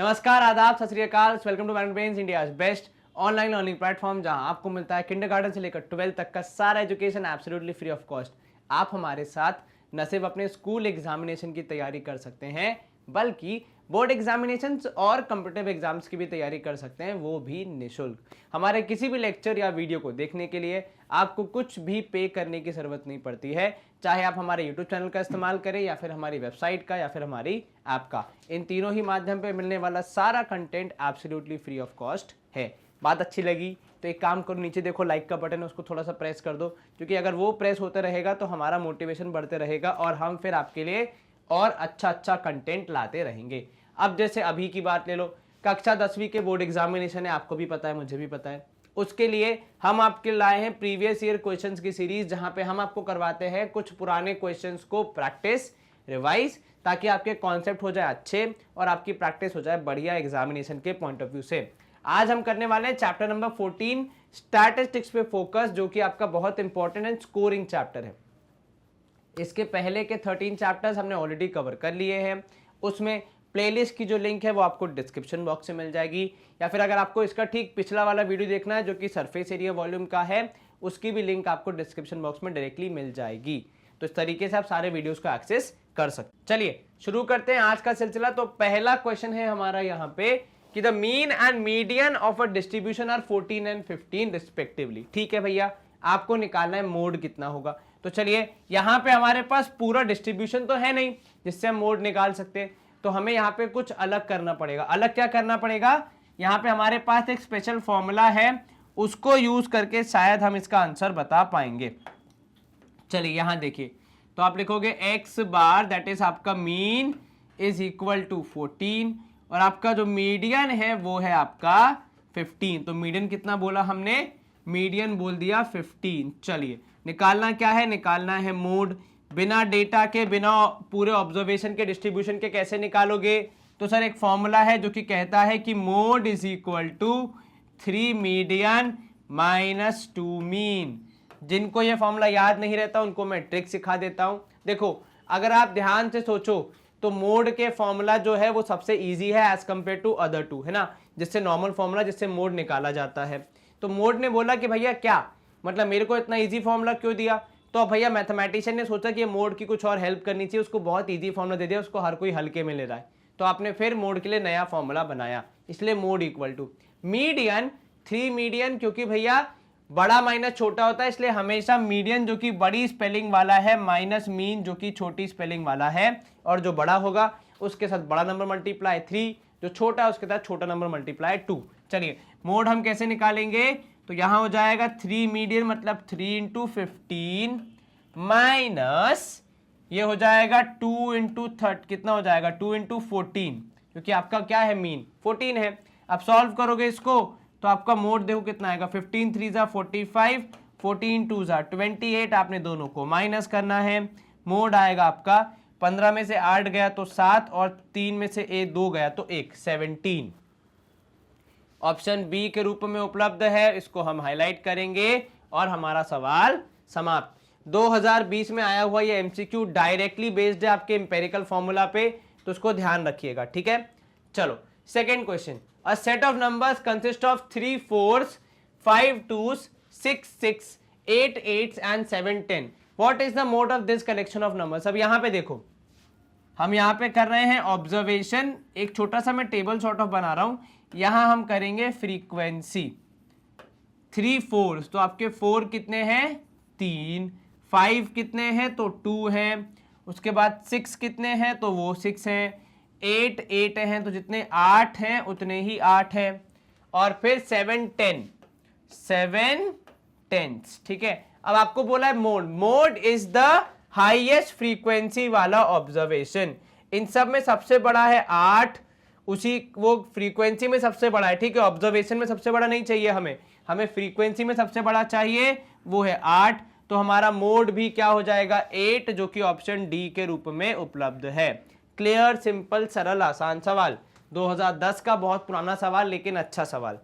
नमस्कार, आदाब, सत श्री अकाल। Welcome to Magnet India best online learning platform, जहां आपको मिलता है किंडरगार्टन से लेकर 12th तक का सारा education absolutely free of cost. आप हमारे साथ न सिर्फ अपने स्कूल एग्जामिनेशन की तैयारी कर सकते हैं, बल्कि बोर्ड एग्जामिनेशंस और कॉम्पिटिटिव एग्जाम्स की भी तैयारी कर सकते हैं, वो भी निःशुल्क। हमारे किसी भी लेक्चर या वीडियो को देखने के लिए आपको कुछ भी पे करने की जरूरत नहीं पड़ती है, चाहे आप हमारे यूट्यूब चैनल का इस्तेमाल करें या फिर हमारी वेबसाइट का या फिर हमारी ऐप का। इन तीनों ही माध्यम पे मिलने वाला सारा content absolutely free of cost है। बात अच्छी लगी तो एक काम करो, नीचे देखो लाइक का बटन है, उसको थोड़ा सा प्रेस कर दो, क्योंकि अगर वो प्रेस होता रहेगा तो हमारा मोटिवेशन बढ़ते रहेगा और हम फिर आपके लिए और अच्छा कंटेंट लाते रहेंगे। अब जैसे अभी की बात ले लो, कक्षा 10वीं के बोर्ड एग्जामिनेशन है, आपको भी पता है, मुझे भी पता है। उसके लिए हम आपके लाए हैं प्रीवियस ईयर क्वेश्चंस की सीरीज, जहां पे हम आपको करवाते हैं कुछ पुराने क्वेश्चंस को प्रैक्टिस, रिवाइज, ताकि आपके कॉन्सेप्ट हो जाए अच्छे और आपकी प्रैक्टिस हो जाए बढ़िया एग्जामिनेशन के पॉइंट ऑफ व्यू से। आज हम करने वाले हैं चैप्टर नंबर 14 स्टैटिस्टिक्स पे फोकस, जो कि आपका बहुत इंपॉर्टेंट एंड स्कोरिंग चैप्टर है। इसके पहले के 13 चैप्टर्स हमने ऑलरेडी कवर कर लिए हैं। उसमें प्लेलिस्ट की जो लिंक है वो आपको डिस्क्रिप्शन बॉक्स से मिल जाएगी, या फिर अगर आपको इसका ठीक पिछला वाला वीडियो देखना है जो कि सरफेस एरिया वॉल्यूम का है, उसकी भी लिंक आपको डिस्क्रिप्शन बॉक्स में डायरेक्टली मिल जाएगी। तो इस तरीके से आप सारे वीडियोस को एक्सेस कर सकते। चलिए शुरू करते हैं आज का सिलसिला। तो पहला क्वेश्चन है हमारा यहाँ पे कि the mean and median of a distribution are 14 and 15 respectively. ठीक है भैया, आपको निकालना है मोड कितना होगा। तो चलिए, यहाँ पे हमारे पास पूरा डिस्ट्रीब्यूशन तो है नहीं जिससे हम मोड निकाल सकते, तो हमें यहाँ पे कुछ अलग करना पड़ेगा। अलग क्या करना पड़ेगा? यहाँ पे हमारे पास एक स्पेशल फॉर्मूला है, उसको यूज करके शायद हम इसका आंसर बता पाएंगे। चलिए यहाँ देखिए, तो आप लिखोगे x बार दैट इज आपका मीन इज इक्वल टू 14 और आपका जो मीडियन है वो है आपका 15। तो मीडियन कितना बोला हमने? मीडियन बोल दिया 15। चलिए निकालना क्या है? निकालना है मोड। बिना डेटा के, बिना पूरे ऑब्जर्वेशन के डिस्ट्रीब्यूशन के कैसे निकालोगे? तो सर एक फॉर्मूला है जो कि कहता है कि mode is equal to 3 median minus 2 mean. जिनको ये फॉर्मूला याद नहीं रहता उनको मैं ट्रिक सिखा देता हूं। देखो, अगर आप ध्यान से सोचो तो मोड के फॉर्मूला जो है वो सबसे इजी है as compare to other two, है ना, जिससे नॉर्मल फॉर्मूला जिससे मोड निकाला जाता है। तो मोड ने बोला कि भैया क्या मतलब, मेरे को इतना इजी फॉर्मूला क्यों दिया? तो भैया मैथमेटिशियन ने सोचा कि मोड की कुछ और हेल्प करनी चाहिए, उसको बहुत इजी फॉर्मूला दे दिया, उसको हर कोई हल्के में ले रहा है, तो आपने फिर मोड के लिए नया फॉर्मूला बनाया। इसलिए mode equal to median 3 median, क्योंकि भैया बड़ा माइनस छोटा होता है, इसलिए हमेशा मीडियन जो कि बड़ी स्पेलिंग वाला है माइनस मीन जो कि छोटी स्पेलिंग वाला है, और जो बड़ा होगा उसके साथ बड़ा नंबर मल्टीप्लाई 3, जो छोटा है उसके साथ छोटा नंबर मल्टीप्लाई 2। चलिए मोड हम कैसे निकालेंगे? तो यहां हो जाएगा 3 मीडियन मतलब 3 इंटू 15 माइनस ये हो जाएगा 2 इंटू 30, कितना हो जाएगा 2 इंटू 14, क्योंकि आपका क्या है मीन 14 है। अब सॉल्व करोगे इसको तो आपका मोड देखो कितना आएगा, 15 3 जा 45, 14 2 जा 28, आपने दोनों को माइनस करना है। मोड आएगा आपका 15 में से 8 गया तो 7 और 3 में से 2 गया तो 1, 17। ऑप्शन बी के रूप में उपलब्ध है, इसको हम हाईलाइट करेंगे और हमारा सवाल समाप्त। 2020 में आया हुआ ये एमसीक्यू डायरेक्टली बेस्ड है आपके एम्पेरिकल फॉर्मूला पे, तो उसको ध्यान रखिएगा, ठीक है। चलो second question, a set of numbers consist of 3 4s 5 2s 6 6 8 8s and 7 10। What is the mode of this collection of numbers? अब यहां पे देखो, हम यहां पे कर रहे हैं ऑब्जर्वेशन, एक छोटा सा मैं टेबल सॉर्ट ऑफ बना रहा हूं। यहां हम करेंगे फ्रीक्वेंसी 3 4s, तो आपके 4 कितने हैं? 3, 5 कितने हैं? तो 2 हैं, उसके बाद 6 कितने हैं? तो वो 6 हैं, 8 8 हैं, तो जितने 8 हैं उतने ही 8 हैं, और फिर 7 10, ठीक है। अब आपको बोला है mode is the highest frequency वाला ऑब्जर्वेशन। इन सब में सबसे बड़ा है 8, उसी वो फ्रीक्वेंसी में सबसे बड़ा है, ठीक है। ऑब्जर्वेशन में सबसे बड़ा नहीं चाहिए हमें फ्रीक्वेंसी में सबसे बड़ा चाहिए, वो है 8। तो हमारा मोड भी क्या हो जाएगा? 8, जो कि ऑप्शन डी के रूप में उपलब्ध है। क्लियर, सिंपल, सरल, आसान सवाल, 2010 का बहुत पुराना सवाल लेकिन अच्छा सवाल।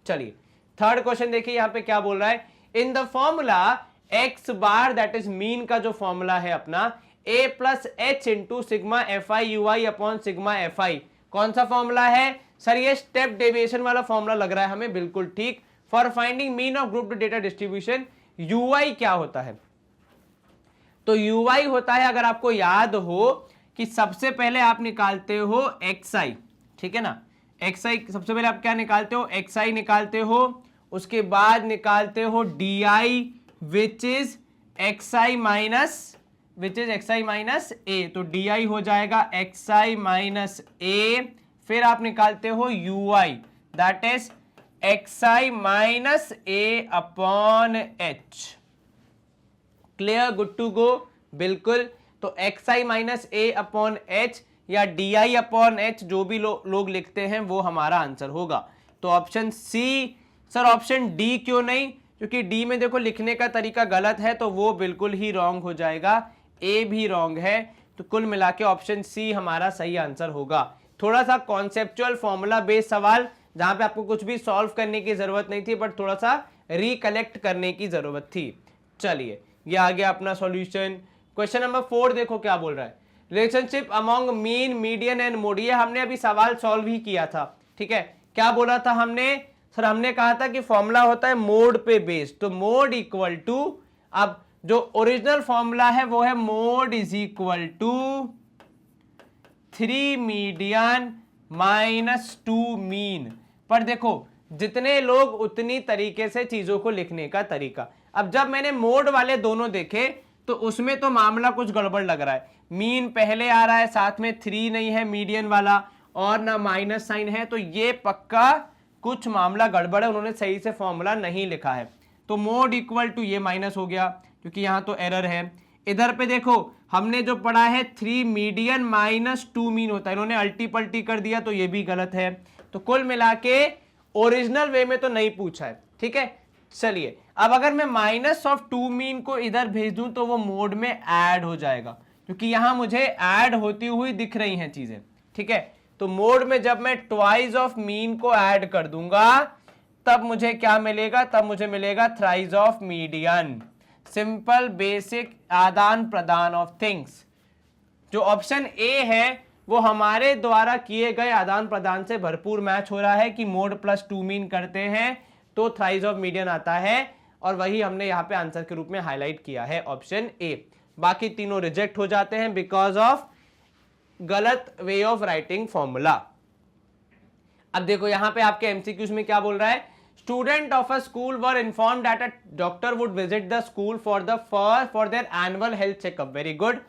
चलिए थर्ड क्वेश्चन देखिए, यहां पे क्या बोल रहा है? In the formula x bar that is mean का जो फॉर्मूला है अपना a plus H into sigma F I you I upon sigma F I, कौन सा फॉर्मूला है सर? ये स्टेप डेविएशन वाला फॉर्मूला लग रहा है हमें, बिल्कुल ठीक। For finding mean of group data distribution, UI क्या होता है? तो यूआई होता है, अगर आपको याद हो कि सबसे पहले आप निकालते हो एक्सआई, ठीक है ना, एक्सआई सबसे पहले आप क्या निकालते हो? एक्सआई निकालते हो, उसके बाद निकालते हो d which is XI minus a, तो डी हो जाएगा एक्सआई माइनस ए। फिर आप निकालते हो UI, that is XI minus A upon H. Clear, good to go, बिल्कुल। तो XI minus A upon H या डी आई अपॉन एच, जो भी लोग लिखते हैं वो हमारा आंसर होगा। तो option C. Sir option D क्यों नहीं? क्योंकि डी में देखो लिखने का तरीका गलत है, तो वो बिल्कुल ही रॉन्ग हो जाएगा, ए भी रॉन्ग है। तो कुल मिला के ऑप्शन सी हमारा सही आंसर होगा। थोड़ा सा कॉन्सेप्चुअल फॉर्मूला बेस्ड सवाल, जहां पे आपको कुछ भी सॉल्व करने की जरूरत नहीं थी, बट थोड़ा सा रिकलेक्ट करने की जरूरत थी। चलिए, ये आ गया अपना सॉल्यूशन। क्वेश्चन नंबर 4 देखो क्या बोल रहा है, relationship among mean, median and mode. ये हमने अभी सवाल सॉल्व ही किया था, ठीक है। क्या बोला था हमने? सर हमने कहा था कि फॉर्मूला होता है मोड पे बेस्ड, तो मोड इक्वल टू, अब जो ओरिजिनल फॉर्मूला है वो है mode is equal to 3 median minus 2 mean. पर देखो जितने लोग उतनी तरीके से चीजों को लिखने का तरीका। अब जब मैंने मोड वाले दोनों देखे तो उसमें तो मामला कुछ गड़बड़ लग रहा है। मीन पहले आ रहा है, साथ में 3 नहीं है मीडियन वाला, और ना माइनस साइन है, तो ये पक्का कुछ मामला गड़बड़ है, उन्होंने सही से फॉर्मूला नहीं लिखा है। तो मोड इक्वल टू ये माइनस हो गया क्योंकि यहां तो एरर है। इधर पे देखो हमने जो पढ़ा है 3 मीडियन माइनस 2 मीन होता है, इन्होंने अल्टी पल्टी कर दिया, तो ये भी गलत है। तो कुल मिला के ओरिजिनल वे में तो नहीं पूछा है, ठीक है। चलिए, अब अगर मैं माइनस ऑफ 2 मीन को इधर भेज दूं तो वो मोड में ऐड हो जाएगा, क्योंकि यहां मुझे ऐड होती हुई दिख रही हैं चीजें, ठीक है। तो मोड में जब मैं ट्वाइस ऑफ मीन को ऐड कर दूंगा तब मुझे क्या मिलेगा? तब मुझे मिलेगा thrice of median. Simple basic आदान प्रदान ऑफ थिंग्स। जो ऑप्शन ए है वो हमारे द्वारा किए गए आदान प्रदान से भरपूर मैच हो रहा है कि मोड प्लस 2 मीन करते हैं तो थ्राइस ऑफ मीडियन आता है, और वही हमने यहां पे आंसर के रूप में हाईलाइट किया है, ऑप्शन ए। बाकी तीनों रिजेक्ट हो जाते हैं बिकॉज ऑफ गलत वे ऑफ राइटिंग फॉर्मूला। अब देखो यहां पे आपके एमसीक्यूज में क्या बोल रहा है, student of a school were informed that a doctor would visit the school for their annual health checkup. Very good.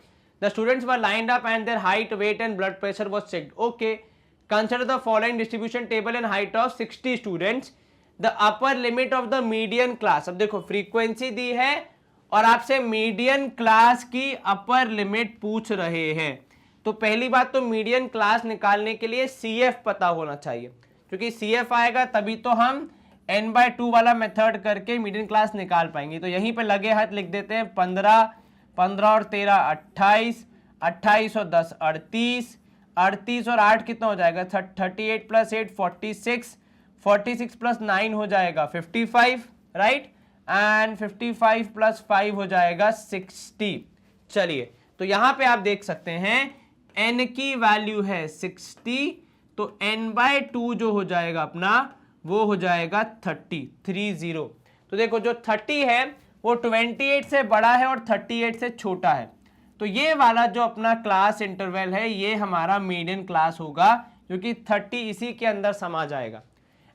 The students were lined up and their height, weight and blood pressure was checked. Okay. Consider the following distribution table and height of 60 students. The upper limit of the median class. अब देखो frequency दी है और आपसे median class की upper limit पूछ रहे हैं। तो पहली बात तो मीडियन क्लास निकालने के लिए CF पता होना चाहिए, क्योंकि CF आएगा तभी तो हम n/2 वाला मेथड करके मीडियन क्लास निकाल पाएंगे। तो यहीं पे लगे हाथ लिख देते हैं 15 और 13 28, 28 और 10 38, 38 और 8 कितना हो जाएगा? 38 प्लस 8 46, 46 प्लस 9 हो जाएगा 55, राइट, एंड 55 प्लस 5 हो जाएगा 60। चलिए, तो यहां पे आप देख सकते हैं n की वैल्यू है 60, तो n/2 जो हो जाएगा अपना वो हो जाएगा 30। तो देखो जो 30 है वो 28 से बड़ा है और 38 से छोटा है, तो ये वाला जो अपना क्लास इंटरवल है ये हमारा मीडियन क्लास होगा, क्योंकि 30 इसी के अंदर समा जाएगा।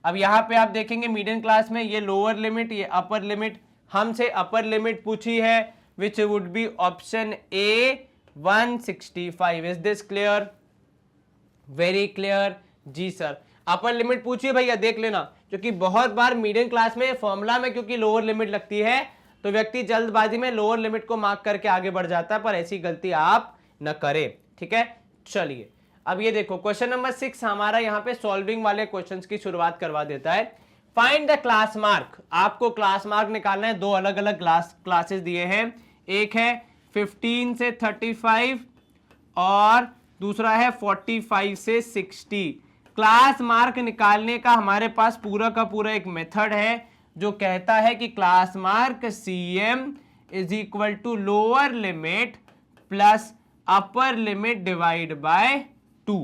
अब यहाँ पे आप देखेंगे मीडियन क्लास में ये लोअर लिमिट, ये अपर लिमिट, हमसे अपर लिमिट पूछी है which would be option A 165। Is this clear? Very clear ji sir. Upper limit पूछिए भैया, देख लेना, क्योंकि बहुत बार मीडियन क्लास में फॉर्मूला में क्योंकि लोअर लिमिट लगती है तो व्यक्ति जल्दबाजी में लोअर लिमिट को मार्क करके आगे बढ़ जाता है, पर ऐसी गलती आप न करें, ठीक है। चलिए, अब ये देखो क्वेश्चन नंबर 6 हमारा यहाँ पे सॉल्विंग वाले क्वेश्चंस की शुरुआत करवा देता है। Find the class mark. आपको क्लास मार्क निकालना है। दो अलग अलग क्लासेस दिए हैं, एक है 15 से 35 और दूसरा है 45 से 60। क्लास मार्क निकालने का हमारे पास पूरा का पूरा एक मेथड है जो कहता है कि class mark CM is equal to lower limit plus upper limit divide by 2।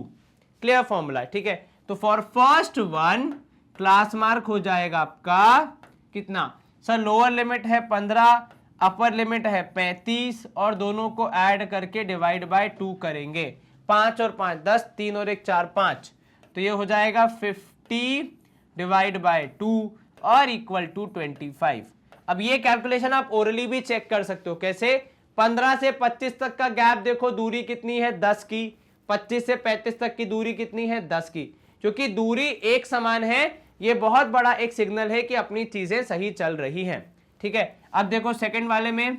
Clear formula, ठीक है। तो for first one class mark हो जाएगा आपका कितना सर, लोअर लिमिट है 15, अपर लिमिट है 35 और दोनों को ऐड करके डिवाइड बाय 2 करेंगे। 5 और 5 10, 3 और 1 4 5, तो ये हो जाएगा 50 डिवाइड बाय 2 और इक्वल टू 25। अब ये कैलकुलेशन आप ओरली भी चेक कर सकते हो। कैसे? 15 से 25 तक का गैप देखो, दूरी कितनी है 10 की। 25 से 35 तक की दूरी कितनी है 10 की। क्योंकि दूरी एक समान है, ये बहुत बड़ा एक सिग्नल है कि अपनी चीजें सही चल रही हैं, ठीक है। अब देखो सेकंड वाले में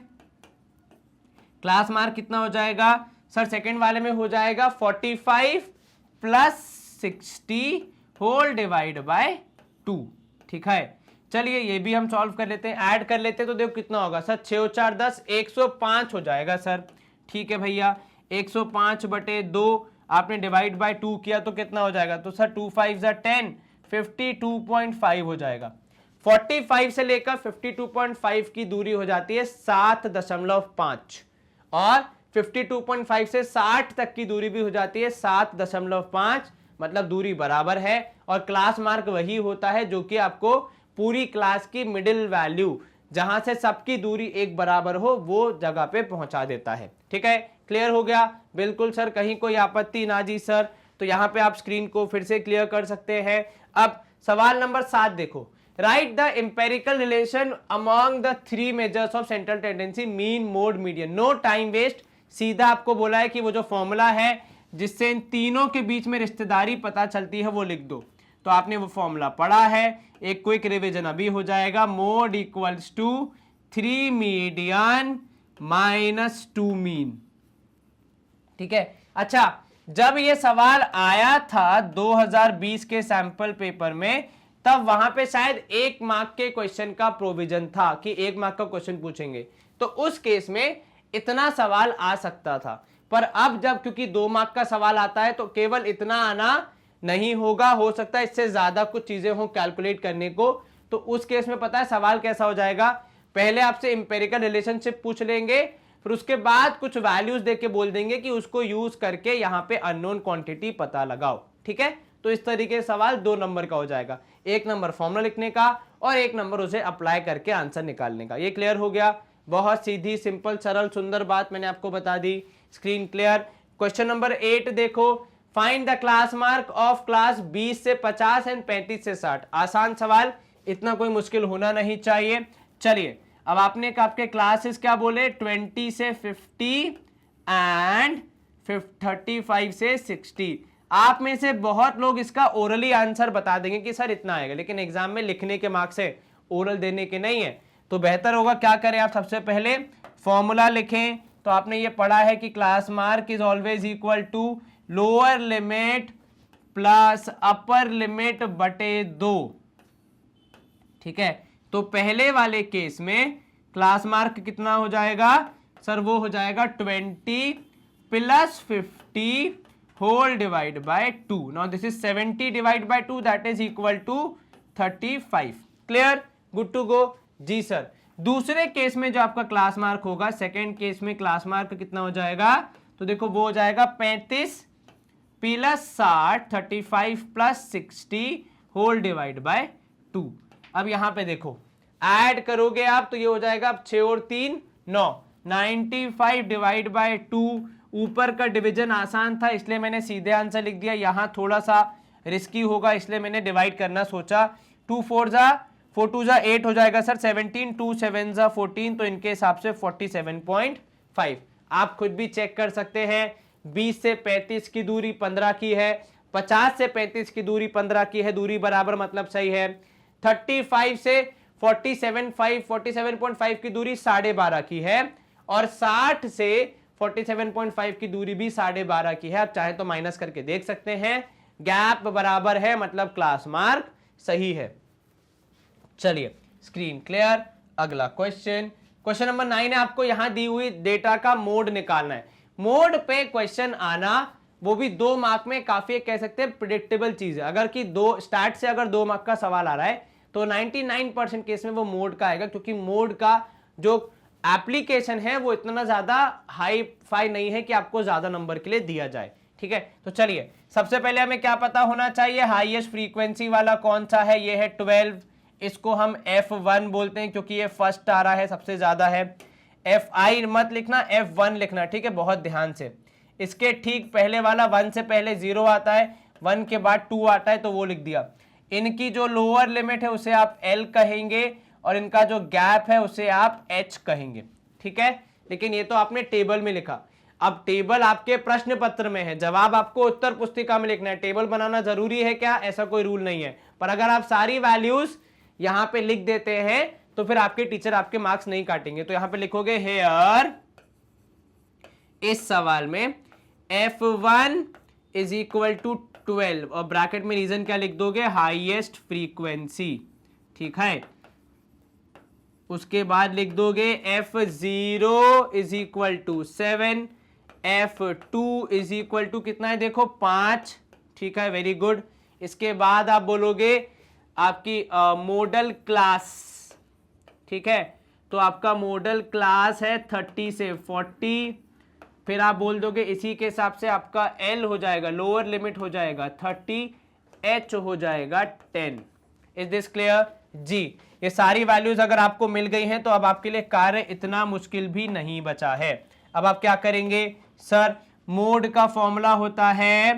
क्लास मार्क कितना हो जाएगा सर, सेकंड वाले में हो जाएगा 45 प्लस 60 होल डिवाइड बाय 2, ठीक है। चलिए ये भी हम सॉल्व कर लेते हैं, ऐड कर लेते हैं, तो देखो कितना होगा सर, 6 और 4 10, 105 हो जाएगा सर, ठीक है भैया। 105 बटे 2 आपने डिवाइड बाय 2 किया तो कितना हो जाएगा, तो सर 2 5 जा 10, 52.5 हो जाएगा। 45 से लेकर 52.5 की दूरी हो जाती है 7.5 और 52.5 से 60 तक की दूरी भी हो जाती है 7.5, मतलब दूरी बराबर है। और क्लास मार्क वही होता है जो कि आपको पूरी क्लास की मिडिल वैल्यू, जहां से सबकी दूरी एक बराबर हो, वो जगह पे पहुंचा देता है, ठीक है। क्लियर हो गया? बिल्कुल सर, कहीं कोई आपत्ति ना जी सर। तो यहां पे आप स्क्रीन को फिर से क्लियर कर सकते हैं। अब सवाल नंबर 7 देखो, write the empirical relation among the 3 measures of central tendency, mean, mode, median. No time waste, सीधा आपको बोला है कि वो जो फॉर्मूला है जिससे इन तीनों के बीच में रिश्तेदारी पता चलती है वो लिख दो। तो आपने वो फॉर्मूला पढ़ा है, एक क्विक रिवीजन अभी हो जाएगा। Mode equals to 3 median minus 2 mean, ठीक है। अच्छा, जब ये सवाल आया था 2020 के सैंपल पेपर में, तब वहां पे शायद 1 मार्क के क्वेश्चन का प्रोविजन था कि 1 मार्क का क्वेश्चन पूछेंगे, तो उस केस में इतना सवाल आ सकता था। पर अब जब क्योंकि 2 मार्क का सवाल आता है तो केवल इतना आना नहीं होगा, हो सकता है इससे ज्यादा कुछ चीजें हो कैलकुलेट करने को। तो उस केस में पता है सवाल कैसा हो जाएगा, पहले आपसे इंपेरिकल रिलेशनशिप पूछ लेंगे, फिर उसके बाद कुछ वैल्यूज देके बोल देंगे कि उसको यूज करके यहाँ पे अननोन क्वांटिटी पता लगाओ, ठीक है। तो इस तरीके से सवाल 2 नंबर का हो जाएगा, 1 नंबर फॉर्मूला लिखने का और 1 नंबर उसे अप्लाई करके आंसर निकालने का। ये क्लियर हो गया? बहुत सीधी, सिंपल, सरल, सुंदर बात मैंने आपको बता दी। Screen clear? क्वेश्चन नंबर 8 देखो, find the class mark of class 20 से 50 एंड 35 से 60। आसान सवाल, इतना कोई मुश्किल होना नहीं चाहिए। चलिए, अब आपने आपके क्लासेस क्या बोले, 20 से 50 एंड 35 से 60। आप में से बहुत लोग इसका ओरली आंसर बता देंगे कि सर इतना आएगा, लेकिन एग्जाम में लिखने के मार्क्स है, ओरल देने के नहीं है। तो बेहतर होगा क्या करें आप, सबसे पहले फॉर्मूला लिखें। तो आपने ये पढ़ा है कि class mark is always equal to lower limit plus upper limit बटे 2, ठीक है। तो पहले वाले केस में क्लास मार्क कितना हो जाएगा सर, वो हो जाएगा 20 plus 50 whole divide by 2। Now this is 70 divide by 2, that is equal to 35। Clear? Good to go ji sir. दूसरे केस में जो आपका क्लास मार्क होगा, सेकेंड केस में क्लास मार्क कितना हो जाएगा, तो देखो वो हो जाएगा 35 plus 60, 35 plus 60 whole divide by 2। अब यहां पे देखो ऐड करोगे आप तो ये हो जाएगा, अब 6 और 3 9, 95 डिवाइड बाय 2। ऊपर का डिवीजन आसान था इसलिए मैंने सीधे आंसर लिख दिया, यहां थोड़ा सा रिस्की होगा इसलिए मैंने डिवाइड करना सोचा। 2 4 जा 4 2 जा 8 हो जाएगा सर, 17 2 7 जा 14, तो इनके हिसाब से 47.5। आप खुद भी चेक कर सकते हैं, 20 से 35 की दूरी 15 की है, 50 से 35 की दूरी 15 की है, दूरी बराबर मतलब सही है। 35 से 47.5 की दूरी 12.5 की है और 60 से 47.5 की दूरी भी 12.5 की है। आप चाहे तो माइनस करके देख सकते हैं, गैप बराबर है मतलब क्लास मार्क सही है। चलिए स्क्रीन क्लियर? अगला क्वेश्चन, क्वेश्चन नंबर 9 है, आपको यहां दी हुई डेटा का मोड निकालना है। मोड पे क्वेश्चन आना, वो भी 2 मार्क में, काफी कह सकते हैं प्रिडिक्टेबल चीज है। अगर कि 2 स्टार्ट से अगर 2 मार्क का सवाल आ रहा है तो 99% केस में वो मोड का आएगा, क्योंकि मोड का जो एप्लीकेशन है वो इतना ज्यादा हाई फाई नहीं है कि आपको ज्यादा नंबर के लिए दिया जाए, ठीक है। तो चलिए सबसे पहले हमें क्या पता होना चाहिए, हाईएस्ट फ्रीक्वेंसी वाला कौन सा है, ये है 12, इसको हम F1 बोलते हैं क्योंकि ये फर्स्ट आ रहा है, सबसे ज्यादा है। Fi मत लिखना, F1 लिखना, ठीक है, बहुत ध्यान से। इसके ठीक पहले वाला 1 से पहले 0 आता है, 1 के बाद 2 आता है, तो वो लिख दिया। इनकी जो लोअर लिमिट है उसे आप L कहेंगे और इनका जो गैप है उसे आप H कहेंगे, ठीक है। लेकिन ये तो आपने टेबल में लिखा, अब टेबल आपके प्रश्न पत्र में है, जवाब आपको उत्तर पुस्तिका में लिखना है। टेबल बनाना जरूरी है क्या, ऐसा कोई रूल नहीं है, पर अगर आप सारी वैल्यूज यहां पे लिख देते हैं तो फिर आपके टीचर आपके मार्क्स नहीं काटेंगे। तो यहां पे लिखोगे हेयर, इस सवाल में F1 इज इक्वल टू 12 और ब्रैकेट में रीजन क्या लिख दोगे, हाईएस्ट फ्रीक्वेंसी, ठीक है। उसके बाद लिख दोगे F0 is equal to 7, F2 is equal to कितना है, देखो 5, ठीक है, वेरी गुड। इसके बाद आप बोलोगे आपकी मॉडल क्लास, ठीक है, तो आपका मॉडल क्लास है 30 से 40, फिर आप बोल दोगे इसी के हिसाब से आपका L हो जाएगा, लोअर लिमिट हो जाएगा 30, H हो जाएगा 10। इज दिस क्लियर जी। ये सारी वैल्यूज अगर आपको मिल गई हैं तो अब आपके लिए कार्य इतना मुश्किल भी नहीं बचा है। अब आप क्या करेंगे, सर मोड का फॉर्मूला होता है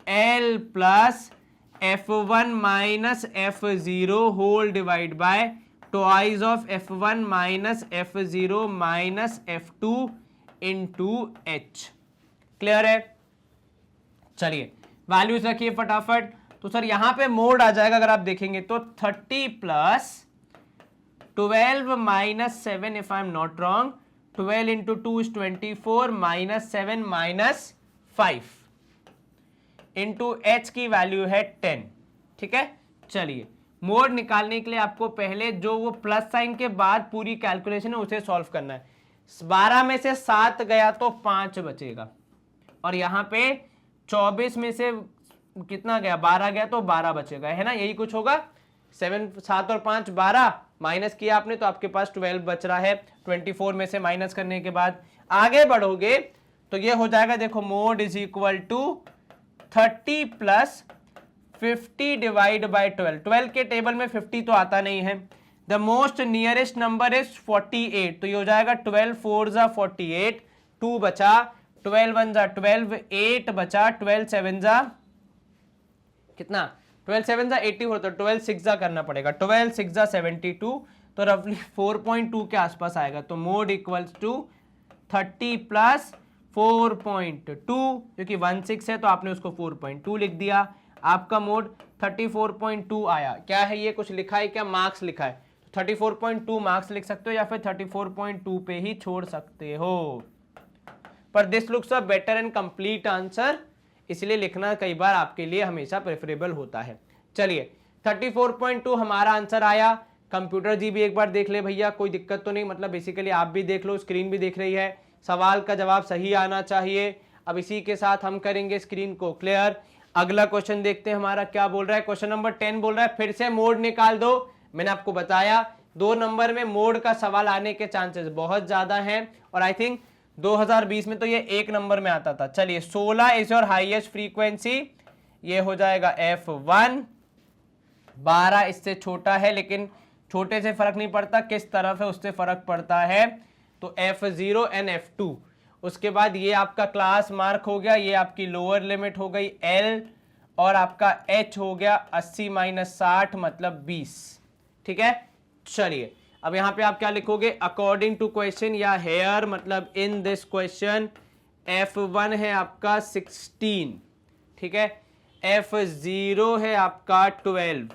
L plus F1 minus F0 whole divide by twice of F1 minus F0 minus F2 into H। Clear है, चलिए वैल्यूज रखिए फटाफट। तो सर यहां पे मोड आ जाएगा, अगर आप देखेंगे तो 30 plus 12 minus 7 if I am not wrong, 12 into 2 is 24 minus 7 minus 5 into H की वैल्यू है 10, ठीक है। चलिए मोड निकालने के लिए आपको पहले जो वो प्लस साइन के बाद पूरी कैलकुलेशन है उसे सॉल्व करना है। 12 में से 7 गया तो 5 बचेगा, और यहां पे 24 में से कितना गया, 12 गया तो 12 बचेगा, है ना, यही कुछ होगा। 7 और 5 12 माइनस किया आपने तो आपके पास 12 बच रहा है। 24 में से माइनस करने के बाद आगे बढ़ोगे तो ये हो जाएगा, देखो mode is equal to 30 plus 50 divide by 12। 12 के टेबल में 50 तो आता नहीं है, the most nearest number is 48, तो ये हो जाएगा 12 4 जा 48, 2 बचा, 12 1 जा 12, 8 बचा, 12 7 जा कितना, 12 7 जा 84, तो 12 6 जा करना पड़ेगा, 12 6 जा 72, तो रफली 4.2 के आसपास आएगा। तो मोड इक्वल्स टू 30 प्लस 4.2, क्योंकि 16 है तो आपने उसको 4.2 लिख दिया, आपका मोड 34.2 आया। क्या है ये, कुछ लिखा है क्या, मार्क्स लिखा है, 34.2 मार्क्स लिख सकते हो या फिर 34.2 पे ही छोड़ सकते हो, पर this looks a better and complete answer, इसलिए लिखना कई बार आपके लिए हमेशा प्रेफरेबल होता है। चलिए 34.2 हमारा आंसर आया। कंप्यूटर जी भी एक बार देख ले भैया, कोई दिक्कत तो नहीं, मतलब बेसिकली आप भी देख लो, स्क्रीन भी देख रही है, सवाल का जवाब सही आना चाहिए। अब इसी के साथ हम करेंगे स्क्रीन को क्लियर। अगला क्वेश्चन देखते हैं हमारा क्या बोल रहा है। क्वेश्चन नंबर 10 बोल रहा है फिर से मोड निकाल दो। मैंने आपको बताया 2 नंबर में मोड का सवाल आने के चांसेस बहुत ज्यादा हैं, और आई थिंक 2020 में तो ये 1 नंबर में आता था। चलिए 16 इज योर हाईएस्ट फ्रीक्वेंसी, ये हो जाएगा F1, 12 इससे छोटा है, लेकिन छोटे से फर्क नहीं पड़ता, किस तरफ है उससे फर्क पड़ता है, तो F0 एंड F2। उसके बाद ये आपका क्लास मार्क हो गया, ये आपकी लोअर लिमिट हो गई L, और आपका H हो गया 80 माइनस 60 मतलब 20, ठीक है। चलिए अब यहां पे आप क्या लिखोगे, अकॉर्डिंग टू क्वेश्चन या हेयर मतलब इन दिस क्वेश्चन, F1 है आपका 16, ठीक है, F0 है आपका 12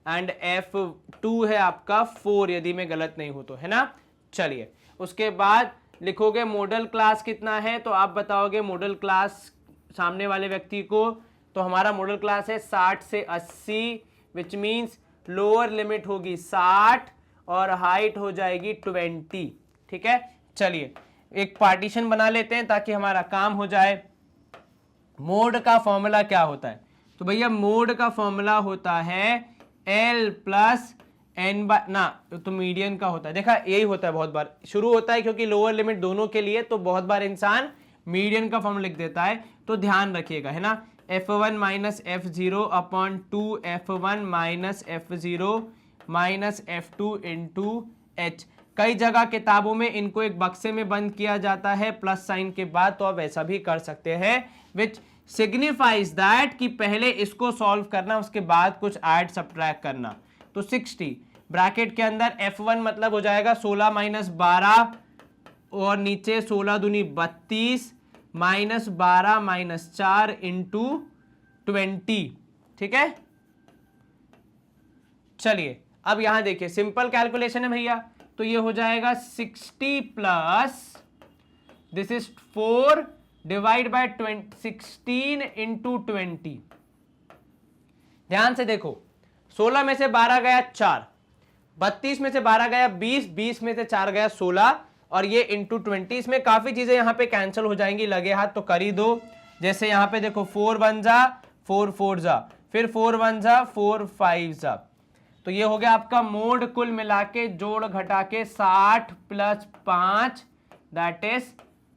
एंड F2 है आपका 4, यदि मैं गलत नहीं हूं तो, है ना। चलिए उसके बाद लिखोगे मॉडल क्लास कितना है, तो आप बताओगे मॉडल क्लास सामने वाले व्यक्ति को, तो हमारा मॉडल क्लास है 60 से 80, विच मीन्स लोअर लिमिट होगी 60 और हाइट हो जाएगी 20, ठीक है। चलिए एक पार्टीशन बना लेते हैं ताकि हमारा काम हो जाए। मोड का फॉर्मूला क्या होता है, तो भैया मोड का फॉर्मूला होता है L प्लस एन बाय ना, तो मीडियन का होता है, देखा यही होता है, बहुत बार शुरू होता है क्योंकि लोअर लिमिट दोनों के लिए, तो बहुत बार इंसान मीडियन का फॉर्मूला लिख देता है, तो ध्यान रखिएगा, है ना। F1 minus F0 upon 2 F1 minus F0 minus F2 into H। कई जगह किताबों में इनको एक बक्से में बंद किया जाता है प्लस साइन के बाद, तो आप ऐसा भी कर सकते हैं, विच सिग्निफाइज दैट कि पहले इसको सॉल्व करना उसके बाद कुछ ऐड सब्ट्रैक्ट करना। तो 60 ब्रैकेट के अंदर F1 मतलब हो जाएगा 16 माइनस 12 और नीचे 16 दूनी 32 माइनस 12 माइनस 4 इंटू 20। ठीक है, चलिए अब यहां देखिए सिंपल कैलकुलेशन है भैया, तो ये हो जाएगा 60 plus this is 4 divide by 16 into 20। ध्यान से देखो, 16 में से 12 गया 4, 32 में से 12 गया 20, 20 में से 4 गया 16 और ये इंटू 20। इसमें काफी चीजें यहां पे कैंसिल हो जाएंगी, लगे हाथ तो कर ही दो। जैसे यहां पे देखो 4 1 जा 4 4 जा, फिर 4 1 जा 4 5 जा, तो ये हो गया आपका मोड कुल मिला के जोड़ घटा के 60 plus 5 that is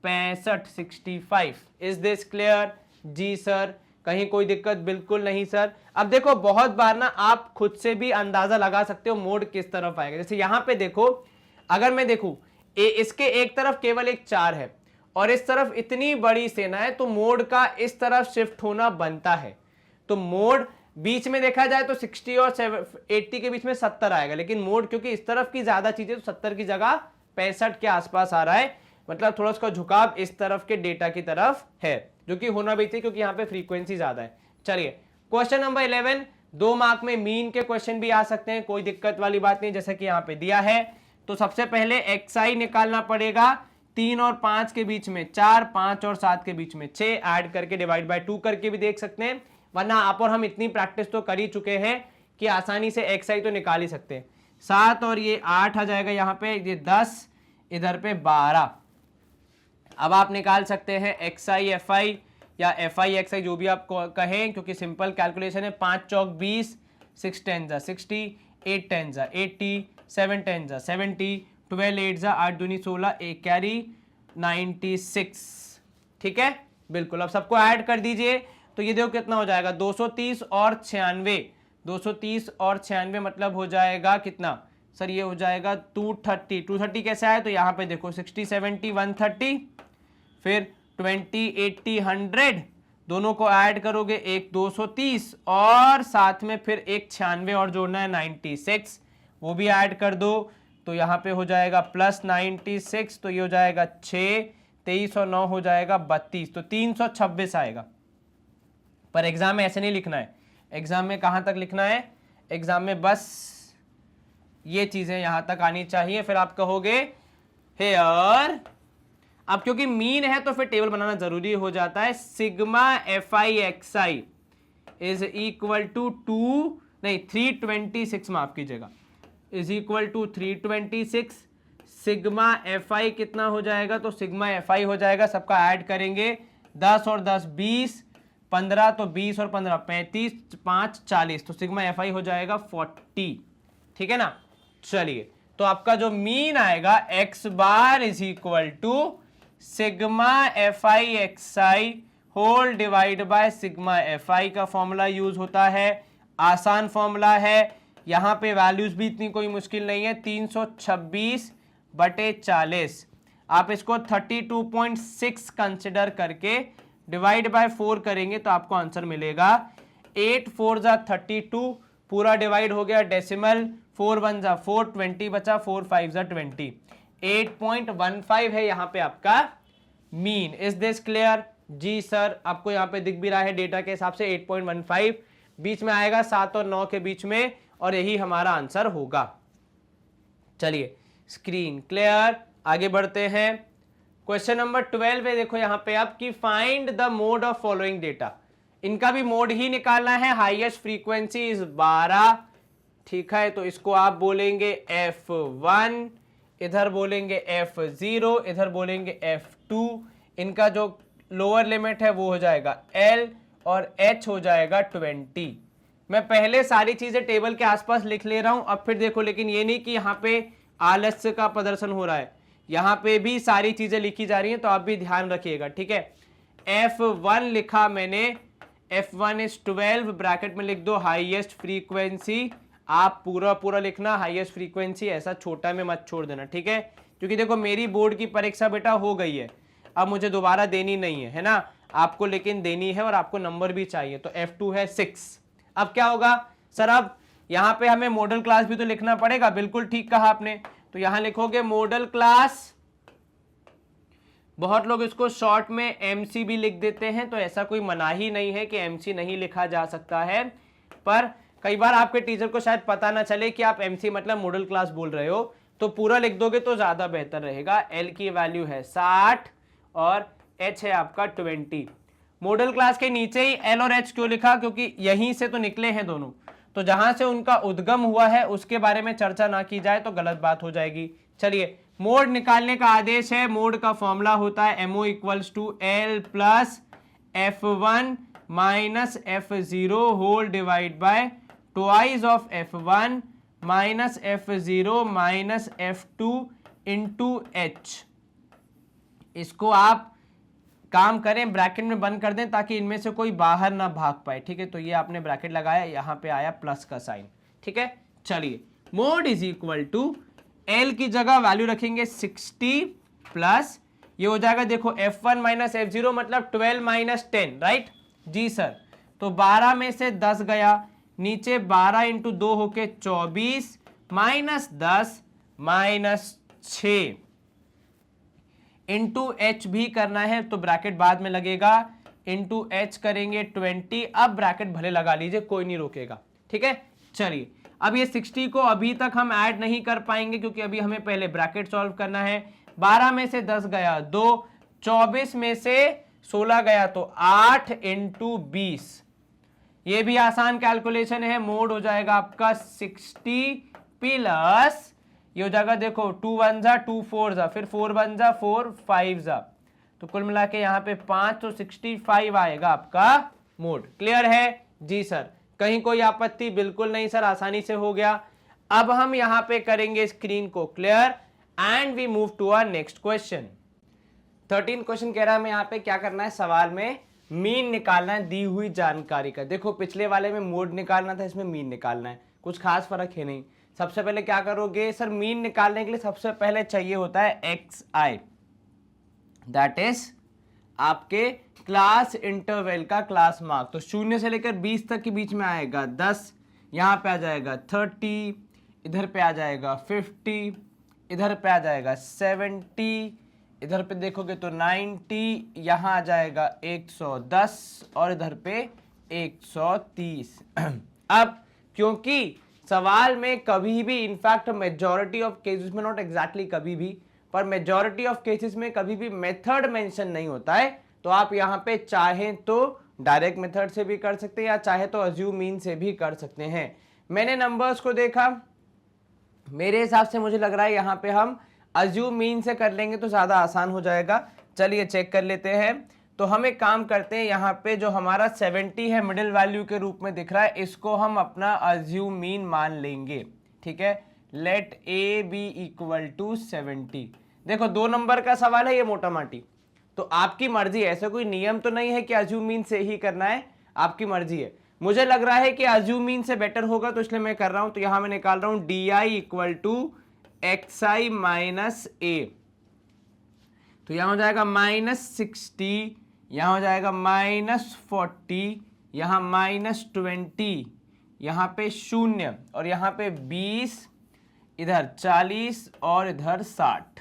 65 65। Is this clear? Ji sir. कहीं कोई दिक्कत? बिल्कुल नहीं सर। अब देखो बहुत बार ना आप खुद से भी अंदाजा लगा सकते हो मोड किस तरफ आएगा। जैसे यहां पे देखो, अगर मैं देखूं इसके एक तरफ केवल एक 4 है और इस तरफ इतनी बड़ी सेना है, तो मोड का इस तरफ शिफ्ट होना बनता है। तो मोड बीच में देखा जाए तो 60 और 80 के बीच में 70 आएगा, लेकिन मोड क्योंकि इस तरफ की ज्यादा चीजें, तो 70 की जगह 65 के आसपास आ रहा है। मतलब थोड़ा उसका झुकाव इस तरफ के डेटा की तरफ है, जो कि होना भी चाहिए क्योंकि यहाँ पे फ्रीक्वेंसी ज्यादा है। चलिए क्वेश्चन नंबर 11, 2 मार्क में मीन के क्वेश्चन भी आ सकते हैं, कोई दिक्कत वाली बात नहीं। जैसे कि यहाँ पे दिया है, तो सबसे पहले एक्सआई निकालना पड़ेगा 3 और 5 के बीच में 4, 5 और 7 के बीच में 6, ऐड करके डिवाइड बाय 2 करके भी देख सकते हैं, वरना आप और हम इतनी प्रैक्टिस तो कर ही चुके हैं कि आसानी से एक्सआई तो निकाल ही सकते हैं। 7 और ये 8 आ जाएगा यहाँ पे, ये 10 इधर पे 12। अब आप निकाल सकते हैं एक्सआई एफआई या एफआई एक्सआई जो भी आप कहें, क्योंकि सिंपल कैलकुलेशन है। 5 चौक 20, 6 10 जा 60, 8 10 जा 80, 7 10 जा 70, 12 8 जा 8 दूनी 16, एक कैरी 96। ठीक है, बिल्कुल। अब सबको ऐड कर दीजिए, तो ये देखो कितना हो जाएगा 230 और 96, 230 और 96 मतलब हो जाएगा कितना सर? ये हो जाएगा 230। 230 कैसे आया? तो यहाँ पे देखो 60 70 130, फिर 20 80 100, दोनों को ऐड करोगे एक 230 और साथ में फिर एक 96 और जोड़ना है 96, वो भी ऐड कर दो, तो यहाँ पे हो जाएगा प्लस 96, तो ये हो जाएगा 6, 23 और 9 हो जाएगा 32, तो 326 आएगा। पर एग्जाम में ऐसे नहीं लिखना है। एग्जाम में कहां तक लिखना है? एग्जाम में बस ये चीजें यहां तक आनी चाहिए, फिर आप कहोगे हेयर। अब क्योंकि मीन है तो फिर टेबल बनाना जरूरी हो जाता है। Sigma F I x I is equal to 326, माफ कीजिएगा, is equal to 326। Sigma F I कितना हो जाएगा? तो सिग्मा एफ आई हो जाएगा, सबका ऐड करेंगे 10 और 10 20, 15 तो 20 और 15 35, 5 40, तो सिग्मा एफ आई हो जाएगा 40। ठीक है ना? चलिए, तो आपका जो मीन आएगा X bar is equal to sigma F I x I whole divide by sigma F I का फॉर्मूला यूज होता है। आसान फॉर्मूला है, यहां पे वैल्यूज भी इतनी कोई मुश्किल नहीं है। 326/40, आप इसको 32.6 कंसिडर करके डिवाइड बाय 4 करेंगे तो आपको आंसर मिलेगा 8 4 जा 32, पूरा डिवाइड हो गया डेसिमल, 4 1 जा 4, 20 बचा, 4 5 जा 20, 8.15 है यहाँ पे आपका mean. Is this clear? Ji sir. आपको यहाँ पे दिख भी रहा है डेटा के हिसाब से 8.15 बीच में आएगा, 7 और 9 के बीच में, और यही हमारा आंसर होगा। चलिए स्क्रीन क्लियर, आगे बढ़ते हैं। क्वेश्चन नंबर 12 है, देखो यहाँ पे आप कि find the mode of following data. इनका भी मोड ही निकालना है। हाईएस्ट फ्रीक्वेंसी इज 12, ठीक है, तो इसको आप बोलेंगे F1, इधर बोलेंगे F0, इधर बोलेंगे F2। इनका जो लोअर लिमिट है वो हो जाएगा L और H हो जाएगा 20। मैं पहले सारी चीजें टेबल के आसपास लिख ले रहा हूं, अब फिर देखो, लेकिन ये नहीं कि यहाँ पे आलस्य का प्रदर्शन हो रहा है, यहाँ पे भी सारी चीजें लिखी जा रही हैं, तो आप भी ध्यान रखिएगा। ठीक है, F1 लिखा मैंने, F1 इज 12, ब्रैकेट में लिख दो हाईएस्ट फ्रीक्वेंसी। आप पूरा पूरा लिखना हाईएस्ट फ्रीक्वेंसी, ऐसा छोटा में मत छोड़ देना, ठीक है? क्योंकि देखो मेरी बोर्ड की परीक्षा बेटा हो गई है, अब मुझे दोबारा देनी नहीं है ना, आपको लेकिन देनी है और आपको नंबर भी चाहिए। तो F2 है 6। अब क्या होगा सर, अब यहाँ पे हमें मॉडल क्लास भी तो लिखना पड़ेगा, बिल्कुल ठीक कहा आपने। तो यहां लिखोगे मॉडल क्लास, बहुत लोग इसको शॉर्ट में MC भी लिख देते हैं, तो ऐसा कोई मनाही नहीं है कि MC नहीं लिखा जा सकता है, पर कई बार आपके टीचर को शायद पता ना चले कि आप MC मतलब मॉडल क्लास बोल रहे हो, तो पूरा लिख दोगे तो ज्यादा बेहतर रहेगा। L की वैल्यू है 60 और H है आपका 20। मॉडल क्लास के नीचे ही L और H क्यों लिखा, क्योंकि यहीं से तो निकले हैं दोनों, तो जहां से उनका उद्गम हुआ है उसके बारे में चर्चा ना की जाए तो गलत बात हो जाएगी। चलिए, मोड निकालने का आदेश है, मोड का फॉर्मूला होता है MO equals to L plus F1 minus F0 whole divide by twice of F1 minus F0 minus F2 into H। इसको आप काम करें, ब्रैकेट में बंद कर दें ताकि इनमें से कोई बाहर ना भाग पाए, ठीक है? तो ये आपने ब्रैकेट लगाया, यहां पे आया प्लस का साइन, ठीक है? चलिए, mode is equal to L की जगह वैल्यू रखेंगे 60 प्लस ये हो जाएगा, देखो F1 माइनस F0 मतलब 12 माइनस 10, राइट जी सर। तो 12 में से 10 गया, नीचे 12 इंटू 2 होके 24 माइनस 10 माइनस 6 इंटू H भी करना है, तो ब्रैकेट बाद में लगेगा, इंटू H करेंगे 20। अब ब्रैकेट भले लगा लीजिए, कोई नहीं रोकेगा, ठीक है? चलिए, अब ये 60 को अभी तक हम ऐड नहीं कर पाएंगे क्योंकि अभी हमें पहले ब्रैकेट सॉल्व करना है। 12 में से 10 गया 2, 24 में से 16 गया तो 8 इंटू 20। ये भी आसान कैलकुलेशन है, मोड हो जाएगा आपका 60 प्लस ये हो जाएगा, देखो 2 1 जा 2 4 जा, फिर 4 1 जा 4 5 जा, तो कुल मिला के यहाँ पे 5, तो 65 आएगा आपका मोड। क्लियर है जी सर? कहीं कोई आपत्ति? बिल्कुल नहीं सर, आसानी से हो गया। अब हम यहाँ पे करेंगे स्क्रीन को clear and we move to our next question. 13 question कह रहा है हमें यहाँ पे क्या करना है, सवाल में मीन निकालना है दी हुई जानकारी का। देखो पिछले वाले में मोड निकालना था, इसमें मीन निकालना है, कुछ खास फर्क है नहीं। सबसे पहले क्या करोगे सर, मीन निकालने के लिए सबसे पहले चाहिए होता है XI, दैट इज आपके क्लास इंटरवल का क्लास मार्क। तो 0 से लेकर 20 तक के बीच में आएगा 10, यहाँ पे आ जाएगा 30, इधर पे आ जाएगा 50, इधर पे आ जाएगा 70, इधर पे देखोगे तो 90, यहाँ आ जाएगा 110 और इधर पे 130। अब क्योंकि सवाल में कभी भी, इनफैक्ट मेजॉरिटी ऑफ केसेस में, नॉट एग्जैक्टली कभी भी, पर मेजॉरिटी ऑफ केसेस में कभी भी मेथड मेंशन नहीं होता है, तो आप यहाँ पे चाहें तो डायरेक्ट मेथड से भी कर सकते हैं या चाहे तो अज्यूम मीन से भी कर सकते हैं। मैंने नंबर्स को देखा, मेरे हिसाब से मुझे लग रहा है यहाँ पे हम अज्यूम मीन से कर लेंगे तो ज्यादा आसान हो जाएगा। चलिए चेक कर लेते हैं। तो हम एक काम करते हैं, यहाँ पे जो हमारा 70 है मिडिल वैल्यू के रूप में दिख रहा है, इसको हम अपना अज्यूम मीन मान लेंगे, ठीक है? Let A B equal to 70। देखो 2 नंबर का सवाल है ये मोटा माटी, तो आपकी मर्जी है, ऐसा कोई नियम तो नहीं है कि अज्यूम मीन से ही करना है, आपकी मर्जी है। मुझे लग रहा है कि अज्यूम मीन से बेटर होगा तो इसलिए मैं कर रहा हूं। तो यहां मैं निकाल रहा हूं DI equal to XI minus A, तो यहां हो जाएगा -60, यहां हो जाएगा -40, यहां -20, यहां पे 0 और यहां पे 20, इधर 40 और इधर 60,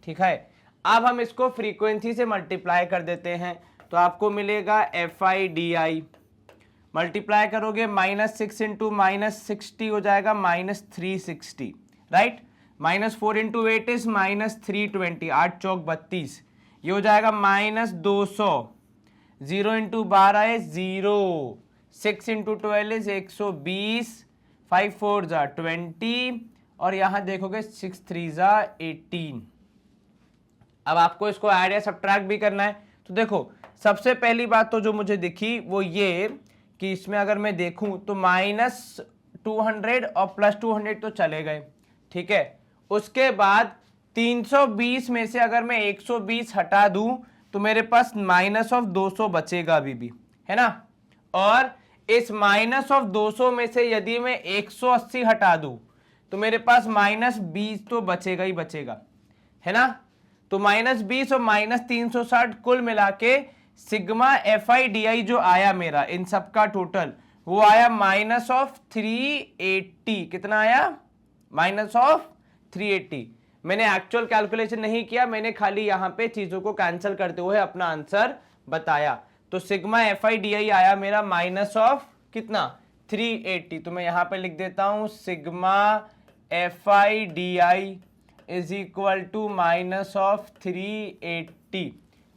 ठीक है? अब हम इसको फ्रीक्वेंसी से मल्टीप्लाई कर देते हैं, तो आपको मिलेगा FI/DI, मल्टीप्लाई करोगे -6 इंटू -60 हो जाएगा -360, राइट? -4 इंटू 8 इज -320, 8 चौक 32, ये हो जाएगा -200, 0 इंटू 12 इज 0, 6 इंटू 12 इज 120, 5 4 जा 20 और यहां देखोगे 6 3 जा 18। अब आपको इसको ऐड या सब्ट्रैक्ट भी करना है। तो देखो सबसे पहली बात तो जो मुझे दिखी वो ये कि इसमें अगर मैं देखूं तो -200 और +200 तो चले गए, ठीक है? उसके बाद 320 में से अगर मैं 120 हटा दूं तो मेरे पास -200 बचेगा अभी भी, है ना? और इस माइनस ऑफ 200 में से यदि मैं 180 हटा दूं तो मेरे पास -20 तो बचेगा ही बचेगा, है ना। तो -20 और -360 कुल मिला के सिग्मा FIDI जो आया मेरा इन सब का टोटल, वो आया -380। कितना आया? -380। मैंने एक्चुअल कैलकुलेशन नहीं किया, मैंने खाली यहां पे चीजों को कैंसिल करते हुए अपना आंसर बताया। तो सिग्मा FIDI आया मेरा कितना? 380। तो मैं यहां पे लिख देता हूं sigma FIDI is equal to -380।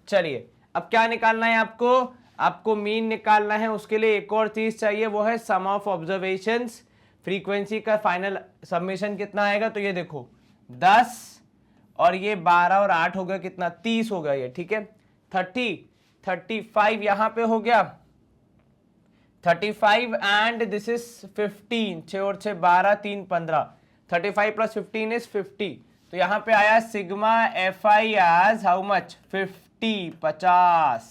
चलिए अब क्या निकालना है आपको? आपको मीन निकालना है। उसके लिए एक और चीज चाहिए, वो है सम ऑफ ऑब्जर्वेशंस। फ्रीक्वेंसी का फाइनल समेशन कितना आएगा? तो ये देखो 10 और ये 12 और 8 हो गया कितना? 30 हो गया ये, ठीक है। 35 यहां पे हो गया 35 एंड दिस इज 15। 6 और 6 12, 3 15। 35 प्लस 15 इज 50। तो यहां पे आया sigma FI as how much? 50।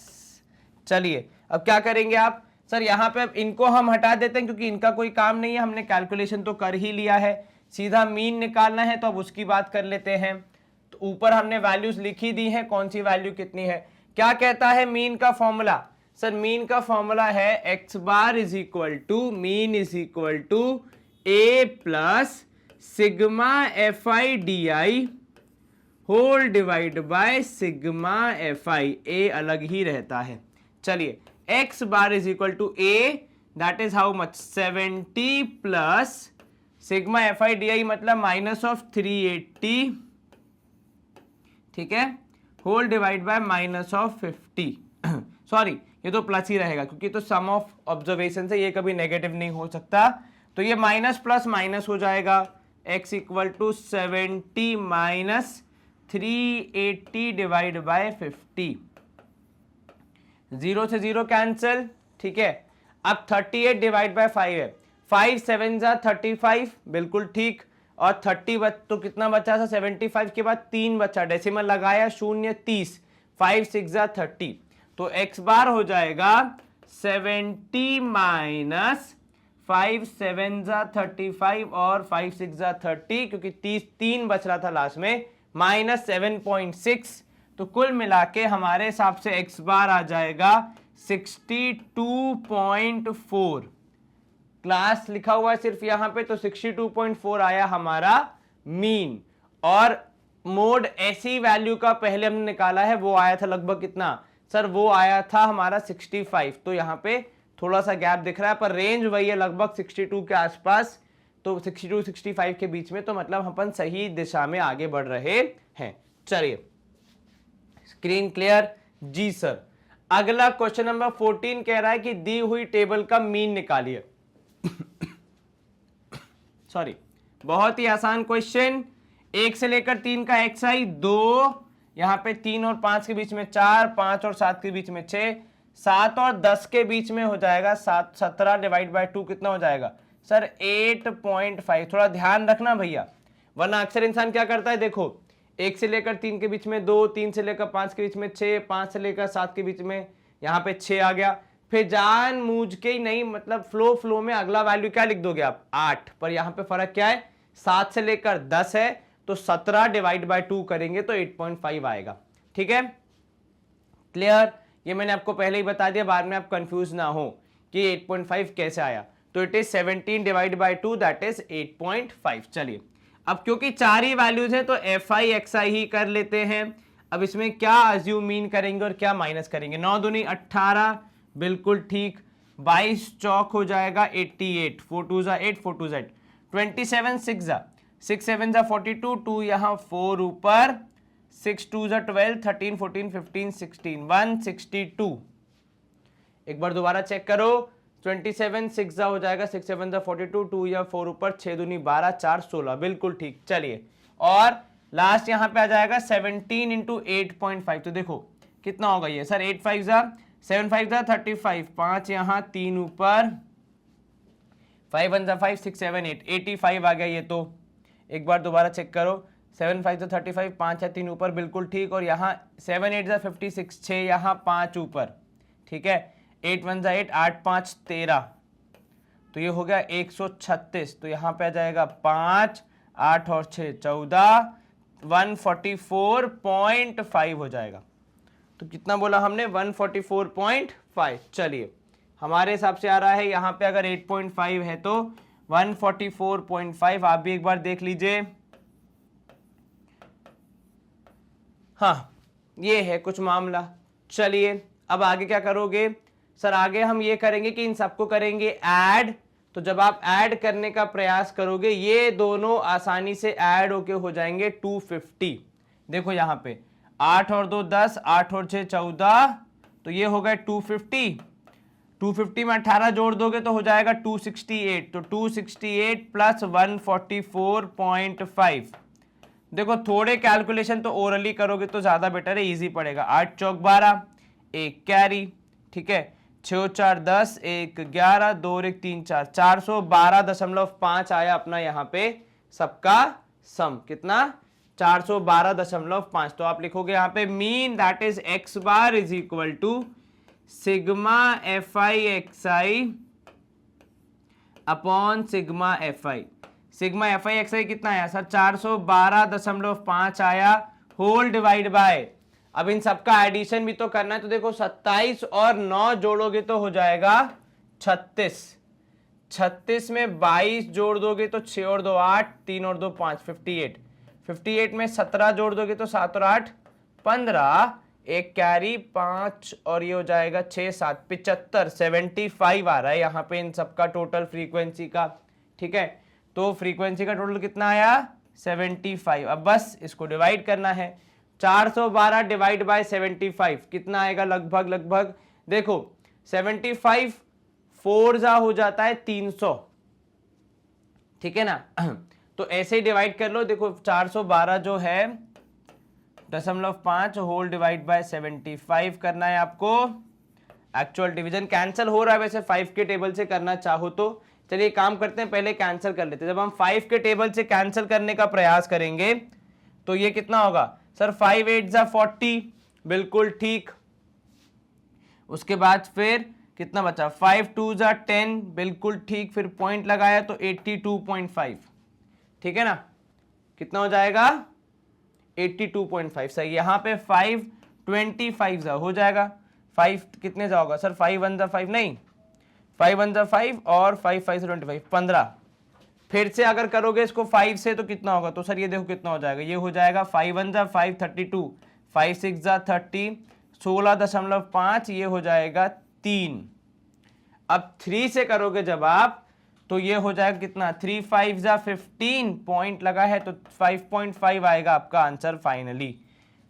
चलिए अब क्या करेंगे आप? सर यहां पे अब इनको हम हटा देते हैं क्योंकि इनका कोई काम नहीं है, हमने कैलकुलेशन तो कर ही लिया है। सीधा मीन निकालना है तो अब उसकी बात कर लेते हैं। तो ऊपर हमने वैल्यूज लिखी दी हैं, कौन सी वैल्यू कितनी है। क्या कहता है मीन का फॉर्मूला? सर मीन का फॉर्मूला है x bar is equal to mean is equal to a plus sigma FIDI whole divide by sigma FI। a अलग ही रहता है। चलिए x bar is equal to a, that is how much? 70 plus sigma FIDI मतलब -380, ठीक है, whole divide by -50। Sorry ये तो प्लस ही रहेगा क्योंकि तो सम ऑफ ऑब्जर्वेशन से ये कभी नेगेटिव नहीं हो सकता। तो ये माइनस प्लस माइनस हो जाएगा। x equal to 70 minus 380 divide by 50। 0 से 0 कैंसिल, ठीक है। अब 38 डिवाइड बाय 5 है। 5 7 जा 35, बिल्कुल ठीक। और 30 तो कितना बचा था? 75 के बाद 3 बचा, डेसिमल लगाया 0 30। 5 6 जा 30। तो x बार हो जाएगा 70 माइनस 5 7 जा 35 और 5 6 जा 30, क्योंकि 3 बच रहा था लास्ट में, -7.6। तो कुल मिला के हमारे हिसाब से x बार आ जाएगा 62.4। क्लास लिखा हुआ है सिर्फ यहां पे, तो 62.4 आया हमारा मीन। और मोड ऐसी वैल्यू का पहले हमने निकाला है, वो आया था लगभग कितना? सर वो आया था हमारा 65। तो यहां पे थोड़ा सा गैप दिख रहा है, पर रेंज वही है लगभग 62 के आसपास। तो 62 65 के बीच में, तो मतलब अपन सही दिशा में आगे बढ़ रहे हैं। चलिए स्क्रीन क्लियर? जी सर। अगला क्वेश्चन नंबर 14 कह रहा है कि दी हुई टेबल का मीन निकालिए। सॉरी, बहुत ही आसान क्वेश्चन। 1 से लेकर 3 का xi 2, यहां पे 3 और 5 के बीच में 4, 5 और 7 के बीच में 6, 7 और 10 के बीच में हो जाएगा 7। 17 डिवाइड बाय 2 कितना हो जाएगा? सर 8.5। थोड़ा ध्यान रखना भैया, वरना अक्सर इंसान क्या करता है, देखो 1 से लेकर 3 के बीच में 2, 3 से लेकर 5 के बीच में 6, 5 से लेकर 7 के बीच में यहाँ पे 6 आ गया। फिर जान मूझ के ही नहीं, मतलब फ्लो में अगला वैल्यू क्या लिख दोगे आप? 8। पर यहाँ पे फर्क क्या है? 7 से लेकर 10 है, तो 17 डिवाइड बाय 2 करेंगे तो 8.5 आएगा। ठीक है, क्लियर? ये मैंने आपको पहले ही बता दिया, बाद में आप कंफ्यूज ना हो कि 8.5 कैसे आया। तो it is 17 divide by 2, that is 8.5। चलिए अब क्योंकि 4 ही वैल्यूज हैं तो FI XI ही कर लेते हैं। अब इसमें क्या अज्यूम मीन करेंगे और क्या माइनस करेंगे? 9 दूनी 18, बिल्कुल ठीक। 22 चौक हो जाएगा 88, 4 2 जा 8, 4 2 जा 8, 27 6 जा 6 7 जा 42, 2 यहाँ 4 ऊपर, 6 2 जा 12, 13 14 15 16, 162। एक बार दोबारा चेक करो, 27 6 जा हो जाएगा, 6 7 जा 42, 2 या 4 ऊपर, 6 दूनी 12, 4 16, बिल्कुल ठीक। चलिए और लास्ट यहाँ पे आ जाएगा 17 इंटू 8.5। तो देखो कितना होगा ये सर? 8 5 जा 7 5 जा 35, 5 यहाँ 3 ऊपर, 5 1 जा 5 6 7 8, 85 आ गया ये। तो एक बार दोबारा चेक करो, 7 5 जा 35, 5 या 3 ऊपर, बिल्कुल ठीक। और यहाँ 7 8 जा 56, 6 यहाँ 5 ऊपर, ठीक है। 8 1 जा 8, 8 5 13, तो ये हो गया 136। तो यहाँ पे आ जाएगा 5, 8 और 6 14, 144.5 हो जाएगा। तो कितना बोला हमने? 144.5। चलिए हमारे हिसाब से आ रहा है यहाँ पे अगर 8.5 है तो 144.5। आप भी एक बार देख लीजिए। हाँ, ये है कुछ मामला। चलिए अब आगे क्या करोगे सर? आगे हम ये करेंगे कि इन सबको करेंगे ऐड। तो जब आप ऐड करने का प्रयास करोगे ये दोनों आसानी से ऐड होके हो जाएंगे 250। देखो यहाँ पे 8 और 2 10, 8 और 6 14, तो ये हो गए 250। 250 में 18 जोड़ दोगे तो हो जाएगा 268। तो 268 प्लस 144.5। देखो थोड़े कैलकुलेशन तो ओरली करोगे तो ज्यादा बेटर है, इजी पड़ेगा। 8 चौक 12, एक कैरी, ठीक है। 6 4 10, एक 11, 2 और 1 3 4, 412.5 आया अपना यहाँ पे सबका सम। कितना? 412.5। तो आप लिखोगे यहाँ पे mean that is x bar is equal to sigma F I x i upon sigma F i. Sigma F I x i कितना आया सर? 412.5 आया, होल डिवाइड बाय। अब इन सबका एडिशन भी तो करना है, तो देखो 27 और 9 जोड़ोगे तो हो जाएगा 36। 36 में 22 जोड़ दोगे तो 6 और 2 8, 3 और 2 5, 58। 58 में 17 जोड़ दोगे तो 7 और 8 15, एक कैरी 5 और ये हो जाएगा 6 7 75, 75 आ रहा है यहाँ पे इन सबका टोटल फ्रीक्वेंसी का, ठीक है। तो फ्रीक्वेंसी का टोटल कितना आया? 75। अब बस इसको डिवाइड करना है। 412 डिवाइड बाय 75 कितना आएगा? लगभग देखो 75 4 जा हो जाता है 300, ठीक है ना। तो ऐसे ही डिवाइड कर लो। देखो 412 जो है 0.5 होल डिवाइड बाय 75 करना है आपको। एक्चुअल डिवीजन कैंसिल हो रहा है वैसे 5 के टेबल से करना चाहो तो। चलिए काम करते हैं, पहले कैंसिल कर लेते हैं। जब हम 5 के टेबल से कैंसिल करने का प्रयास करेंगे तो ये कितना होगा सर? 5 8 जा 40, बिल्कुल ठीक। उसके बाद फिर कितना बचा? 5 2 जा 10, बिल्कुल ठीक। फिर पॉइंट लगाया तो 82.5, ठीक है ना। कितना हो जाएगा? 82.5 सही। यहाँ पे 5 25 जा हो जाएगा। 5 कितने जा होगा सर? 5 1 जा 5 नहीं, 5 1 जा 5 और 5 5 से 25 15। फिर से अगर करोगे इसको 5 से तो कितना होगा? तो सर ये देखो कितना हो जाएगा। ये हो जाएगा 5 1 जा 5 32, 5 6 जा 30, 16.5, ये हो जाएगा 3। अब 3 से करोगे जब आप तो ये हो जाएगा कितना? 3 5 जा 15, पॉइंट लगा है तो 5.5 आएगा आपका आंसर फाइनली।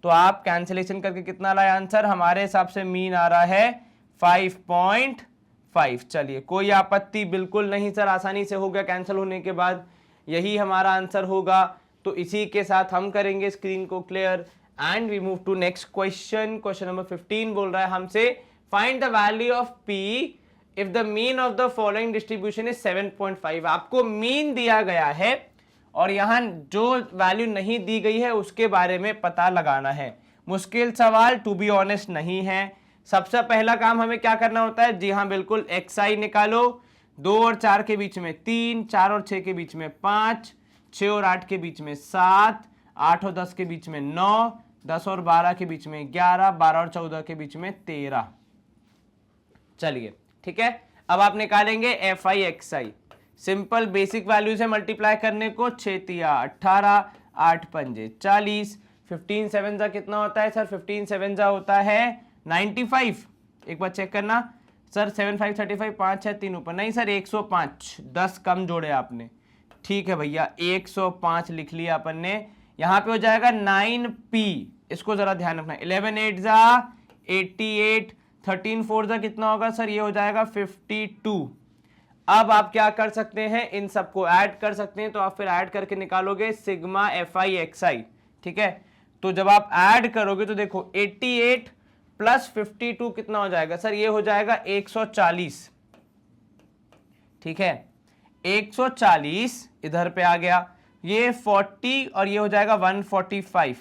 तो आप कैंसिलेशन करके कितना लाए आंसर? हमारे हिसाब से मीन आ रहा है 5.5। चलिए कोई आपत्ति बिल्कुल नहीं सर, आसानी से हो गया कैंसिल होने के बाद, यही हमारा आंसर होगा। तो इसी के साथ हम करेंगे स्क्रीन को clear and we move to next question. Question number 15 बोल रहा है हमसे find the value of P if the mean of the following distribution is 7.5। आपको मीन दिया गया है और यहां जो वैल्यू नहीं दी गई है उसके बारे में पता लगाना है। मुश्किल सवाल टू बी ऑनेस्ट नहीं है। सबसे पहला काम हमें क्या करना होता है? जी हाँ बिल्कुल, एक्सआई निकालो। 2 और 4 के बीच में 3, 4 और 6 के बीच में 5, 6 और 8 के बीच में 7, 8 और 10 के बीच में 9, 10 और 12 के बीच में 11, 12 और 14 के बीच में 13। चलिए ठीक है, अब आप निकालेंगे F I x I. Simple basic value से मल्टीप्लाई करने को 6 तिया 18, 8 पंजे 40, 15 7 जा कितना होता है सर? 15 7 जा होता है 95। एक बार चेक करना सर, 7 5 35, 5 6 3 ऊपर नहीं सर 105, 10 कम जोड़े आपने। ठीक है भैया 105 लिख लिया अपन ने। यहाँ पे हो जाएगा 9p, इसको जरा ध्यान रखना। 11 8 जा 88, 13 4 जा कितना होगा सर? ये हो जाएगा 52। अब आप क्या कर सकते हैं? इन सबको ऐड कर सकते हैं। तो आप फिर ऐड करके निकालोगे सिग्मा एफ आई एक्स आई, ठीक है। तो जब आप ऐड करोगे तो देखो 88 प्लस 52 कितना हो जाएगा सर? ये हो जाएगा 140, ठीक है। 140 इधर पे आ गया, ये 40 और ये हो जाएगा 145।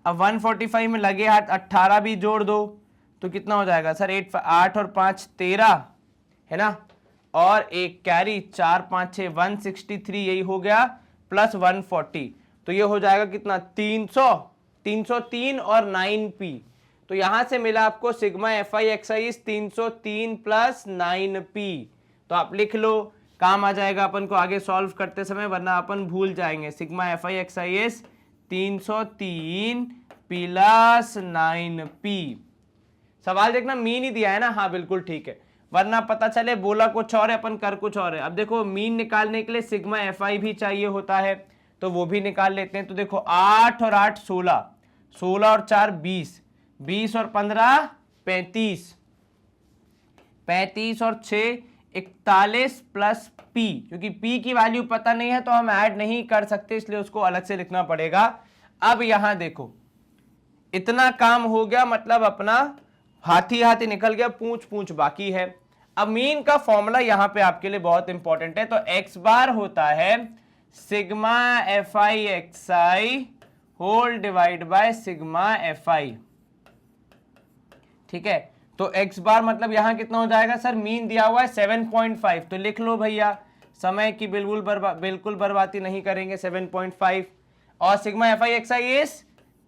अब 145 में लगे हाथ 18 भी जोड़ दो तो कितना हो जाएगा सर, 8 और 5 13 है ना, और एक कैरी 4 5 6 163 यही हो गया, प्लस 140, तो ये हो जाएगा कितना 303 और 9p। तो यहां से मिला आपको sigma F I x I is 303 plus 9p। तो आप लिख लो, काम आ जाएगा अपन को आगे सॉल्व करते समय, वरना अपन भूल जाएंगे। Sigma F I x I is 303 plus 9p। सवाल देखना मीन ही दिया है ना, हाँ बिल्कुल ठीक है, वरना पता चले बोला कुछ और है अपन कर कुछ और है। अब देखो मीन निकालने के लिए सिग्मा एफ आई भी चाहिए होता है, तो वो भी निकाल लेते हैं। तो देखो 8 और 8 16, 16 और 4 20, 20 और 15 35, 35 और 6 41 प्लस p, क्योंकि p की वैल्यू पता नहीं है तो हम ऐड नहीं कर सकते, इसलिए उसको अलग से लिखना पड़ेगा। अब यहां देखो इतना काम हो गया, मतलब अपना हाथी हाथी निकल गया, पूंछ पूंछ बाकी है। अब मीन का फॉर्मूला यहां पे आपके लिए बहुत इंपॉर्टेंट है। तो x बार होता है sigma F I x I whole divide by sigma F I, ठीक है। तो x बार मतलब यहां कितना हो जाएगा सर, मीन दिया हुआ है 7.5, तो लिख लो भैया, समय की बिल्कुल बर्बादी नहीं करेंगे, 7.5। और sigma F I x I is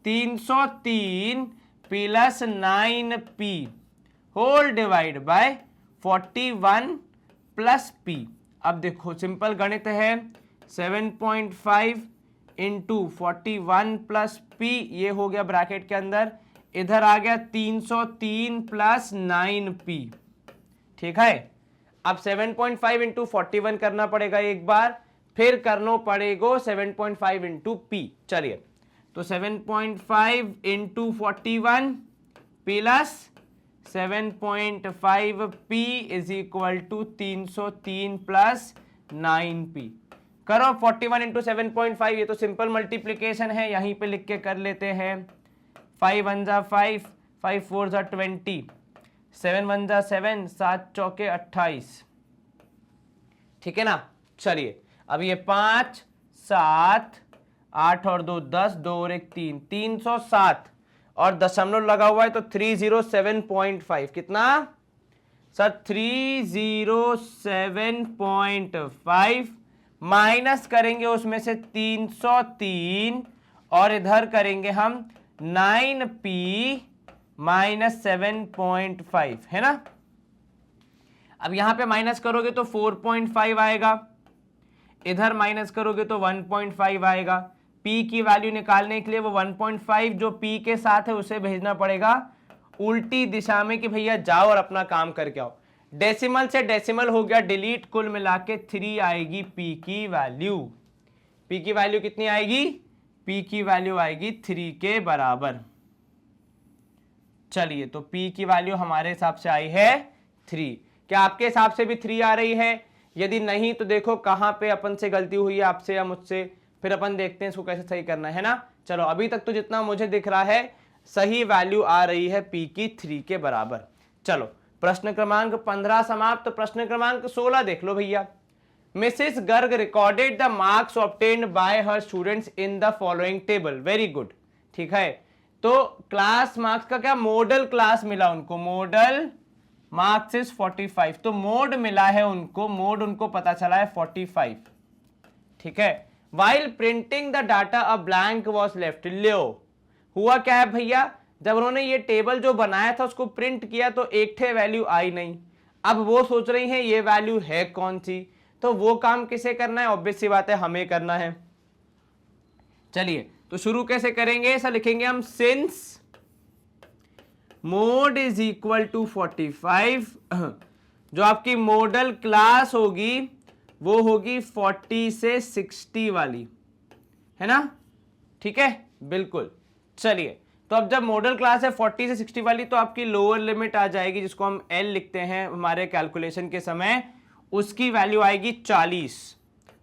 303 plus 9p whole divide by 41 plus p। अब देखो सिंपल गणित है, 7.5 इंटू 41 प्लस p, ये हो गया ब्रैकेट के अंदर, इधर आ गया 303 प्लस 9p, ठीक है। अब 7.5 इंटू 41 करना पड़ेगा एक बार, फिर करना पड़ेगा 7.5 इंटू p। चलिए, तो 7.5 into 41 plus 7.5p is equal to 303 plus 9p। करो 41 इंटू 7.5, ये तो सिंपल मल्टीप्लीकेशन है, यहीं पे लिख के कर लेते हैं। 5 1 जा 5, 5 4 जा 20, 7 1 जा 7, 7 चौके 28, ठीक है ना। चलिए, अब ये 5 7 8 और 2 10, 2 और 1 3, 307 और दशमलव लगा हुआ है तो 307.5, कितना सर 307.5, माइनस करेंगे उसमें से 303 और इधर करेंगे हम 9p माइनस 7.5, है ना। अब यहां पे माइनस करोगे तो 4.5 आएगा, इधर माइनस करोगे तो 1.5 आएगा। p की वैल्यू निकालने के लिए वो 1.5 जो p के साथ है उसे भेजना पड़ेगा उल्टी दिशा में कि भैया जाओ और अपना काम करके आओ। डेसिमल से डेसिमल हो गया डिलीट, कुल मिला के 3 आएगी p की वैल्यू। p की वैल्यू कितनी आएगी, p की वैल्यू आएगी 3 के बराबर। चलिए, तो p की वैल्यू हमारे हिसाब से आई है 3। क्या आपके हिसाब से भी 3 आ रही है? यदि नहीं तो देखो कहां पे अपन से गलती हुई है, आपसे या मुझसे, फिर अपन देखते हैं इसको कैसे सही करना है ना। चलो, अभी तक तो जितना मुझे दिख रहा है सही वैल्यू आ रही है p की 3 के बराबर। चलो, प्रश्न क्रमांक 15 समाप्त। प्रश्न क्रमांक 16 देख लो भैया। Mrs Garg recorded the marks obtained by her students in the following table. Very good, ठीक है। तो क्लास मार्क्स का क्या, मॉडल क्लास मिला उनको, मॉडल मार्क्स इज 45, तो मोड मिला है उनको, मोड उनको पता चला है 45, ठीक है। While printing the data a blank was left. लो, हुआ क्या है भैया, जब उन्होंने ये टेबल जो बनाया था उसको प्रिंट किया तो एक ठे वैल्यू आई नहीं। अब वो सोच रही हैं ये वैल्यू है कौन सी, तो वो काम किसे करना है, ऑब्वियस सी बात है हमें करना है। चलिए, तो शुरू कैसे करेंगे, ऐसा लिखेंगे हम, since mode is equal to 45, जो आपकी मॉडल क्लास होगी वो होगी 40 से 60 वाली, है ना, ठीक है, बिल्कुल। चलिए, तो अब जब मॉडल क्लास है 40 से 60 वाली, तो आपकी लोअर लिमिट आ जाएगी जिसको हम L लिखते हैं हमारे कैलकुलेशन के समय, उसकी वैल्यू आएगी 40।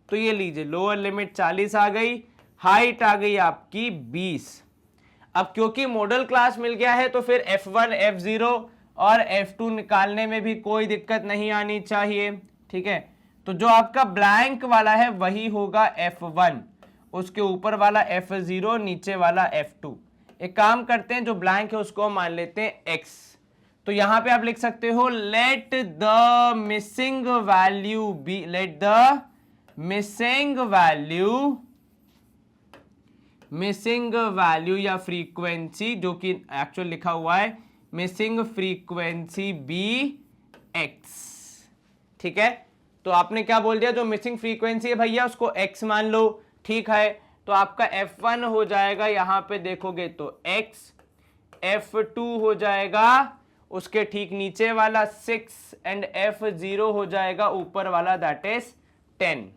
तो ये लीजिए, लोअर लिमिट 40 आ गई, हाइट आ गई आपकी 20। अब क्योंकि मॉडल क्लास मिल गया है तो फिर F1 F0 और F2 निकालने में भी कोई दिक्कत नहीं आनी चाहिए, ठीक है। तो जो आपका ब्लैंक वाला है वही होगा F1, उसके ऊपर वाला F0, नीचे वाला F2। एक काम करते हैं, जो ब्लैंक है उसको मान लेते हैं X, तो यहां पे आप लिख सकते हो let the missing value be, let the missing value या फ्रीक्वेंसी, जो कि एक्चुअल लिखा हुआ है मिसिंग फ्रीक्वेंसी बी एक्स। ठीक है, तो आपने क्या बोल दिया, जो मिसिंग फ्रीक्वेंसी है भैया उसको x मान लो। ठीक है, तो आपका f1 हो जाएगा, यहां पे देखोगे तो x, f2 हो जाएगा उसके ठीक नीचे वाला 6 एंड f0 हो जाएगा ऊपर वाला दैट इज 10।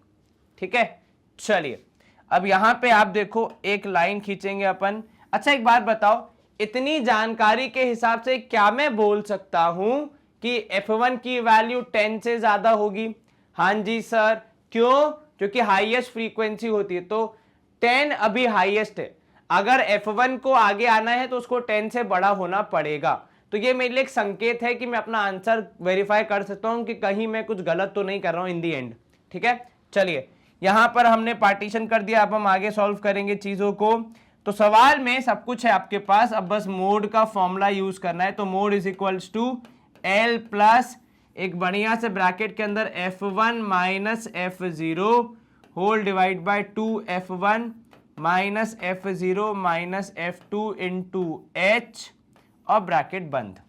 ठीक है, चलिए अब यहां पे आप देखो एक लाइन खींचेंगे अपन। अच्छा एक बात बताओ, इतनी जानकारी के हिसाब से क्या मैं बोल सकता हूं कि f1 की वैल्यू 10 से ज्यादा होगी? हाँ जी सर, क्यों? क्योंकि हाईएस्ट फ्रीक्वेंसी होती है, तो 10 अभी हाईएस्ट है। अगर f1 को आगे आना है तो उसको 10 से बड़ा होना पड़ेगा। तो ये मेरे लिए एक संकेत है कि मैं अपना आंसर वेरीफाई कर सकता हूं कि कहीं मैं कुछ गलत तो नहीं कर रहा हूं इन दी एंड। ठीक है, चलिए यहां पर हमने पार्टीशन कर दिया, अब हम आगे सॉल्व करेंगे चीजों को। तो सवाल में सब कुछ है आपके पास, अब बस मोड का फॉर्मूला यूज करना है। तो mode is equals to L plus एक बढ़िया से ब्रैकेट के अंदर f1 minus f0 whole divide by 2f1 minus f0 minus f2 into h और ब्रैकेट बंद।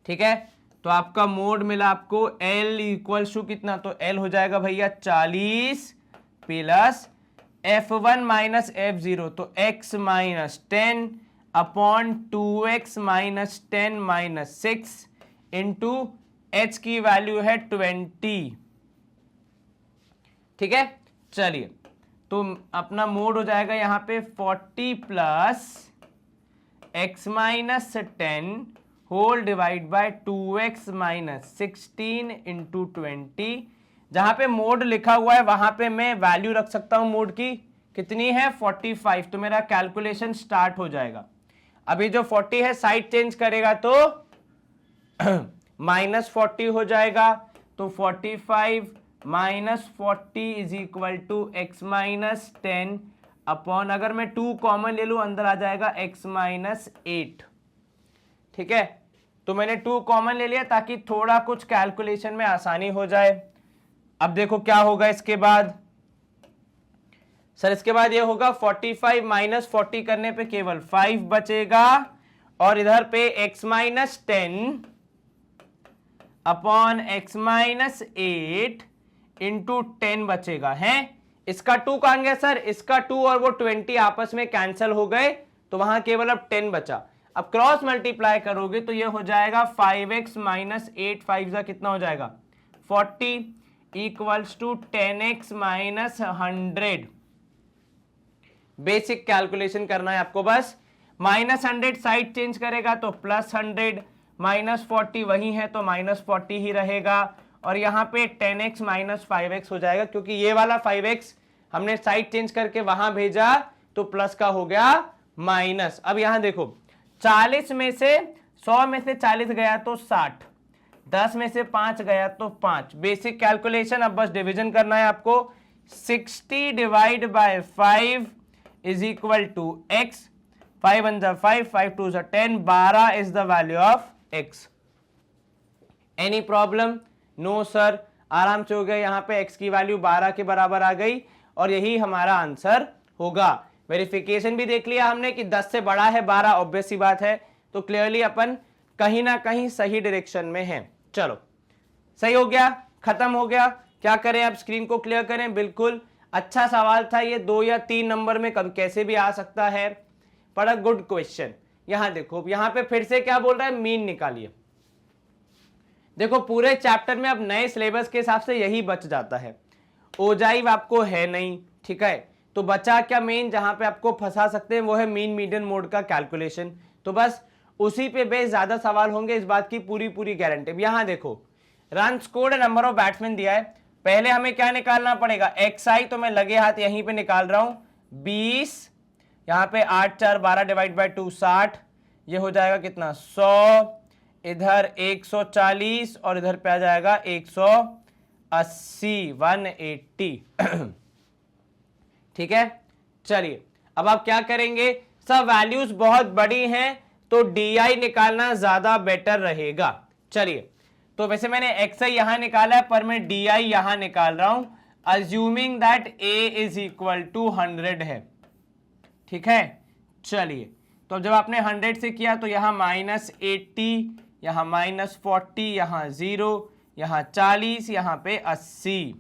ठीक है, तो आपका मोड मिला आपको L इक्वल्स टू कितना, तो L हो जाएगा भैया 40 प्लस f1 माइनस f0 तो x minus 10 upon 2x minus 10 minus 6 into h की वैल्यू है 20। ठीक है, चलिए तो अपना मोड हो जाएगा यहां पे 40 plus x minus 10 whole divide by 2x minus 16 into 20। जहां पे मोड लिखा हुआ है वहां पे मैं वैल्यू रख सकता हूं मोड की, कितनी है 45। तो मेरा कैलकुलेशन स्टार्ट हो जाएगा। अभी जो 40 है साइड चेंज करेगा तो माइनस 40 हो जाएगा। तो 45 minus 40 is equal to x minus 10 upon, अगर मैं 2 कॉमन ले लूं अंदर आ जाएगा x माइनस 8। ठीक है, तो मैंने 2 कॉमन ले लिया ताकि थोड़ा कुछ कैलकुलेशन में आसानी हो जाए। अब देखो क्या होगा इसके बाद, सर इसके बाद ये होगा 45 माइनस 40 करने पे केवल 5 बचेगा और इधर पे x minus 10 upon x minus 8 into 10 बचेगा है। इसका 2 कहां गया सर, इसका 2 और वो 20 आपस में कैंसिल हो गए तो वहां केवल अब 10 बचा। अब क्रॉस मल्टीप्लाई करोगे तो ये हो जाएगा 5x माइनस 8 5 का कितना हो जाएगा 40 equals to 10x minus 100। Basic calculation करना है आपको बस। माइनस 100 साइड चेंज करेगा तो प्लस 100, माइनस 40 वही है तो माइनस 40 ही रहेगा और यहाँ पे 10x माइनस 5x हो जाएगा क्योंकि ये वाला 5x हमने साइड चेंज करके वहां भेजा तो प्लस का हो गया माइनस। अब यहां देखो 40 में से 100 में से 40 गया तो 60, 10 में से 5 गया तो 5। बेसिक कैलकुलेशन, अब बस डिवीजन करना है आपको। 60 divide by 5 is equal to x, 5 1 जा 5, 5 2 जा 10, 12 is the value of x। Any problem? No sir, आराम से हो गया। यहां पे x की वैल्यू 12 के बराबर आ गई और यही हमारा आंसर होगा। वेरिफिकेशन भी देख लिया हमने कि 10 से बड़ा है 12, ऑब्वियस सी बात है। तो क्लियरली अपन कहीं ना कहीं सही डायरेक्शन में हैं। चलो सही हो गया, खत्म हो गया। क्या करें अब, स्क्रीन को क्लियर करें। बिल्कुल अच्छा सवाल था ये, 2 या 3 नंबर में कब कैसे भी आ सकता है, पर अ गुड क्वेश्चन। यहां देखो, यहां पे फिर से क्या बोल रहा है, मीन निकालिए। देखो पूरे चैप्टर में अब नए सिलेबस के हिसाब से यही बच जाता है। ओजाइव आपको है नहीं, ठीक है, तो बचा क्या मेन जहां पे आपको फंसा सकते हैं वो है मीन मीडियन मोड का कैलकुलेशन। तो बस उसी पे बेस ज्यादा सवाल होंगे, इस बात की पूरी गारंटी। यहां देखो run scored number of batsman दिया है, पहले हमें क्या निकालना पड़ेगा xi, तो मैं लगे हाथ यहीं पे निकाल रहा हूं 20, यहां पे 8 4 12 डिवाइड बाय 2 60, ये हो जाएगा कितना 100, इधर 140 और इधर पे आ जाएगा 180 180। ठीक है, चलिए अब आप क्या करेंगे, सब वैल्यूज बहुत बड़ी हैं तो डी निकालना ज्यादा बेटर रहेगा। चलिए, तो वैसे मैंने एक्स आई यहां निकाला है, पर मैं डी आई यहां निकाल रहा हूं, assuming that A is equal to 100 है। ठीक है, चलिए, तो जब आपने 100 से किया तो यहां -80, यहां -40, यहां 0, यहां 40, यहां पे 80।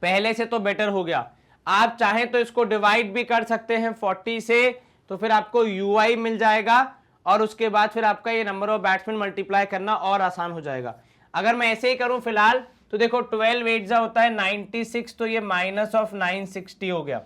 पहले से तो बेटर हो गया। आप चाहें तो इसको डिवाइड भी कर सकते हैं 40 से, तो फिर आपको ui मिल जाएगा, और उसके बाद फिर आपका ये नंबर ऑफ बैट्समैन मल्टीप्लाई करना और आसान हो जाएगा। अगर मैं ऐसे ही करूं फिलहाल, तो देखो 12 8 होता है 96, तो ये -960 हो गया।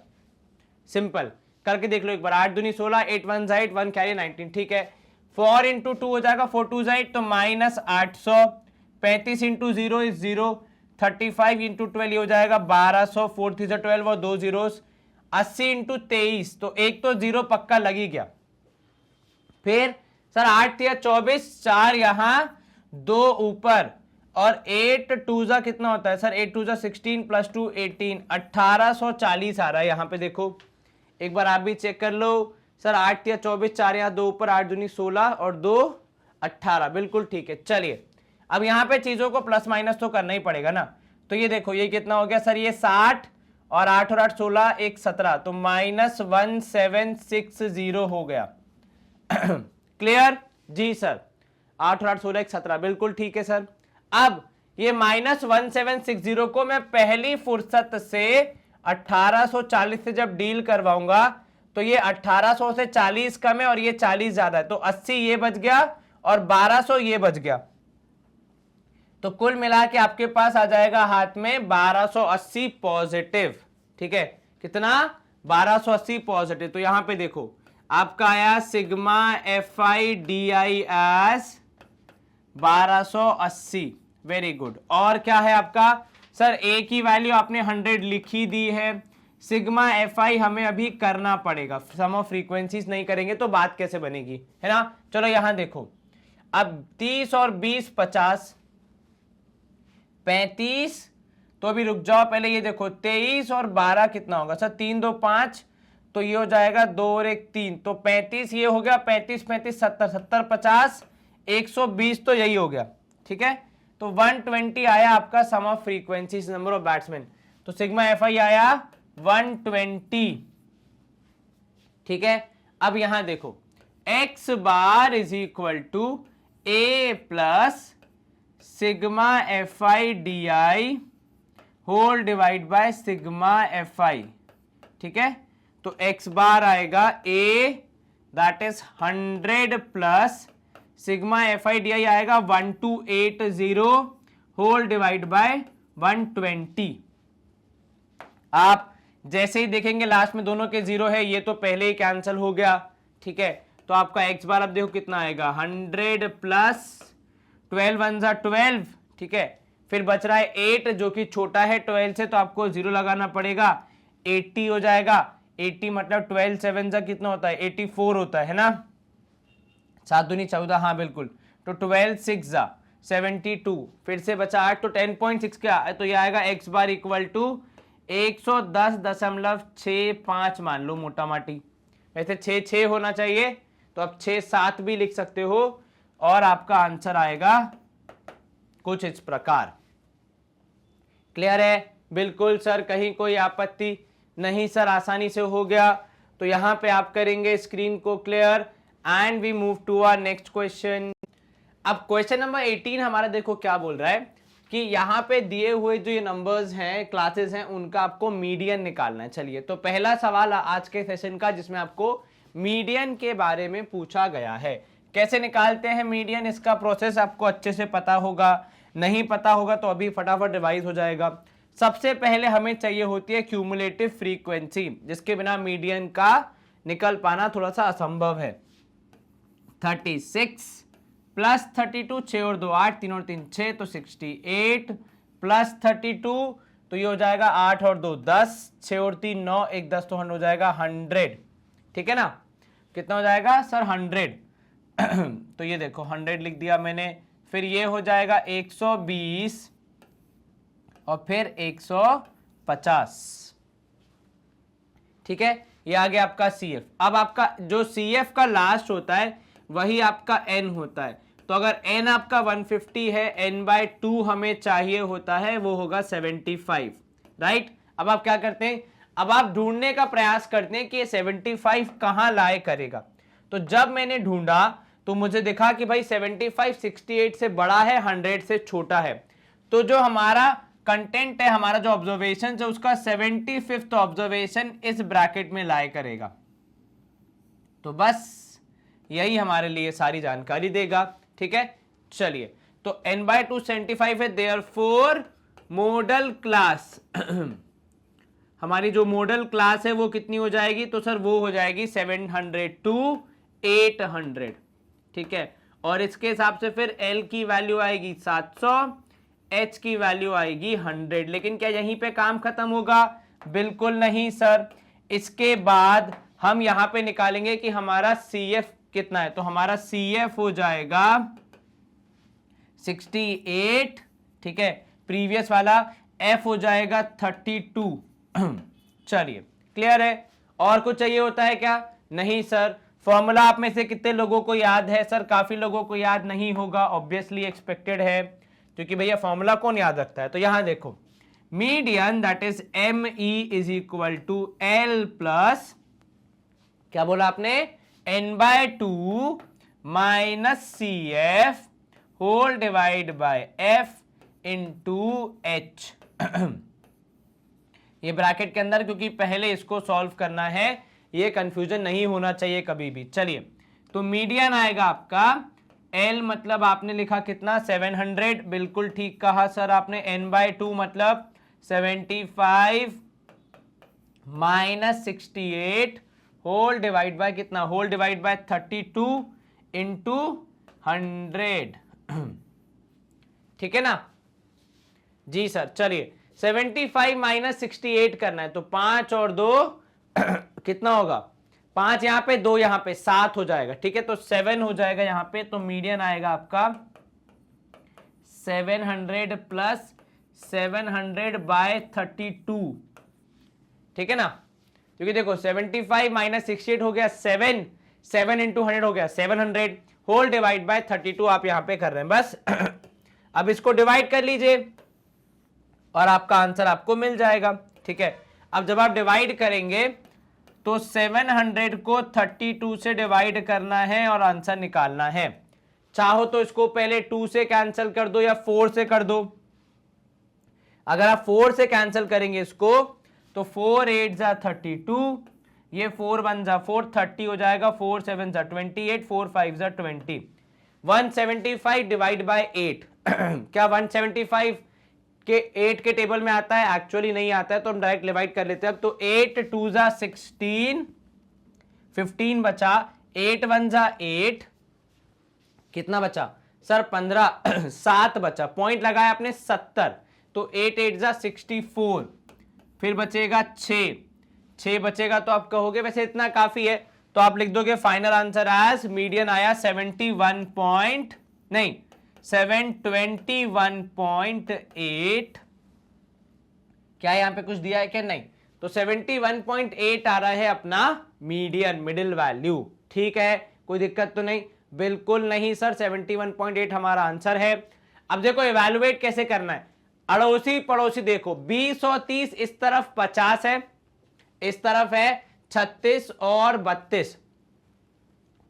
सिंपल करके देख लो एक बार, 8 दूनी 16, 8 1 8, 1 कैरी 19। ठीक है, 4 इंटू 2 हो जाएगा 4 2 8, तो -800, 35 इंटू 0 इज 0, 35 इंटू 12 हो जाएगा 1200, 4 3 12 और 2 जीरोस, 80 इंटू 23, तो एक तो 0 पक्का लग ही गया। फिर सर 8 या 24, 4 यहां 2 ऊपर, और 8 2 जा कितना होता है सर, 8 2 जा 16 प्लस 2 18, 1840 आ रहा है। यहां पे देखो एक बार आप भी चेक कर लो सर, 8 या 24, 4 यहां 2 ऊपर, 8 दूनी 16 और 2 18, बिल्कुल ठीक है। चलिए, अब यहां पे चीजों को प्लस माइनस तो करना ही पड़ेगा ना, तो ये देखो ये कितना हो गया सर, ये 60 और 8 और 8 16, एक 17, तो -1760 हो गया। क्लियर जी सर, 8 और 8 16 एक 17, बिल्कुल ठीक है सर। अब ये -1760 को मैं पहली फुर्सत से 1840 से जब डील करवाऊंगा, तो ये 1800 से 40 कम है और ये 40 ज्यादा है, तो 80 ये बच गया और 1200 ये बच गया, तो कुल मिला के आपके पास आ जाएगा हाथ में 1280 पॉजिटिव। ठीक है, कितना, 1280 पॉजिटिव। तो यहां पे देखो आपका आया sigma FI DI as 1280, very good. और क्या है आपका सर, ए की वैल्यू आपने 100 लिखी दी है, सिग्मा FI हमें अभी करना पड़ेगा, सम ऑफ फ्रीक्वेंसीज नहीं करेंगे तो बात कैसे बनेगी, है ना। चलो यहां देखो, अब 30 और 20 50, 35, तो अभी रुक जाओ पहले, ये देखो 23 और 12 कितना होगा सर, 3 2 5, तो ये हो जाएगा 2 और 1 3, तो 35 ये हो गया, 35 35 70 70 50 120, तो यही हो गया। ठीक है, तो 120 आया आपका sum of frequencies number of batsman, तो सिग्मा FI आया 120। ठीक है, अब यहां देखो x bar is equal to a plus sigma FI DI whole divide by sigma FI। ठीक है, तो x बार आएगा a that is 100 plus sigma FI DI आएगा 1280 होल डिवाइड बाय 120। आप जैसे ही देखेंगे लास्ट में दोनों के 0 है, ये तो पहले ही कैंसिल हो गया। ठीक है, तो आपका x बार अब देखो कितना आएगा, 100 प्लस 12 1 जा 12। ठीक है, फिर बच रहा है 8 जो कि छोटा है 12 से, तो आपको 0 लगाना पड़ेगा, 80 हो जाएगा। 80 मतलब 12 7 जा कितना होता है, 84 होता है ना, 7 दूनी 14, हाँ बिल्कुल, तो 12 6 जा 72, फिर से बचा 8, तो 10.6 क्या, तो ये आएगा x बार इक्वल टू 110.65 मान लो मोटा माटी, वैसे 6 होना चाहिए, तो अब 6 7 भी लिख सकते हो, और आपका आंसर आएगा कुछ इस प्रकार। क्लियर है, बिल्कुल सर, कहीं कोई आपत्ति नहीं सर, आसानी से हो गया। तो यहां पे आप करेंगे स्क्रीन को clear, and we move to our next question. अब क्वेश्चन नंबर 18 हमारा देखो क्या बोल रहा है कि यहाँ पे दिए हुए जो ये नंबर्स हैं, क्लासेस हैं, उनका आपको मीडियन निकालना है। चलिए, तो पहला सवाल आज के सेशन का जिसमें आपको मीडियन के बारे में पूछा गया है। कैसे निकालते हैं मीडियन, इसका प्रोसेस आपको अच्छे से पता होगा, नहीं पता होगा तो अभी फटाफट रिवाइज हो जाएगा। सबसे पहले हमें चाहिए होती है क्यूमुलेटिव फ्रीक्वेंसी, जिसके बिना मीडियन का निकल पाना थोड़ा सा असंभव है। 36 प्लस 32, 6 और 2 8, 3 और 3 6, तो 68 प्लस 32, तो ये हो जाएगा 8 और 2 10, 6 और 3 9, 1 10, तो हो जाएगा 100। ठीक है ना, कितना हो जाएगा सर, 100। तो ये देखो 100 लिख दिया मैंने, फिर ये हो जाएगा 120 और फिर 150। ठीक है, ये आ गया आपका CF। अब आपका जो CF का लास्ट होता है वही आपका N होता है। तो अगर N आपका 150 है, N/2 हमें चाहिए होता है, वो होगा 75, राइट। अब आप क्या करते हैं, अब आप ढूंढने का प्रयास करते हैं कि ये 75 कहां लाए करेगा। तो जब मैंने ढूंढा तो मुझे दिखा कि भाई 75 68 से बड़ा है, 100 से छोटा है। तो जो हमारा कंटेंट है, हमारा जो ऑब्जर्वेशन है, उसका 75th ऑब्जर्वेशन इस ब्रैकेट में लाए करेगा। तो बस यही हमारे लिए सारी जानकारी देगा, ठीक है। चलिए, तो N/2 75 है, देयरफॉर मॉडल क्लास हमारी जो मॉडल क्लास है वो कितनी हो जाएगी, तो सर वो हो जाएगी 700 to 800, ठीक है। और इसके हिसाब से फिर L की वैल्यू आएगी 700, H की वैल्यू आएगी 100। लेकिन क्या यहीं पे काम खत्म होगा? बिल्कुल नहीं सर। इसके बाद हम यहां पे निकालेंगे कि हमारा CF कितना है। तो हमारा CF हो जाएगा 68, ठीक है। प्रीवियस वाला F हो जाएगा 32। चलिए, क्लियर है। और कुछ चाहिए होता है क्या? नहीं सर। फॉर्मूला आप में से कितने लोगों को याद है? सर काफी लोगों को याद नहीं होगा, ऑब्वियसली एक्सपेक्टेड है, क्योंकि भैया फॉर्मूला कौन याद रखता है। तो यहां देखो, median that is ME is equal to L plus, क्या बोला आपने, N/2 minus CF whole divide by F into H। ये ब्रैकेट के अंदर, क्योंकि पहले इसको सॉल्व करना है, ये कंफ्यूजन नहीं होना चाहिए कभी भी। चलिए, तो मीडियन आएगा आपका L, मतलब आपने लिखा कितना, 700, बिल्कुल ठीक कहा सर आपने। N/2 मतलब 75 माइनस 68 होल डिवाइड बाय कितना, होल डिवाइड बाय 32 इंटू 100, ठीक है ना जी सर। चलिए, 75 माइनस 68 करना है, तो 5 और 2 कितना होगा, 5 यहां पे, 2 यहां पे, 7 हो जाएगा, ठीक है। तो 7 हो जाएगा यहां पे। तो मीडियन आएगा आपका 700 प्लस 700 बाय 32, ठीक है ना। क्योंकि देखो 75 माइनस 68 हो गया 7, 7 इंटू 100 हो गया 700, होल डिवाइड बाय 32 आप यहां पे कर रहे हैं बस। अब इसको डिवाइड कर लीजिए और आपका आंसर आपको मिल जाएगा, ठीक है। अब जब आप डिवाइड करेंगे तो 700 को 32 से डिवाइड करना है और आंसर निकालना है। चाहो तो इसको पहले 2 से कैंसिल कर दो या 4 से कर दो। अगर आप 4 से कैंसिल करेंगे इसको, तो 4 8 जा 32, ये 4 1 जा 4, 30 हो जाएगा, 4 7 जा 28, 4 5 जा 20। 175 डिवाइड बाय 8 क्या 175 के 8 के टेबल में आता है? एक्चुअली नहीं आता है, तो हम डायरेक्ट डिवाइड कर लेते हैं। अब तो 8 2 जा 16, 15 बचा, 8 1 जा 8, कितना बचा सर 15, 7 बचा, पॉइंट लगाया आपने 70, तो 8 8 जा 64, फिर बचेगा 6 बचेगा। तो आप कहोगे वैसे इतना काफी है, तो आप लिख दोगे फाइनल आंसर एज मीडियन आया 721.8। क्या यहां पे कुछ दिया है क्या? नहीं। तो 71.8 आ रहा है अपना मीडियन, मिडिल वैल्यू, ठीक है। कोई दिक्कत तो नहीं? बिल्कुल नहीं सर, 71.8 हमारा आंसर है। अब देखो इवैल्यूएट कैसे करना है। अड़ोसी पड़ोसी देखो, 20 और 30, इस तरफ 50 है, इस तरफ है 36 और 32,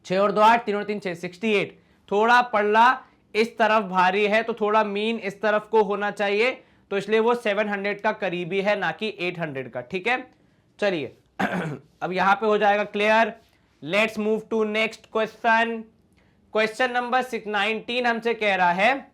6 और 2 8, 3 और 3 6, 68। थोड़ा पल्ला इस तरफ भारी है, तो थोड़ा मीन इस तरफ को होना चाहिए, तो इसलिए वो 700 का करीबी है, ना कि 800 का, ठीक है। चलिए अब यहां पे हो जाएगा clear. Let's move to next question. Question number 19 हमसे कह रहा है,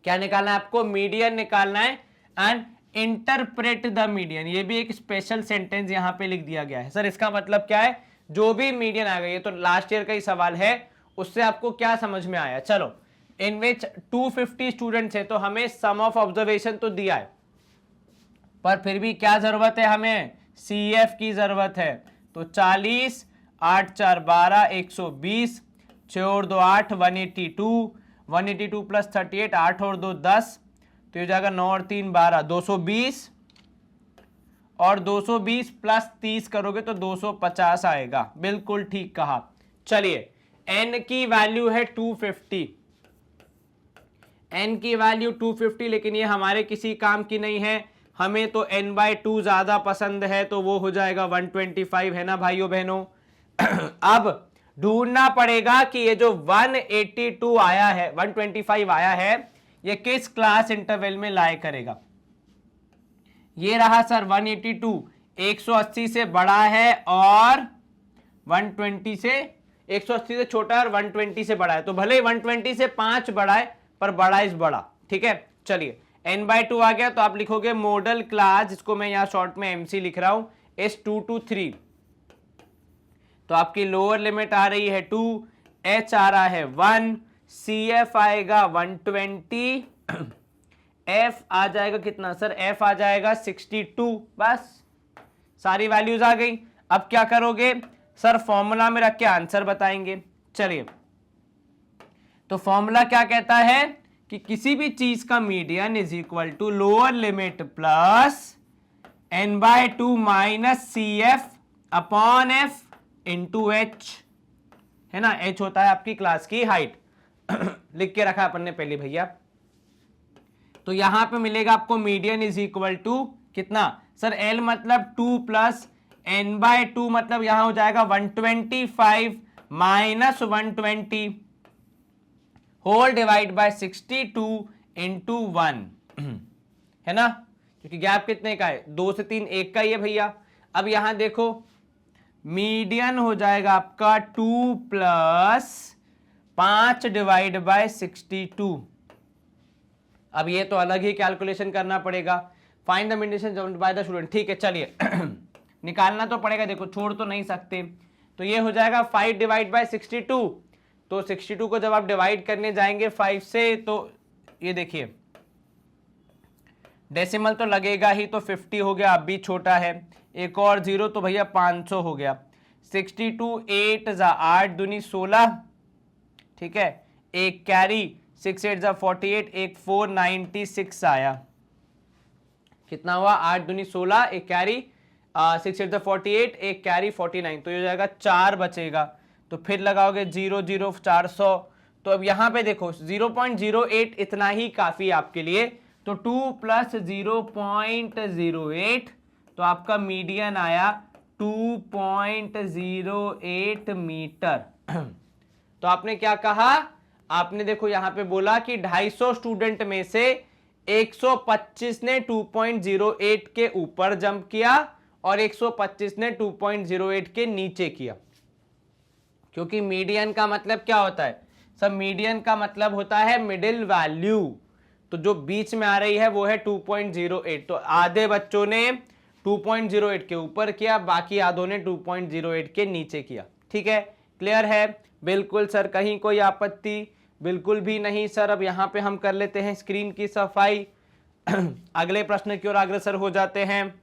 क्या निकालना है आपको? मीडियन निकालना है एंड इंटरप्रेट द मीडियन। ये भी एक स्पेशल सेंटेंस यहां पे लिख दिया गया है। सर इसका मतलब क्या है? जो भी मीडियन आ गई है, तो लास्ट ईयर का ही सवाल है, उससे आपको क्या समझ में आया? चलो, इन विच 250 स्टूडेंट्स है, तो हमें सम ऑफ ऑब्जर्वेशन तो दिया है, पर फिर भी क्या जरूरत है हमें? CF की जरूरत है। तो 40, 8 4 12, 120, 6 और 2 8, 182, 182 प्लस 38, 8 और 2 10, तो ये जाएगा 9 और 3 12, 220, और 220 प्लस 30 करोगे तो 250 आएगा। बिल्कुल ठीक कहा। चलिए n की वैल्यू है 250, n की वैल्यू 250, लेकिन ये हमारे किसी काम की नहीं है, हमें तो n/2 ज्यादा पसंद है, तो वो हो जाएगा 125, है ना भाइयों बहनों। अब ढूंढना पड़ेगा कि ये जो 182 आया है, 125 आया है, ये किस क्लास इंटरवल में लाए करेगा। ये रहा सर 182 180 से बड़ा है और 120 से 180 से छोटा है और 120 से बड़ा है, तो भले 120 से 5 बड़ा है पर बड़ा इस बड़ा। ठीक है, चलिए n/2 आ गया, तो आप लिखोगे मॉडल क्लास, जिसको मैं यहाँ शॉर्ट में MC लिख रहा हूं, S223, तो आपकी लोअर लिमिट आ रही है 2, H आ रहा है 1, CF आएगा 120, F आ जाएगा कितना सर, F आ जाएगा 62, बस सारी वैल्यूज आ गई। अब क्या करोगे सर, फॉर्मूला में रख के आंसर बताएंगे। चलिए, तो फॉर्मूला क्या कहता है कि किसी भी चीज का median is equal to lower limit plus n/2 minus CF upon F into H, है ना। H होता है आपकी क्लास की हाइट। लिख के रखा अपन ने पहले भैया। तो यहां पे मिलेगा आपको मीडियन इज इक्वल टू कितना सर, L मतलब 2 प्लस n/2 मतलब यहां हो जाएगा 125 minus 120 whole divide by 62 into 1, है ना, क्योंकि गैप कितने का है, 2 से 3 1 का ही है भैया। अब यहां देखो मीडियन हो जाएगा आपका 2 प्लस 5 डिवाइड बाय 62। अब ये तो अलग ही कैलकुलेशन करना पड़ेगा, find the median by the student. ठीक है, चलिए निकालना तो पड़ेगा, देखो छोड़ तो नहीं सकते, तो ये हो जाएगा 5 डिवाइड बाय 62, तो 62 को जब आप डिवाइड करने जाएंगे 5 से, तो ये देखिए डेसिमल तो लगेगा ही, तो 50 हो गया, अब भी छोटा है, एक और 0 तो भैया 500 हो गया। 62 8 जा 8 दूनी 16, ठीक है, एक कैरी 6 8 जा 48, एक 496 आया। कितना हुआ, 8 दूनी 16, एक कैरी 6 8 जा 48, एक कैरी 49, तो ये हो जाएगा 4 बचेगा। तो फिर लगाओगे 0 0 400, तो अब यहां पे देखो 0.08 इतना ही काफी है आपके लिए, तो 2 प्लस 0.08, तो आपका मीडियन आया 2.08 मीटर। तो आपने क्या कहा, आपने देखो यहां पे बोला कि 250 स्टूडेंट में से 125 ने 2.08 के ऊपर जंप किया और 125 ने 2.08 के नीचे किया। क्योंकि मीडियन का मतलब क्या होता है सब, मीडियन का मतलब होता है मिडिल वैल्यू, तो जो बीच में आ रही है वो है 2.08, तो आधे बच्चों ने 2.08 के ऊपर किया, बाकी आधों ने 2.08 के नीचे किया। ठीक है, क्लियर है, बिल्कुल सर, कहीं कोई आपत्ति बिल्कुल भी नहीं सर। अब यहां पे हम कर लेते हैं स्क्रीन की सफाई, अगले प्रश्न की ओर अग्रसर हो जाते हैं।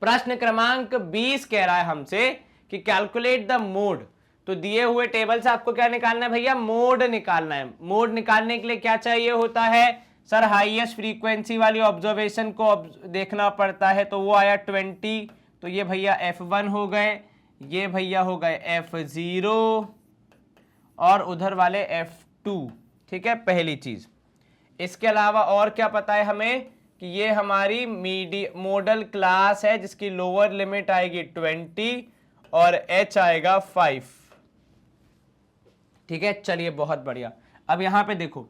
प्रश्न क्रमांक 20 कह रहा है हमसे कि कैलकुलेट द मोड, तो दिए हुए टेबल से आपको क्या निकालना है भैया, मोड निकालना है। मोड निकालने के लिए क्या चाहिए होता है सर, हाईएस्ट फ्रीक्वेंसी वाली ऑब्जर्वेशन को देखना पड़ता है, तो वो आया 20, तो ये भैया F1 हो गए, ये भैया हो गए F0 और उधर वाले F2। ठीक है, पहली चीज। इसके अलावा और क्या पता है हमें कि ये हमारी मॉडल क्लास है जिसकी लोअर लिमिट आएगी 20 और H आएगा 5। ठीक है, चलिए बहुत बढ़िया। अब यहां पे देखो,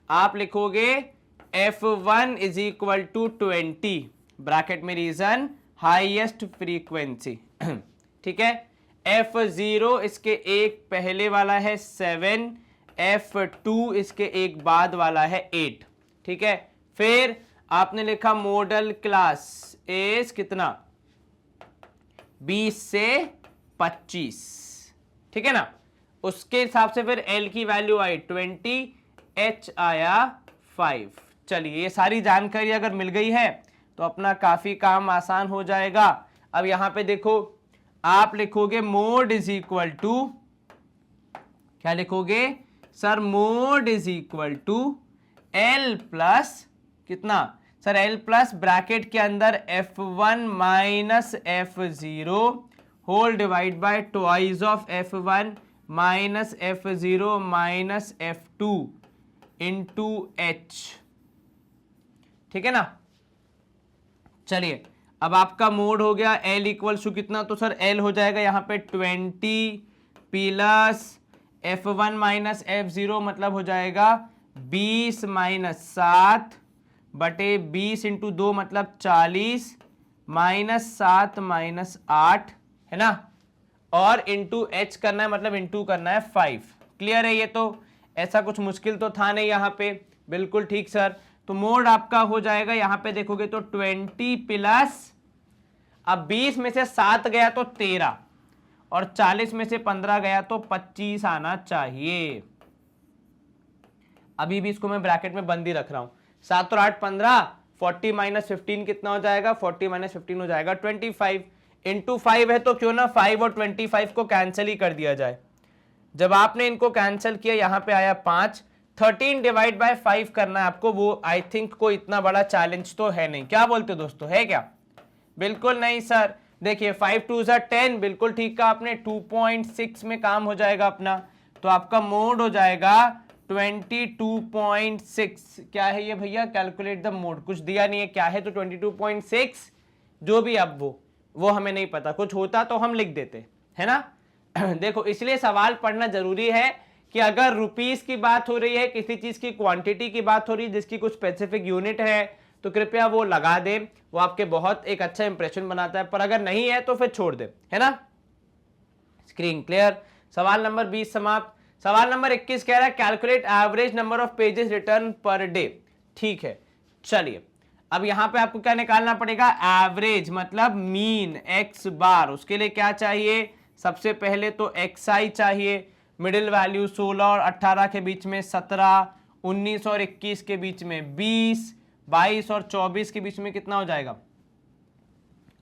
आप लिखोगे F1 is equal to 20 bracket में रीजन हाईएस्ट फ्रीक्वेंसी। ठीक है, F0 इसके एक पहले वाला है 7, F2 इसके एक बाद वाला है 8। ठीक है, फिर आपने लिखा मॉडल क्लास इज कितना 20 से 25। ठीक है ना, उसके हिसाब से फिर L की वैल्यू आई 20, H आया 5। चलिए, ये सारी जानकारी अगर मिल गई है तो अपना काफी काम आसान हो जाएगा। अब यहां पे देखो, आप लिखोगे मोड इज इक्वल टू, क्या लिखोगे sir, mode is equal to L plus कितना सर L प्लस ब्रैकेट के अंदर F1 minus F0 whole divide by twice of F1 minus F0 minus F2 into H, ठीक है ना। चलिए अब आपका मोड हो गया L इक्वल्स टू कितना, तो सर L हो जाएगा यहाँ पे 20 प्लस F1 माइनस F0 मतलब हो जाएगा 20 माइनस 7 बटे 20 इंटू 2 मतलब 40 माइनस 7 माइनस 8, है ना, और इंटू H करना है मतलब इंटू करना है 5। क्लियर है ये, तो ऐसा कुछ मुश्किल तो था नहीं यहाँ पे, बिल्कुल ठीक सर। तो मोड आपका हो जाएगा यहाँ पे देखोगे तो 20 प्लस, अब 20 में से 7 गया तो 13 और 40 में से 15 गया तो 25 आना चाहिए। अभी भी इसको मैं ब्रैकेट में बंद ही रख रहा हूं। 7 और 8 15, 40 माइनस 15 कितना हो जाएगा, 40 माइनस 15 हो जाएगा 25 इंटू 5 है, तो क्यों ना 5 और 25 को कैंसिल ही कर दिया जाए। जब आपने इनको कैंसिल किया यहां पे आया 5, 13 डिवाइड बाय 5 करना है आपको, वो आई थिंक कोई इतना बड़ा चैलेंज तो है नहीं। क्या बोलते हो दोस्तों, है क्या? बिल्कुल नहीं सर। देखिए 5 2 10, बिल्कुल ठीक कहा आपने, 2.6 में काम हो जाएगा अपना। तो आपका मोड हो जाएगा 22.6। क्या है ये भैया, कैलकुलेट द मोड, कुछ दिया नहीं है क्या है, तो 22.6 जो भी, अब वो हमें नहीं पता, कुछ होता तो हम लिख देते, है ना। देखो इसलिए सवाल पढ़ना जरूरी है कि अगर रुपीस की बात हो रही है, किसी चीज की क्वांटिटी की बात हो रही है जिसकी कुछ स्पेसिफिक यूनिट है, तो कृपया वो लगा दे, वो आपके बहुत एक अच्छा इंप्रेशन बनाता है। पर अगर नहीं है तो फिर छोड़ दे, है ना। Screen clear. सवाल नंबर 20 समाप्त। सवाल नंबर 21 कह रहा है calculate average number of pages return per day. ठीक है, चलिए अब यहां पे आपको क्या निकालना पड़ेगा, एवरेज मतलब मीन एक्स बार। उसके लिए क्या चाहिए, सबसे पहले तो xi चाहिए, मिडिल वैल्यू 16 और 18 के बीच में 17, 19 और 21 के बीच में 20, 22 और 24 के बीच में कितना हो जाएगा।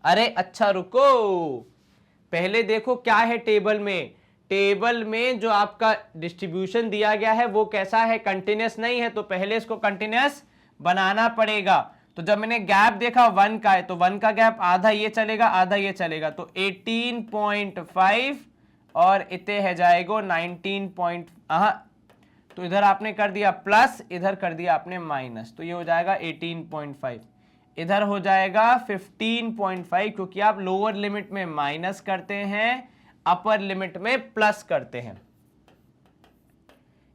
अरे अच्छा रुको, पहले देखो क्या है टेबल में। टेबल में जो आपका डिस्ट्रीब्यूशन दिया गया है वो कैसा है, कंटिन्यूअस नहीं है, तो पहले इसको कंटिन्यूअस बनाना पड़ेगा। तो जब मैंने गैप देखा 1 का है, तो 1 का गैप आधा ये चलेगा आधा ये चलेगा, तो 18.5 और इतने है जाएगा 19. तो इधर आपने कर दिया प्लस, इधर कर दिया आपने माइनस, तो ये हो जाएगा 18.5, इधर हो जाएगा 15.5, क्योंकि आप लोअर लिमिट में माइनस करते हैं, अपर लिमिट में प्लस करते हैं।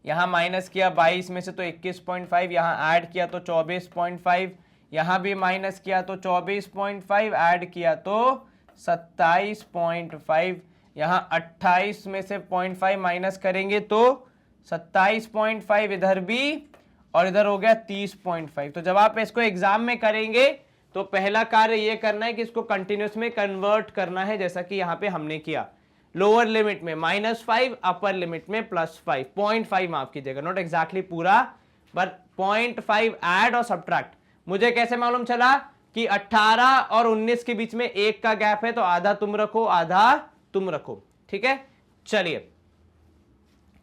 यहां माइनस किया 22 में से तो 21.5, यहां ऐड किया तो 24.5, यहां भी माइनस किया तो 24.5, ऐड किया तो 27.5, यहां 28 में से 0.5 माइनस करेंगे तो 27.5, इधर भी, और इधर हो गया 30.5। तो जब आप इसको एग्जाम में करेंगे तो पहला कार्य ये करना है कि इसको कंटिन्यूस में कन्वर्ट करना है, जैसा कि यहां पे हमने किया। लोअर लिमिट में -5, अपर लिमिट में +5, 0.5 माफ कीजिएगा, नॉट एग्जैक्टली पूरा, बट 0.5 ऐड और सब्ट्रैक्ट। मुझे कैसे मालूम चला कि 18 और 19 के बीच में 1 का गैप है, तो आधा तुम रखो आधा तुम रखो, ठीक है। चलिए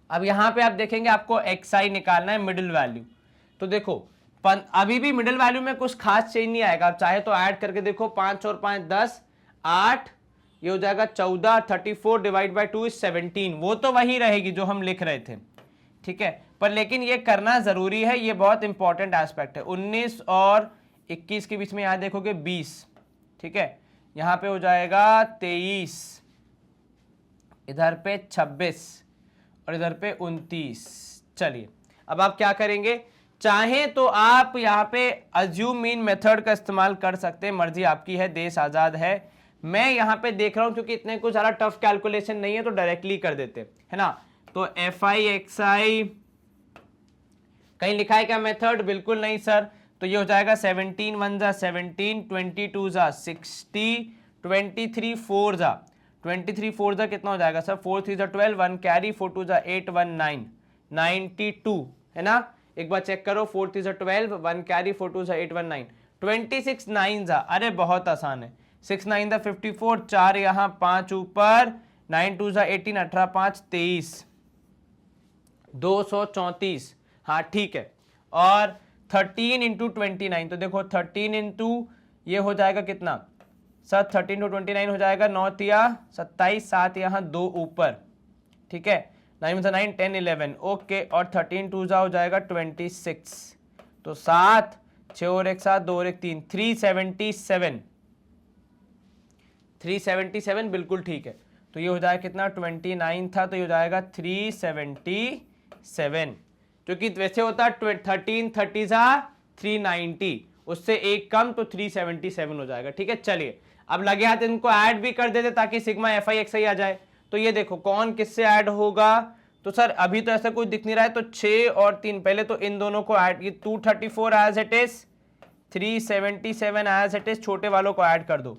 अब यहां पे आप देखेंगे आपको xi निकालना है, मिडिल वैल्यू। तो देखो अभी भी मिडिल वैल्यू में कुछ खास चेंज नहीं आएगा, आप चाहे तो ऐड करके देखो, 5 और 5 10, 8, ये हो जाएगा 14, 34 डिवाइड बाय 2 इज 17, वो तो वही रहेगी जो हम लिख रहे थे, ठीक है। पर लेकिन ये करना जरूरी है, ये बहुत इंपॉर्टेंट एस्पेक्ट है। 19 और 21 के बीच में यहां देखोगे 20, ठीक है, यहां पे हो जाएगा 23, इधर पे 26 और इधर पे 29। चलिए अब आप क्या करेंगे, चाहे तो आप यहाँ पे अज्यूम मीन मेथड का इस्तेमाल कर सकते हैं, मर्जी आपकी है, देश आजाद है। मैं यहाँ पे देख रहा हूं क्योंकि इतने कुछ सारा टफ कैलकुलेशन नहीं है, तो डायरेक्टली कर देते है ना। तो fi xi कहीं लिखा है क्या मेथड, बिल्कुल नहीं सर। तो ये हो जाएगा 17 1 जा 17, 22 जा 60, 23 4 जा 23 4 जा कितना हो जाएगा सर, 4 3 जा 12, 1 कैरी, 4 2 जा 8, 1 9, 92 है ना। एक बार चेक करो, 4 3 जा 12, 1 कैरी, 4 2 जा 8, 1 9, 26 9 जा, अरे बहुत आसान है, 6 9 जा 54, 4 यहाँ 5 ऊपर, 9 2 जा 18, 18 5 23, 234, हाँ ठीक है। और 13 इंटू 29, तो देखो 13 इंटू ये हो जाएगा कितना सर, 13 इंटू 29 हो जाएगा 9 तिया 27, 7 यहाँ 2 ऊपर, ठीक है, 9 9 10 11, ओके, और 13 टू जा हो जाएगा 26, तो 7 6 और 1 7 2 और 1 3, 377 बिल्कुल ठीक है। तो ये हो जाएगा कितना, 29 था तो ये हो जाएगा 377, क्योंकि वैसे होता 13 30 जा 390, उससे एक कम तो 377 हो जाएगा। ठीक है, चलिए अब लगे हाथ इनको ऐड भी कर देते ताकि सिग्मा एफ आई एक्स आई आ जाए। तो ये देखो कौन किससे ऐड होगा, तो सर अभी तो ऐसा कुछ दिख नहीं रहा है, तो 6 और 3 पहले तो इन दोनों को ऐड, ये 234 as it is, 377 as it is, छोटे वालों को ऐड कर दो,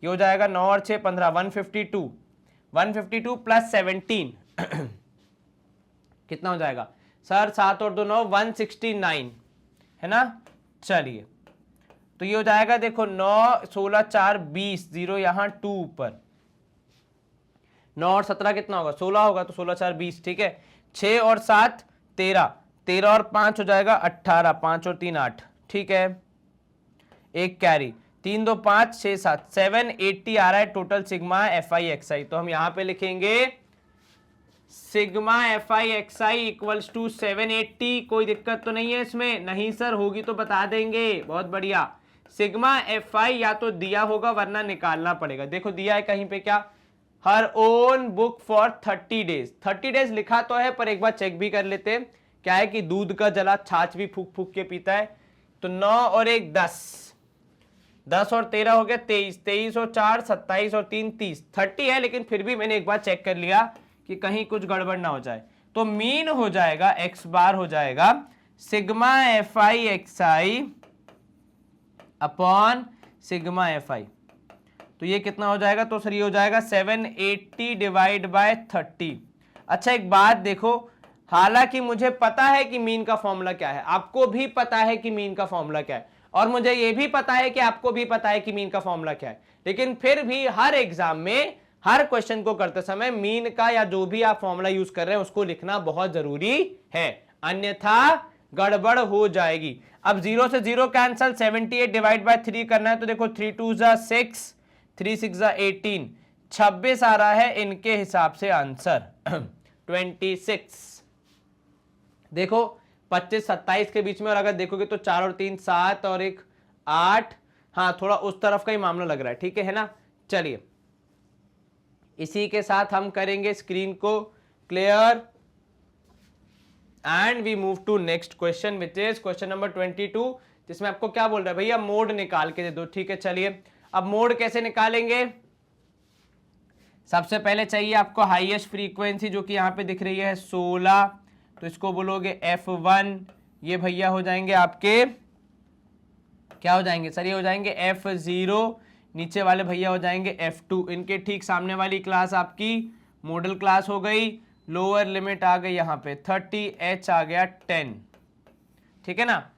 ये हो जाएगा 9 और 6 15, 152 प्लस 17 कितना हो जाएगा सर, 7 और 2 9, 169 है ना। चलिए तो ये हो जाएगा देखो 9 16 4 20, 0 यहां 2 ऊपर, 9 और 17 कितना होगा, 16 होगा, तो 16 4 20, ठीक है, 6 और 7 13, 13 और 5 हो जाएगा 18, 5 और 3 8, ठीक है, एक कैरी, 3 2 5 6 7 780 आ रहा है total sigma F I x i. तो हम यहां पे लिखेंगे sigma F I x i equals to 780, कोई दिक्कत तो नहीं है इसमें, नहीं सर होगी तो बता देंगे, बहुत बढ़िया। सिग्मा एफ आई या तो दिया होगा वरना निकालना पड़ेगा, देखो दिया है कहीं पे क्या, her own book for 30 days, 30 days लिखा तो है पर एक बार चेक भी कर लेते हैं, क्या है कि दूध का जला छाछ भी फूक फूक के पीता है। तो 9 और 1 10, 10 और 13 हो गया 23, 23 और 4 27 और 3 30, 30 है, लेकिन फिर भी मैंने एक बार चेक कर लिया कि कहीं कुछ गड़बड़ ना हो जाए। तो मीन हो जाएगा एक्स बार हो जाएगा sigma F I x i upon sigma F I, तो ये कितना हो जाएगा, तो सर ये हो जाएगा 780 डिवाइड बाय 30। अच्छा एक बात देखो, हालांकि मुझे पता है कि मीन का फॉर्मूला क्या है, आपको भी पता है कि मीन का फॉर्मूला क्या है, और मुझे ये भी पता है कि आपको भी पता है कि मीन का फॉर्मूला क्या है, लेकिन फिर भी हर एग्जाम में हर क्वेश्चन को करते समय मीन का या जो भी आप फॉर्मूला यूज कर रहे हैं उसको लिखना बहुत जरूरी है, अन्यथा गड़बड़ हो जाएगी। अब 0 से 0 कैंसल, 78 डिवाइड बाय 3 करना है, तो देखो 3 2 जा 6, 3 6 जा 18, 26 आ रहा है इनके हिसाब से आंसर 26। देखो 25 27 के बीच में, और अगर देखोगे तो 4 और 3 7 और 1 8, हाँ थोड़ा उस तरफ का ही मामला लग रहा है, ठीक है ना। चलिए इसी के साथ हम करेंगे स्क्रीन को clear and we move to next question which is question number 22, जिसमें आपको क्या बोल रहा है भैया मोड निकाल के दे दो। ठीक है चलिए, अब मोड कैसे निकालेंगे, सबसे पहले चाहिए आपको हाईएस्ट फ्रीक्वेंसी जो कि यहां पे दिख रही है 16, तो इसको बोलोगे F1, ये भैया हो जाएंगे आपके क्या हो जाएंगे सर, ये हो जाएंगे F0, नीचे वाले भैया हो जाएंगे F2, इनके ठीक सामने वाली क्लास आपकी मॉडल क्लास हो गई, लोअर लिमिट आ गई यहाँ पे 30, H आ गया 10, ठीक है ना।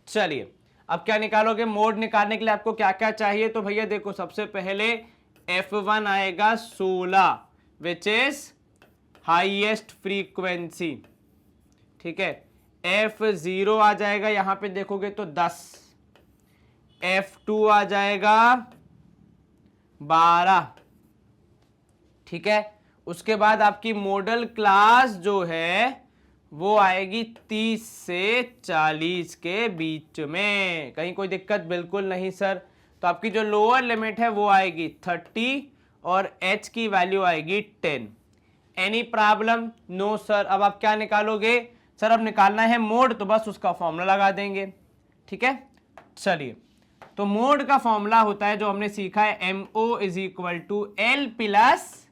चलिए अब क्या निकालोगे, मोड निकालने के लिए आपको क्या क्या चाहिए, तो भैया देखो सबसे पहले F1 आएगा 16 विच इज हाईएस्ट फ्रीक्वेंसी, ठीक है, F0 आ जाएगा यहां पे देखोगे तो 10, F2 आ जाएगा 12, ठीक है, उसके बाद आपकी मॉडल क्लास जो है वो आएगी 30 से 40 के बीच में, कहीं कोई दिक्कत बिल्कुल नहीं सर। तो आपकी जो लोअर लिमिट है वो आएगी 30 और H की वैल्यू आएगी 10, एनी प्रॉब्लम, नो सर। अब आप क्या निकालोगे सर, अब निकालना है मोड, तो बस उसका फॉर्मूला लगा देंगे, ठीक है। चलिए तो मोड का फॉर्मूला होता है जो हमने सीखा है MO is equal to L plus,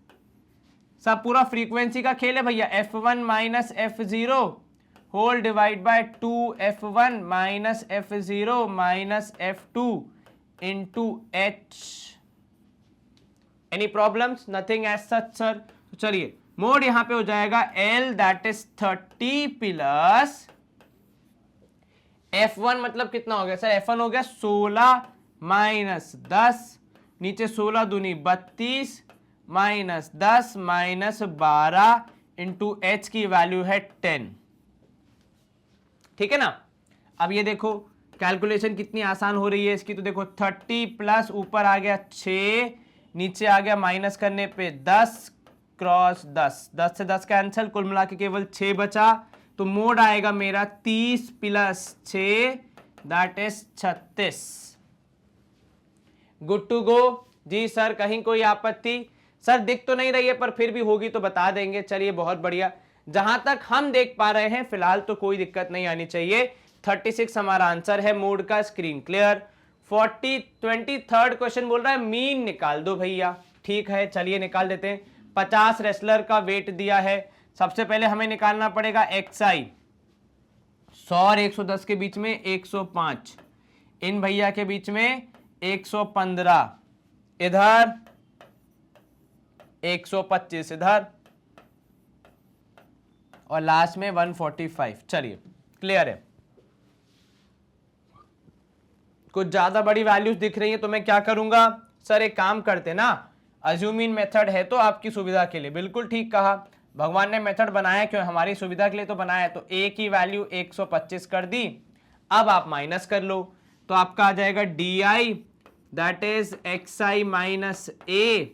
सब पूरा फ्रीक्वेंसी का खेल है भैया, F1 minus F0 whole divide by 2F1 minus F0 minus F2 into H, any problems, nothing as such sir. तो चलिए मोड यहां पे हो जाएगा L that is 30 plus F1 मतलब कितना हो गया सर, F1 हो गया 16 माइनस 10, नीचे 16 दूनी 32 माइनस 10 माइनस 12 इंटू H की वैल्यू है 10, ठीक है ना। अब ये देखो कैलकुलेशन कितनी आसान हो रही है इसकी, तो देखो 30 प्लस ऊपर आ गया 6, नीचे आ गया माइनस करने पे 10 क्रॉस 10, 10 से 10 कैंसिल, कुल मिला के केवल 6 बचा। तो मोड आएगा मेरा 30 plus 6 that is 36। Good to go ji sir, कहीं कोई आपत्ति? सर दिख तो नहीं रही है पर फिर भी होगी तो बता देंगे। चलिए बहुत बढ़िया, जहां तक हम देख पा रहे हैं फिलहाल तो कोई दिक्कत नहीं आनी चाहिए। 36 हमारा आंसर है मोड का। Screen clear. 23rd क्वेश्चन बोल रहा है मीन निकाल दो भैया। ठीक है चलिए निकाल देते हैं। 50 रेसलर का वेट दिया है। सबसे पहले हमें निकालना पड़ेगा XI। 100 और 110 के बीच में 105, इन भैया के बीच में 115, इधर 125, इधर, और लास्ट में 145। चलिए क्लियर है। कुछ ज्यादा बड़ी वैल्यूज दिख रही है तो मैं क्या करूंगा सर, एक काम करते ना, अज्यूमिंग मेथड है तो आपकी सुविधा के लिए। बिल्कुल ठीक कहा, भगवान ने मेथड बनाया क्यों, हमारी सुविधा के लिए तो बनाया। तो a की वैल्यू 125 कर दी। अब आप माइनस कर लो तो आपका आ जाएगा di that is xi minus a,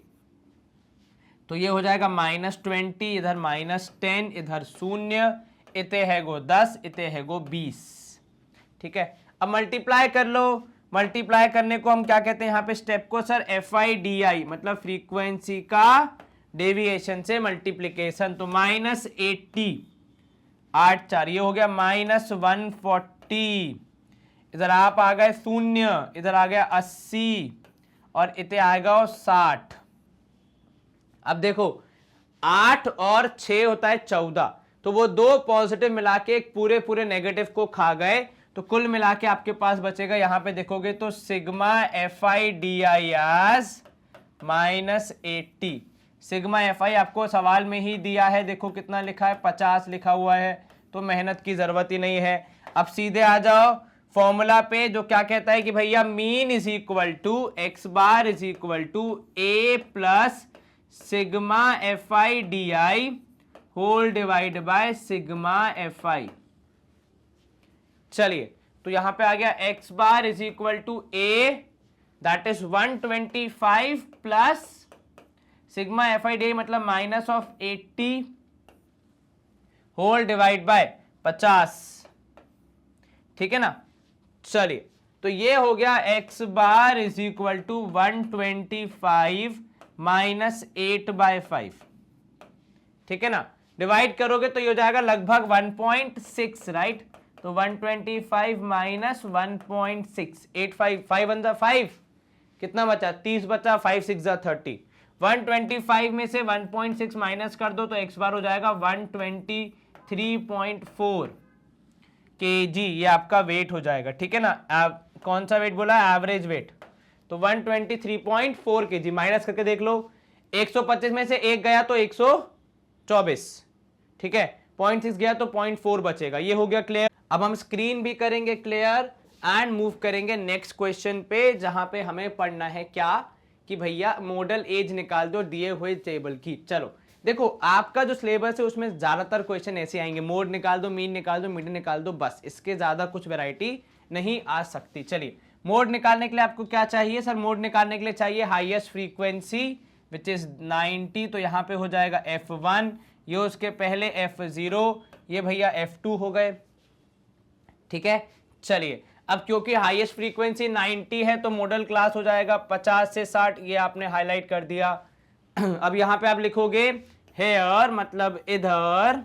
तो ये हो जाएगा -20, इधर -10, इधर 0, इते है गो 10, इते है गो 20। ठीक है, अब मल्टीप्लाई कर लो। मल्टीप्लाई करने को हम क्या कहते हैं यहाँ पे स्टेप को सर, FIDI, मतलब फ्रीक्वेंसी का डेविएशन से मल्टीप्लीकेशन। तो -80, 8 4, ये हो गया -140, इधर आप आ गए 0, इधर आ गया 80, और इते आएगा 60। अब देखो 8 और 6 होता है 14, तो वो दो पॉजिटिव मिला के एक पूरे नेगेटिव को खा गए, तो कुल मिला के आपके पास बचेगा, यहां पे देखोगे तो सिग्मा FIDI -80। सिग्मा FI आपको सवाल में ही दिया है, देखो कितना लिखा है, 50 लिखा हुआ है, तो मेहनत की जरूरत ही नहीं है। अब सीधे आ जाओ फॉर्मूला पे, जो क्या कहता है कि भैया mean is equal to x bar is equal to a plus sigma FIDI whole divide by sigma FI। चलिए तो यहां पे आ गया x bar is equal to a that is 125 plus sigma FIDI मतलब -80 होल डिवाइड बाय 50। ठीक है ना। चलिए तो ये हो गया x bar is equal to 125 -8/5। ठीक है ना, डिवाइड करोगे तो ये हो जाएगा लगभग 1.6, राइट। तो 125 माइनस 1.6, 85, 5 × 5 कितना बचा, 30 बचा, 5 6 × 30। 125 में से 1.6 माइनस कर दो तो x बार हो जाएगा 123.4 kg, ये आपका वेट हो जाएगा। ठीक है ना, कौन सा वेट बोला, एवरेज वेट। तो 123.4 kg माइनस करके देख लो, 125 में से 1 गया तो 124। ठीक है, 0.6 गया तो 0.4 बचेगा। ये हो गया क्लियर। अब हम स्क्रीन भी करेंगे क्लियर एंड मूव करेंगे नेक्स्ट क्वेश्चन पे, जहां पे हमें पढ़ना है क्या कि भैया मॉडल एज निकाल दो दिए हुए टेबल की। चलो देखो आपका जो सिलेबस है उसमें ज्यादातर क्वेश्चन ऐसे आएंगे, मोड निकाल दो, मीन निकाल दो, मीडियन निकाल दो, बस इसके ज्यादा कुछ वैरायटी नहीं आ सकती। चलिए मोड निकालने के लिए आपको क्या चाहिए सर, मोड निकालने के लिए चाहिए हाईएस्ट फ्रीक्वेंसी विच इज 90, तो यहाँ पे हो जाएगा F1, ये उसके पहले F0, ये भैया F2 हो गए। ठीक है, चलिए अब क्योंकि हाईएस्ट फ्रीक्वेंसी 90 है तो मॉडल क्लास हो जाएगा 50 से 60, ये आपने हाईलाइट कर दिया। अब यहां पे आप लिखोगे हेयर मतलब इधर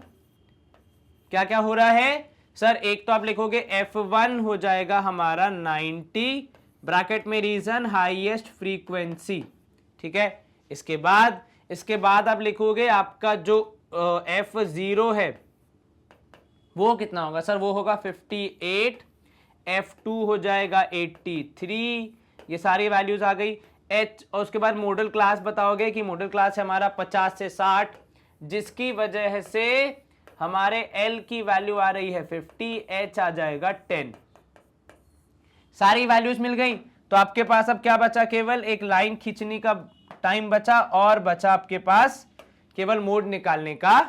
क्या क्या हो रहा है सर, एक तो आप लिखोगे F1 हो जाएगा हमारा 90 ब्रैकेट में रीजन हाईएस्ट फ्रीक्वेंसी। ठीक है, इसके बाद आप लिखोगे आपका जो F0 है वो कितना होगा सर, वो होगा 58, F2 हो जाएगा 83, ये सारी वैल्यूज आ गई। H और उसके बाद मॉडल क्लास बताओगे कि मॉडल क्लास है हमारा 50 से 60, जिसकी वजह से हमारे L की वैल्यू आ रही है 50, H आ जाएगा 10। सारी वैल्यूज मिल गई तो आपके पास अब क्या बचा, केवल एक लाइन खींचने का टाइम बचा और बचा आपके पास केवल मोड निकालने का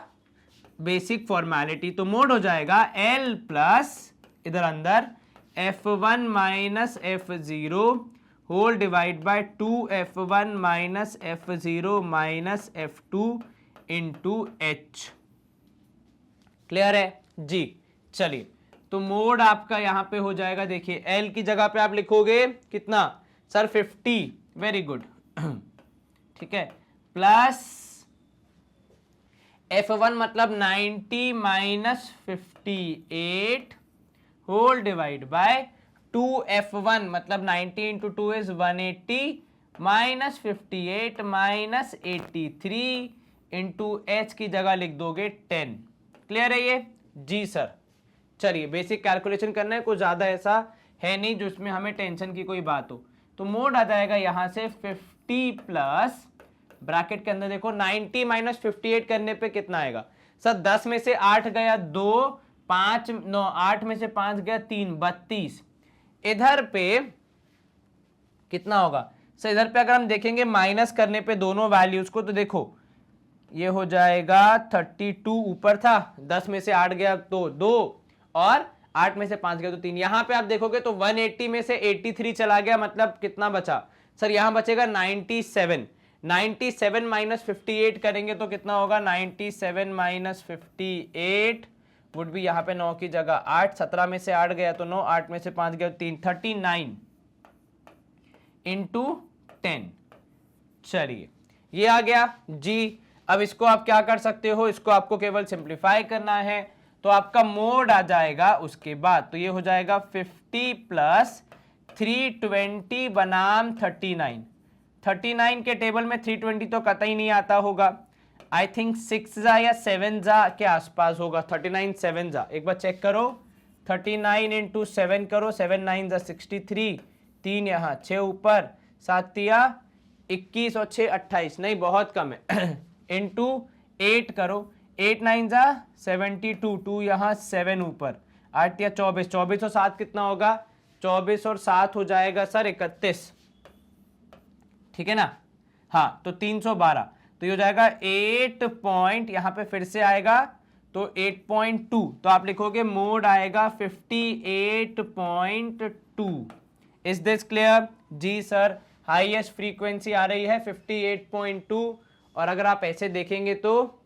बेसिक फॉर्मेलिटी। तो मोड हो जाएगा L प्लस इधर अंदर F1 minus F0 whole divide by 2F1 minus F0 minus F2 into H। Clear है जी। चलिए, तो मोड आपका यहां पे हो जाएगा, देखिए L की जगह पे आप लिखोगे कितना सर 50, वेरी गुड ठीक है, प्लस F1 मतलब 90 minus 58 whole divide by 2F1 मतलब 90 into 2 is 180 minus 58 minus 83 into H की जगह लिख दोगे 10। क्लियर है ये जी सर। चलिए, बेसिक कैलकुलेशन करना है, कुछ ज्यादा ऐसा है नहीं जो इसमें हमें टेंशन की कोई बात हो। तो मोड आ जाएगा यहां से 50 प्लस ब्रैकेट के अंदर देखो 90 माइनस 58 करने पे कितना आएगा सर, 10 में से 8 गया 2, 5 9, 8 में से 5 गया 3, 32। इधर पे कितना होगा सर, इधर पे अगर हम देखेंगे माइनस करने पे दोनों वैल्यूज को, तो देखो ये हो जाएगा 32, ऊपर था 10 में से 8 गया तो 2 और 8 में से 5 गया तो 3। यहां पे आप देखोगे तो 180 में से 83 चला गया, मतलब कितना बचा सर, यहां बचेगा 97। 97 माइनस 58 करेंगे तो कितना होगा, 97 माइनस 58 वुड भी यहाँ पे 9 की जगह 8, 17 में से 8 गया तो 9, 8 में से 5 गया तो 3, 39 इंटू 10। चलिए, ये आ गया जी। अब इसको आप क्या कर सकते हो, इसको आपको केवल सिंप्लीफाई करना है, तो आपका मोड आ जाएगा उसके बाद, तो ये हो जाएगा 50 प्लस 320 बनाम 39। 39 के टेबल में 320 तो कतई नहीं आता होगा, आई थिंक 6 जा या 7 जा के आसपास होगा। 39 7 जा, एक बार चेक करो, 39 इंटू 7 करो, 7 9 जा 63, 3 यहाँ 6 ऊपर, 7 तिया 21 और 6 28, नहीं बहुत कम है इंटू 8 करो, 8 9 जा 72, 2 यहाँ 7 ऊपर, 8 या 24, 24 और 7 कितना होगा, 24 और 7 हो जाएगा सर 31, ठीक है ना। हाँ, तो 312, तो ये हो जाएगा 8 पॉइंट, यहां पे फिर से आएगा तो 8.2, तो आप लिखोगे मोड आएगा 58.2। Is this clear ji sir. Highest frequency आ रही है 58.2, और अगर आप ऐसे देखेंगे तो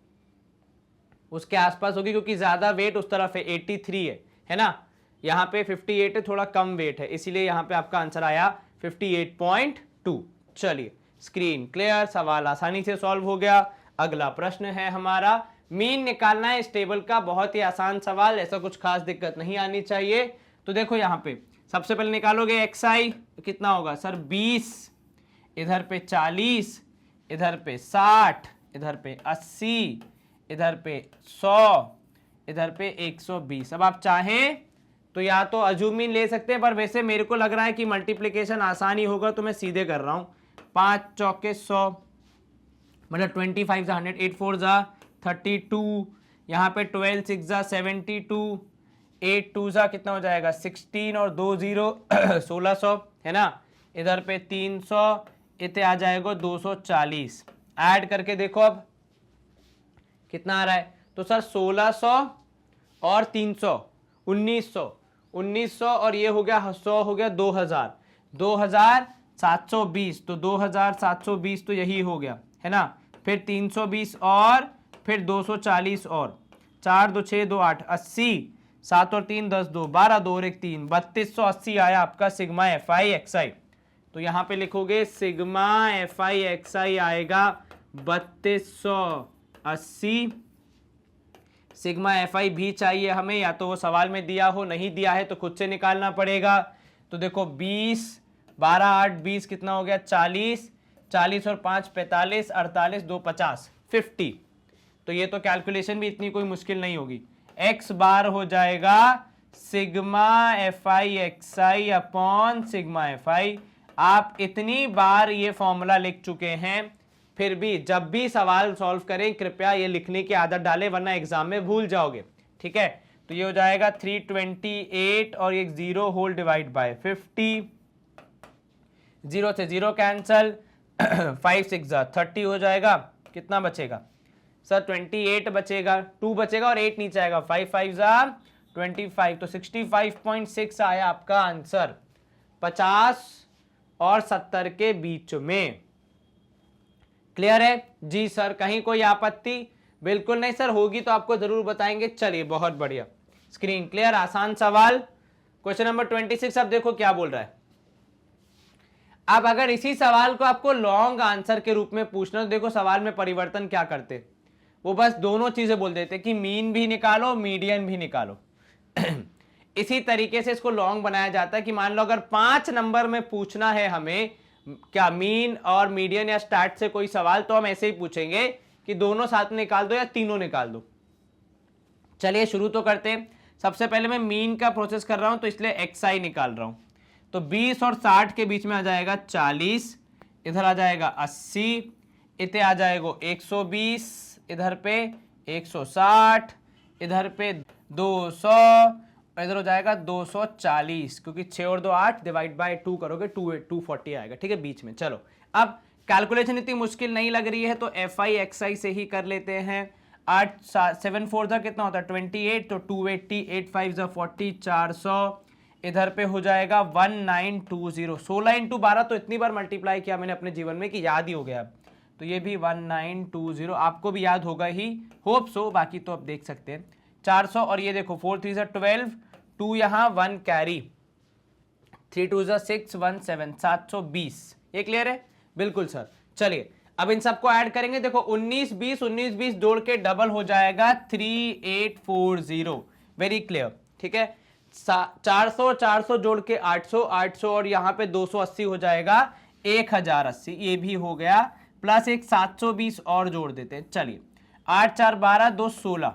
उसके आसपास होगी, क्योंकि ज्यादा वेट उस तरफ है, 83 है ना, यहाँ पे 58 है, थोड़ा कम वेट है, इसीलिए यहाँ पे आपका आंसर आया 58.2। चलिए, स्क्रीन क्लियर, सवाल आसानी से सॉल्व हो गया। अगला प्रश्न है हमारा, मीन निकालना है इस टेबल का, बहुत ही आसान सवाल, ऐसा कुछ खास दिक्कत नहीं आनी चाहिए। तो देखो यहाँ पे सबसे पहले निकालोगे एक्सआई, कितना होगा सर 20, इधर पे 40, इधर पे 60, इधर पे 80, इधर पे 100, इधर पे 120। अब आप चाहें तो या तो अजूमिन ले सकते हैं, पर वैसे मेरे को लग रहा है कि मल्टीप्लिकेशन आसानी होगा, तो मैं सीधे कर रहा हूं। 5 चौके 100 मतलब 25 जा 100, 8 4 जा 32, यहाँ पे 12 6 जा 72, 8 2 जा कितना हो जाएगा 16 और 2 0 1600 है ना। इधर पे 300, इतने आ जाएगा 240। ऐड करके देखो अब कितना आ रहा है, तो सर 1600 और 300 1900, 1900 और ये हो गया 100 हो गया 2000, 2720, तो 2720 तो यही हो गया है ना। फिर 320 और फिर 240 और 4 2 6 2 8 80, 7 और 3 10 2 12, 2 और 1 3, 3280 आया आपका sigma F I x i. तो यहाँ पे लिखोगे सिग्मा एफ आई एक्स आई आएगा 3280। सिग्मा एफ आई भी चाहिए हमें, या तो वो सवाल में दिया हो, नहीं दिया है तो खुद से निकालना पड़ेगा। तो देखो 20 12 8 20 कितना हो गया 40, 40 और 5 45, 48 2 50, 50। तो ये तो कैलकुलेशन भी इतनी कोई मुश्किल नहीं होगी। एक्स बार हो जाएगा sigma F I x i upon sigma F I. आप इतनी बार ये फॉर्मूला लिख चुके हैं, फिर भी जब भी सवाल सॉल्व करें कृपया ये लिखने की आदत डालें, वरना एग्जाम में भूल जाओगे, ठीक है। तो ये हो जाएगा 328 और एक 0 होल डिवाइड बाय 50, 0 से 0 कैंसल, 5 6 30 हो जाएगा, कितना बचेगा सर 28 बचेगा, 2 बचेगा और 8 नीचे आएगा, 5 5 जा 25, तो 65.6 आया आपका आंसर 50 और 70 के बीच में। क्लियर है जी सर, कहीं कोई आपत्ति? बिल्कुल नहीं सर, होगी तो आपको जरूर बताएंगे। चलिए बहुत बढ़िया, स्क्रीन क्लियर, आसान सवाल। क्वेश्चन नंबर 26 अब देखो क्या बोल रहा है। अब अगर इसी सवाल को आपको लॉन्ग आंसर के रूप में पूछना, तो देखो सवाल में परिवर्तन क्या करते, वो बस दोनों चीजें बोल देते कि मीन भी निकालो मीडियन भी निकालो। इसी तरीके से इसको लॉन्ग बनाया जाता है कि मान लो अगर 5 नंबर में पूछना है हमें क्या मीन और मीडियन या स्टार्ट से कोई सवाल, तो हम ऐसे ही पूछेंगे कि दोनों साथ में निकाल दो या तीनों निकाल दो। चलिए शुरू तो करते हैं। सबसे पहले मैं मीन का प्रोसेस कर रहा हूं तो इसलिए एक्सआई निकाल रहा हूं। तो 20 और 60 के बीच में आ जाएगा 40, इधर आ जाएगा 80, इधर आ जाएगा 120, इधर पे 160, इधर पे 200, इधर हो जाएगा 240, क्योंकि 6 और 2 8, डिवाइड बाय 2 करोगे 240 आएगा। ठीक है बीच में। चलो अब कैलकुलेशन इतनी मुश्किल नहीं लग रही है तो एफ आई एक्स आई से ही कर लेते हैं। 8 7 4 जा कितना होता है 28, तो 280, 8 5 जा 40, 400, इधर पे हो जाएगा 1920। 16 इंटू 12 तो इतनी बार मल्टीप्लाई किया मैंने अपने जीवन में कि याद ही हो गया। तो ये भी 1920, आपको भी याद होगा ही, होप सो, बाकी तो आप देख सकते हैं। 400 और ये देखो 4 3 जा 12, 2 यहाँ 1 कैरी, 3 2 जा 6 1 7, 720। ये क्लियर है? बिल्कुल सर। चलिए अब इन सबको ऐड करेंगे। देखो 19 20 जोड़ के डबल हो जाएगा 3840। Very clear. ठीक है, 400 जोड़ के 800 और यहाँ पे 280 हो जाएगा 1080, ये भी हो गया। प्लस एक 720 और जोड़ देते हैं। चलिए 8 4 12 2 16।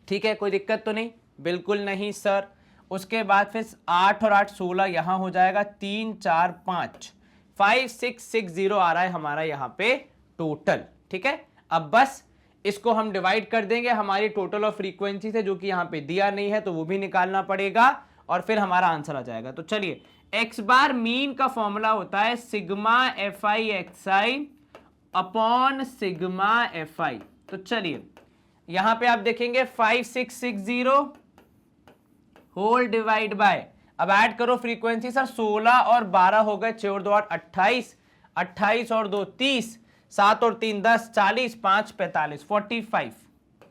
ठीक है, कोई दिक्कत तो नहीं? बिल्कुल नहीं सर। उसके बाद फिर 8 और 8 16, यहां हो जाएगा 3 4 5, 5660 आ रहा है हमारा यहाँ पे टोटल। ठीक है, अब बस इसको हम डिवाइड कर देंगे हमारी टोटल और फ्रीक्वेंसी से, जो कि यहाँ पे दिया नहीं है तो वो भी निकालना पड़ेगा और फिर हमारा आंसर आ जाएगा। तो चलिए एक्स बार मीन का फॉर्मूला होता है sigma F I x i upon sigma F I. तो चलिए यहां पे आप देखेंगे 5660 होल डिवाइड बाय, अब ऐड करो फ्रीक्वेंसी सर, 16 और 12 हो गए, 6 और 2 8 28, 28 और 2 30, 7 और 3 10, 40, 5 45, 45।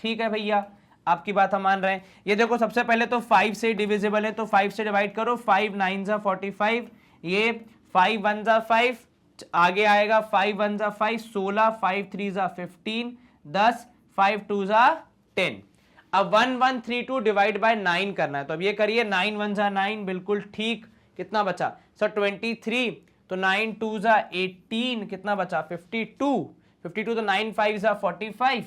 ठीक है भैया, आपकी बात हम मान रहे हैं। ये देखो सबसे पहले तो 5 से डिविजिबल है तो 5 से डिवाइड करो, 5 9 जा 45, ये 5 1 जा 5, आगे आएगा 5 1 जा 5, 16, 5 3 जा 15, 10, 5 2 जा 10। अब 1132 डिवाइड बाय 9 करना है, तो अब ये करिए 9 1 जा 9, बिल्कुल ठीक। कितना बचा सर 23, तो 9 2 जा 18, कितना बचा 52, 52 तो 9 5 जा 45।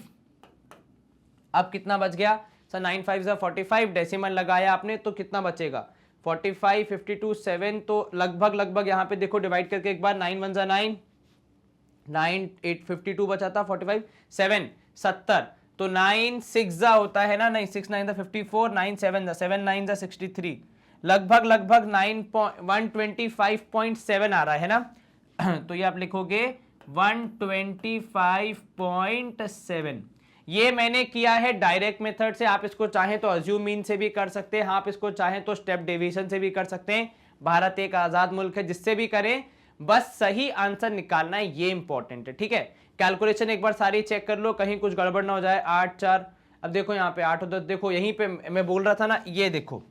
अब कितना बच गया सर 9 5 जा 45, डेसिमल लगाया आपने तो कितना बचेगा 45, 52 7, तो लगभग यहाँ पे देखो डिवाइड करके एक बार, 9 1 जा 9, 9 8 52 बचा था 45, 7 70, तो 9 6 जा होता है ना, नहीं 6 9 जा 54, 9 7 जा 7 9 जा 63, लगभग 125.7 आ रहा है ना। तो ये आप लिखोगे 125.7। ये मैंने किया है डायरेक्ट मेथड से, आप इसको चाहें तो अज्यूम मीन से भी कर सकते हैं, आप इसको चाहें तो स्टेप डेविएशन से भी कर सकते हैं। भारत एक आजाद मुल्क है, जिससे भी करें, बस सही आंसर निकालना है, ये इंपॉर्टेंट है। ठीक है, कैलकुलेशन एक बार सारी चेक कर लो, कहीं कुछ गड़बड़ ना हो जाए। 8 4, अब देखो यहाँ पे 8 और 10, देखो यहीं पे मैं बोल रहा था ना, ये देखो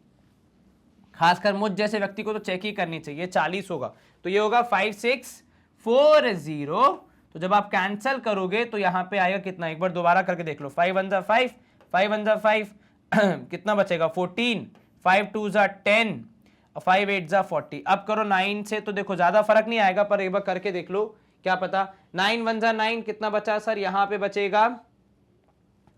खासकर मुझ जैसे व्यक्ति को तो चेक ही करनी चाहिए। 40 होगा तो ये होगा 5640। तो जब आप कैंसिल करोगे तो यहाँ पे आएगा कितना, एक बार दोबारा करके देख लो, 5 1 जा 5, 5 1 जा 5, कितना बचेगा 14, 5 2 जा 10, 5 8 जा 40। अब करो 9 से, तो देखो ज्यादा फर्क नहीं आएगा, पर एक बार करके देख लो, क्या पता। 9 1 जा 9, कितना बचा सर, यहाँ पे बचेगा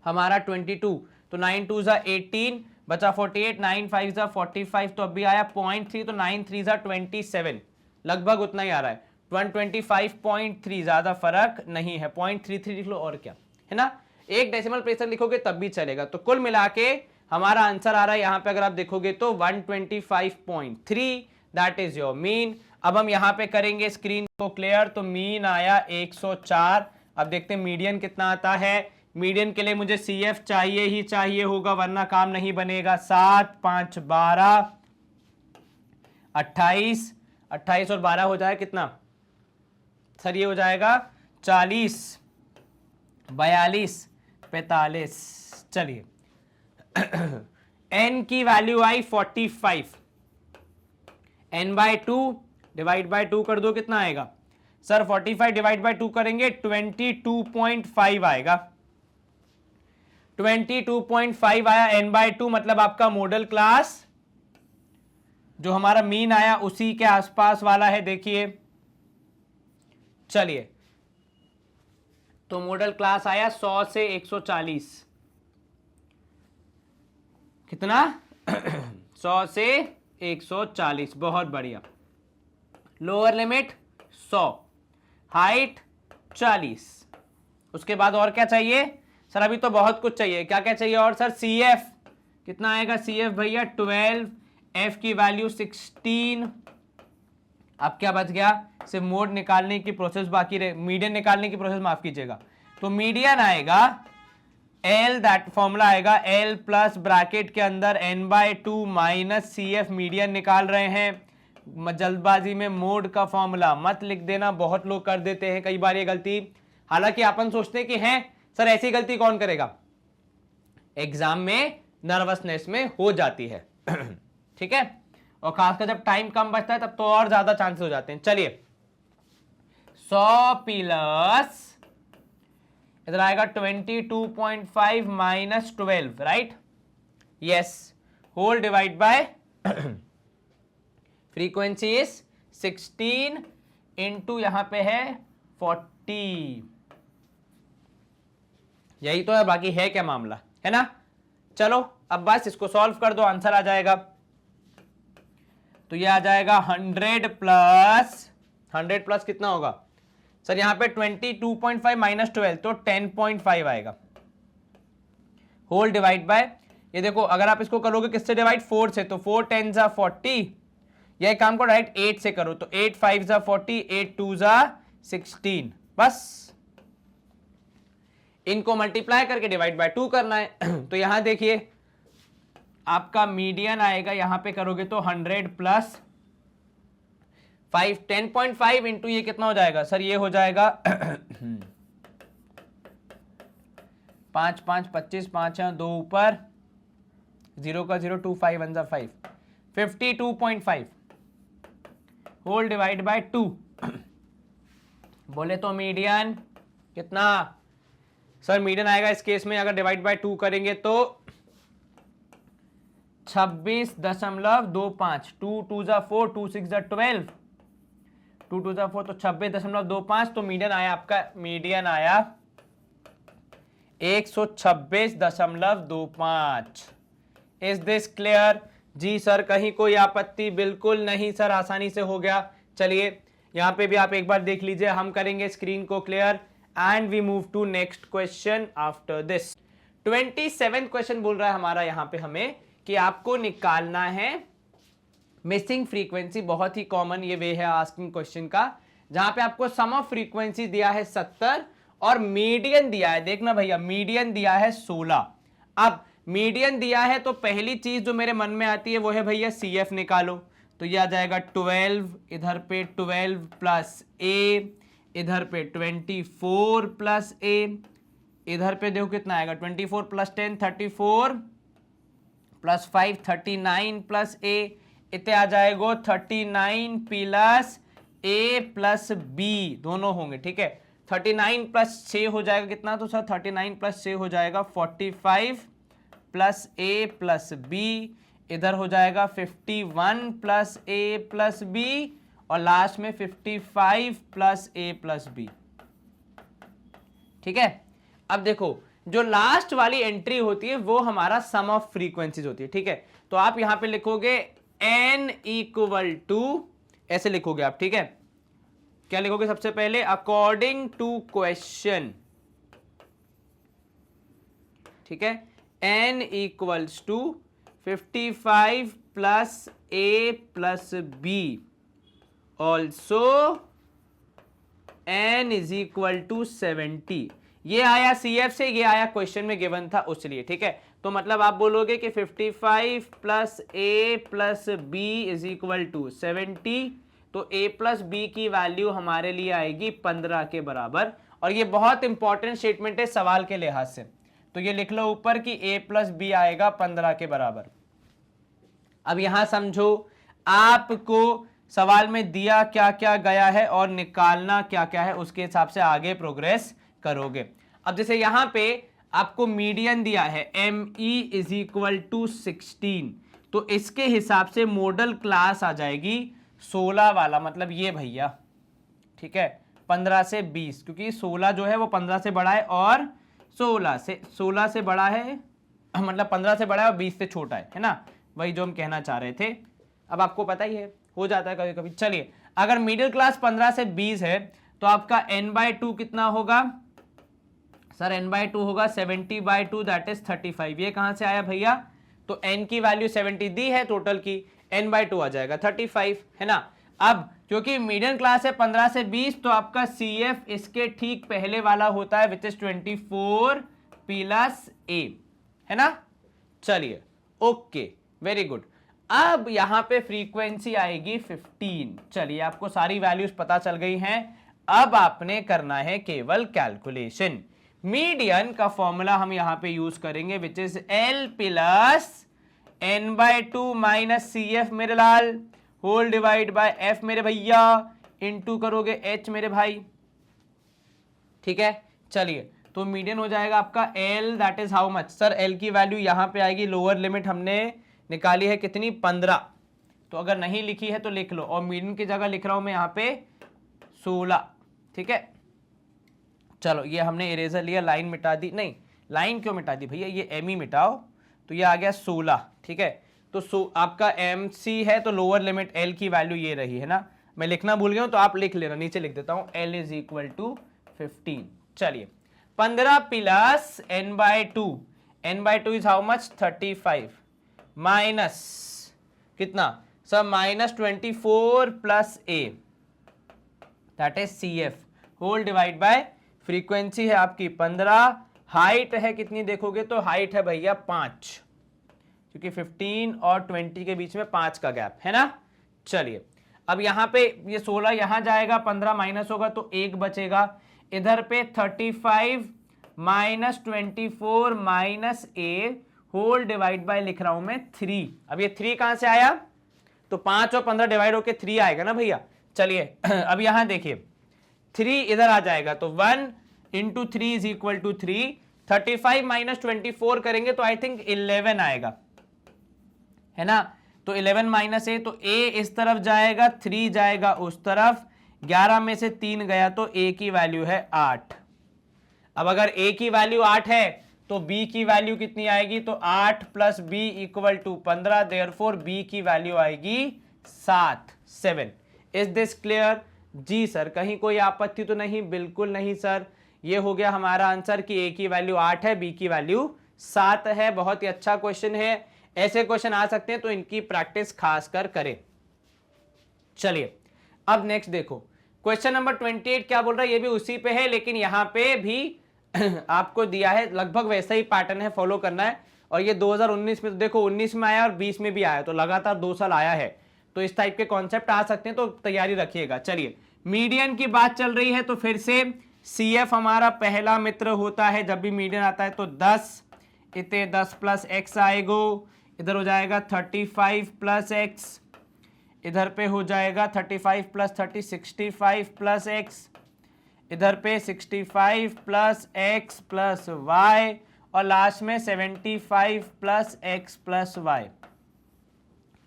हमारा 22, तो 9 2 जा 18, बचा 48, 9 5 जा 45, तो अभी आया 0.3, तो 9 3 जा 27, लगभग उतना ही आ रहा है, 125.3, ज्यादा फर्क नहीं है, 0.33 लिख लो और क्या है ना, एक डेसिमल प्लेस लिखोगे तब भी चलेगा। तो कुल मिला के हमारा आंसर आ रहा है यहाँ पे, अगर आप देखोगे तो 125.3, दैट इज योर मीन। अब हम यहाँ पे करेंगे स्क्रीन को क्लियर, तो मीन आया 104। अब देखते हैं मीडियन कितना आता है। मीडियन के लिए मुझे CF चाहिए ही चाहिए होगा, वरना काम नहीं बनेगा। 7 5 12 28, 28 और 12 हो जाएगा कितना सर? ये हो जाएगा 40, 42, 45। चलिए n की value I 45, n/2 divide by 2 कर दो, कितना आएगा सर? 45 डिवाइड बाय 2 करेंगे 22.5 आएगा। 22.5 आया, n/2 मतलब आपका मॉडल क्लास जो हमारा मीन आया उसी के आसपास वाला है। देखिए चलिए, तो मॉडल क्लास आया 100 से 140, कितना 100 से 140, बहुत बढ़िया। लोअर लिमिट 100, हाइट 40, उसके बाद और क्या चाहिए सर? अभी तो बहुत कुछ चाहिए, क्या क्या चाहिए और सर? CF कितना आएगा? CF भैया 12, F की वैल्यू 16। अब क्या बच गया? सिर्फ मोड निकालने की प्रोसेस बाकी रहे, मीडियन निकालने की प्रोसेस, माफ कीजिएगा। तो मीडियन आएगा L, दैट फॉर्मूला आएगा L प्लस ब्रैकेट के अंदर n/2 माइनस CF, मीडियन निकाल रहे हैं। जल्दबाजी में मोड का फॉर्मूला मत लिख देना, बहुत लोग कर देते हैं कई बार ये गलती। हालांकि अपन सोचते हैं कि हैं सर ऐसी गलती कौन करेगा, एग्जाम में नर्वसनेस में हो जाती है ठीक है, और खासकर जब टाइम कम बचता है तब तो और ज्यादा चांसेस हो जाते हैं। चलिए 100 प्लस इधर आएगा 22.5 minus 12, right? Yes, whole divide by frequency is 16 into यहां पे है 40, यही तो है, बाकी है क्या मामला, है ना? चलो अब बस इसको सॉल्व कर दो, आंसर आ जाएगा। तो ये आ जाएगा 100 प्लस कितना होगा सर? यहां पे 22.5 माइनस 12 तो 10.5 आएगा, होल डिवाइड बाय, ये देखो अगर आप इसको करोगे किससे डिवाइड? 4 से, तो 4 10 जा 40, यह काम को डायरेक्ट 8 से करो, तो 8 5 जा 40, 8 2 जा 16, बस इनको मल्टीप्लाई करके डिवाइड बाय 2 करना है तो यहां देखिए आपका मीडियन आएगा, यहां पे करोगे तो 100 प्लस 5, 10.5 इंटू ये कितना हो जाएगा सर? ये हो जाएगा 5 5 25, 5 है 2 ऊपर, 0 का 0, 2 5 1 जा 5, 52.5 होल डिवाइड बाय 2 बोले तो मीडियन कितना सर? मीडियन आएगा इस केस में अगर डिवाइड बाय 2 करेंगे तो 26.25, 2 2 जा 4, 2 6 जा 12, 2 2 जा 4 तो 26.25, तो मीडियन आया आपका, मीडियन आया 126.25। Is this clear? Ji sir, कहीं कोई आपत्ति? बिल्कुल नहीं सर, आसानी से हो गया। चलिए यहां पे भी आप एक बार देख लीजिए, हम करेंगे स्क्रीन को clear and we move to next question after this. 27 question बोल रहा है हमारा यहां पे हमें कि आपको निकालना है मिसिंग फ्रीक्वेंसी। बहुत ही कॉमन ये वे है आस्किंग क्वेश्चन का, जहां पे आपको सम ऑफ फ्रीक्वेंसी दिया है 70 और मीडियन दिया है, देखना भैया मीडियन दिया है 16। अब मीडियन दिया है तो पहली चीज जो मेरे मन में आती है वो है भैया CF निकालो, तो ये आ जाएगा 12, इधर पे 12 प्लस A, इधर पे 24 प्लस A, इधर पे देखो कितना आएगा 24 प्लस 10 34 प्लस 5 39 प्लस A, इतने आ जाएगा 39 प्लस A प्लस B, दोनों होंगे, ठीक है। 39 प्लस 6 हो जाएगा कितना? तो सर 39 प्लस 6 हो जाएगा 45 प्लस A प्लस B, इधर हो जाएगा 51 प्लस A प्लस B और लास्ट में 55 प्लस A प्लस B, ठीक है। अब देखो जो लास्ट वाली एंट्री होती है वो हमारा सम ऑफ फ्रीक्वेंसीज होती है, ठीक है। तो आप यहां पे लिखोगे n इक्वल टू, ऐसे लिखोगे आप, ठीक है। क्या लिखोगे सबसे पहले? अकॉर्डिंग टू क्वेश्चन, ठीक है। n equals to 55 plus A plus B, also n is equal to 70। ये आया CF से, ये आया क्वेश्चन में गिवन था उसलिए, ठीक है। तो मतलब आप बोलोगे कि 55 plus A plus B is equal to 70, तो a प्लस बी की वैल्यू हमारे लिए आएगी 15 के बराबर। और ये बहुत इंपॉर्टेंट स्टेटमेंट है सवाल के लिहाज से, तो ये लिख लो ऊपर कि a प्लस बी आएगा 15 के बराबर। अब यहां समझो आपको सवाल में दिया क्या क्या गया है और निकालना क्या क्या है, उसके हिसाब से आगे प्रोग्रेस करोगे। अब जैसे यहां पे आपको मीडियन दिया है ME इज इक्वल टू 16, तो इसके हिसाब से मॉडल क्लास आ जाएगी 16 वाला, मतलब ये भैया, ठीक है, 15 से 20, क्योंकि 16 जो है वो 15 से बड़ा है और 16 से बड़ा है, मतलब 15 से बड़ा है और 20 से छोटा है ना, वही जो हम कहना चाह रहे थे। अब आपको पता ही है, हो जाता है कभी कभी। चलिए, अगर मिडिल क्लास 15 से 20 है तो आपका n/2 कितना होगा सर? n/2 होगा 70/2, दैट इज 35। ये कहां से आया भैया? तो n की वैल्यू 70 दी है टोटल की, n/2 आ जाएगा 35, है ना। अब क्योंकि मीडियम क्लास है 15 से 20, तो आपका CF इसके ठीक पहले वाला होता है, विच इज 24 प्लस a, है ना। चलिए, ओके, वेरी गुड। अब यहां पे फ्रीक्वेंसी आएगी 15। चलिए, आपको सारी वैल्यूज पता चल गई हैं। अब आपने करना है केवल कैलकुलेशन। मीडियन का फॉर्मूला हम यहां पे यूज करेंगे, which is L plus n/2 minus CF मेरे लाल, होल डिवाइड बाय F मेरे भैया, इंटू करोगे H मेरे भाई, ठीक है। चलिए, तो मीडियन हो जाएगा आपका L, that is how much sir? L की वैल्यू यहां पे आएगी, लोअर लिमिट हमने निकाली है कितनी? 15। तो अगर नहीं लिखी है तो लिख लो, और मीडियन की जगह लिख रहा हूं मैं यहां पे 16, ठीक है। चलो, ये हमने इरेजर लिया, लाइन मिटा दी, नहीं लाइन क्यों मिटा दी भैया, ये M ही मिटाओ, तो ये आ गया 16, ठीक है। तो आपका MC है, तो लोअर लिमिट L की वैल्यू ये रही, है ना। मैं लिखना भूल गया हूं तो आप लिख लेना, नीचे लिख देता हूं, L इज इक्वल टू 15। चलिए, 15 plus n/2, n/2 is how much? 35, minus कितना सर? Minus 24 plus a, that is CF, whole divide by frequency है आपकी 15, हाइट है कितनी देखोगे तो हाइट है भैया 5, क्योंकि 15 और 20 के बीच में 5 का गैप है ना। चलिए, अब यहां पे ये 16 यहां जाएगा, 15 माइनस होगा तो 1 बचेगा, इधर पे 35 minus 24 minus a, whole divide by लिख रहा हूं मैं 3। अब ये 3 कहां से आया? तो 5 और 15 डिवाइड होके 3 आएगा ना भैया। चलिए, अब यहां देखिए 3 इधर आ जाएगा, तो 1 into 3 is equal to 3। 35 minus 24 करेंगे तो आई थिंक 11 आएगा, है ना। तो 11 माइनस a, तो a इस तरफ जाएगा, 3 जाएगा उस तरफ, 11 में से 3 गया तो a की वैल्यू है 8। अब अगर a की वैल्यू 8 है तो b की वैल्यू कितनी आएगी? तो 8 plus b equal to 15, therefore b की वैल्यू आएगी 7। Is this clear? Ji sir, कहीं कोई आपत्ति तो नहीं? बिल्कुल नहीं सर, ये हो गया हमारा आंसर कि a की वैल्यू 8 है, b की वैल्यू 7 है। बहुत ही अच्छा क्वेश्चन है, ऐसे क्वेश्चन आ सकते हैं तो इनकी प्रैक्टिस खासकर करें। चलिए, अब नेक्स्ट देखो, क्वेश्चन नंबर 28 क्या बोल रहा है? ये भी उसी पे है, लेकिन यहां पे भी आपको दिया है लगभग वैसा ही पैटर्न है, फॉलो करना है। और ये 2019 में, तो देखो 19 में आया और 20 में भी आया, तो लगातार 2 साल आया है, तो इस टाइप के कॉन्सेप्ट आ सकते हैं, तो तैयारी रखिएगा। चलिए, मीडियन की बात चल रही है, तो फिर से CF हमारा पहला मित्र होता है जब भी मीडियन आता है, तो 10 इतने 10 प्लस x आएगो, इधर हो जाएगा 35 प्लस x, इधर पे हो जाएगा 35 प्लस 30 65 प्लस x, इधर पे 65 प्लस x प्लस y, और लास्ट में 75 प्लस x प्लस y।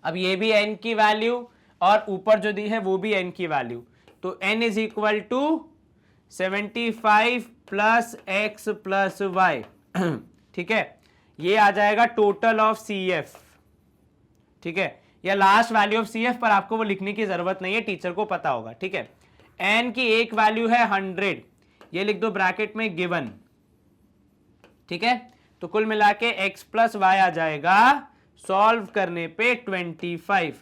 अब ये भी n की वैल्यू और ऊपर जो दी है वो भी n की वैल्यू, तो n is equal to 75 plus x plus y, ठीक है। ये आ जाएगा टोटल ऑफ CF, ठीक है, या लास्ट वैल्यू ऑफ CF, पर आपको वो लिखने की जरूरत नहीं है, टीचर को पता होगा, ठीक है। n की एक वैल्यू है 100, ये लिख दो ब्रैकेट में गिवन, ठीक है। तो कुल मिला के x प्लस वाई आ जाएगा, सॉल्व करने पे 25।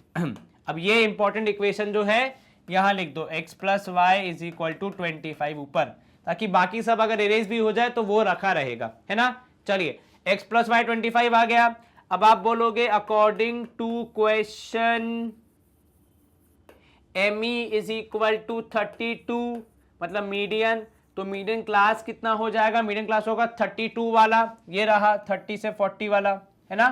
अब ये इंपॉर्टेंट इक्वेशन जो है यहां लिख दो, x plus Y is equal to 25 ऊपर, ताकि बाकी सब अगर इरेज भी हो जाए तो वो रखा रहेगा, है ना। चलिए x प्लस वाई 25 आ गया। अब आप बोलोगे according to question ME is equal to 32, मतलब मीडियन, तो मीडियन क्लास कितना हो जाएगा, मीडियन क्लास होगा 32 वाला, ये रहा 30 से 40 वाला, है ना,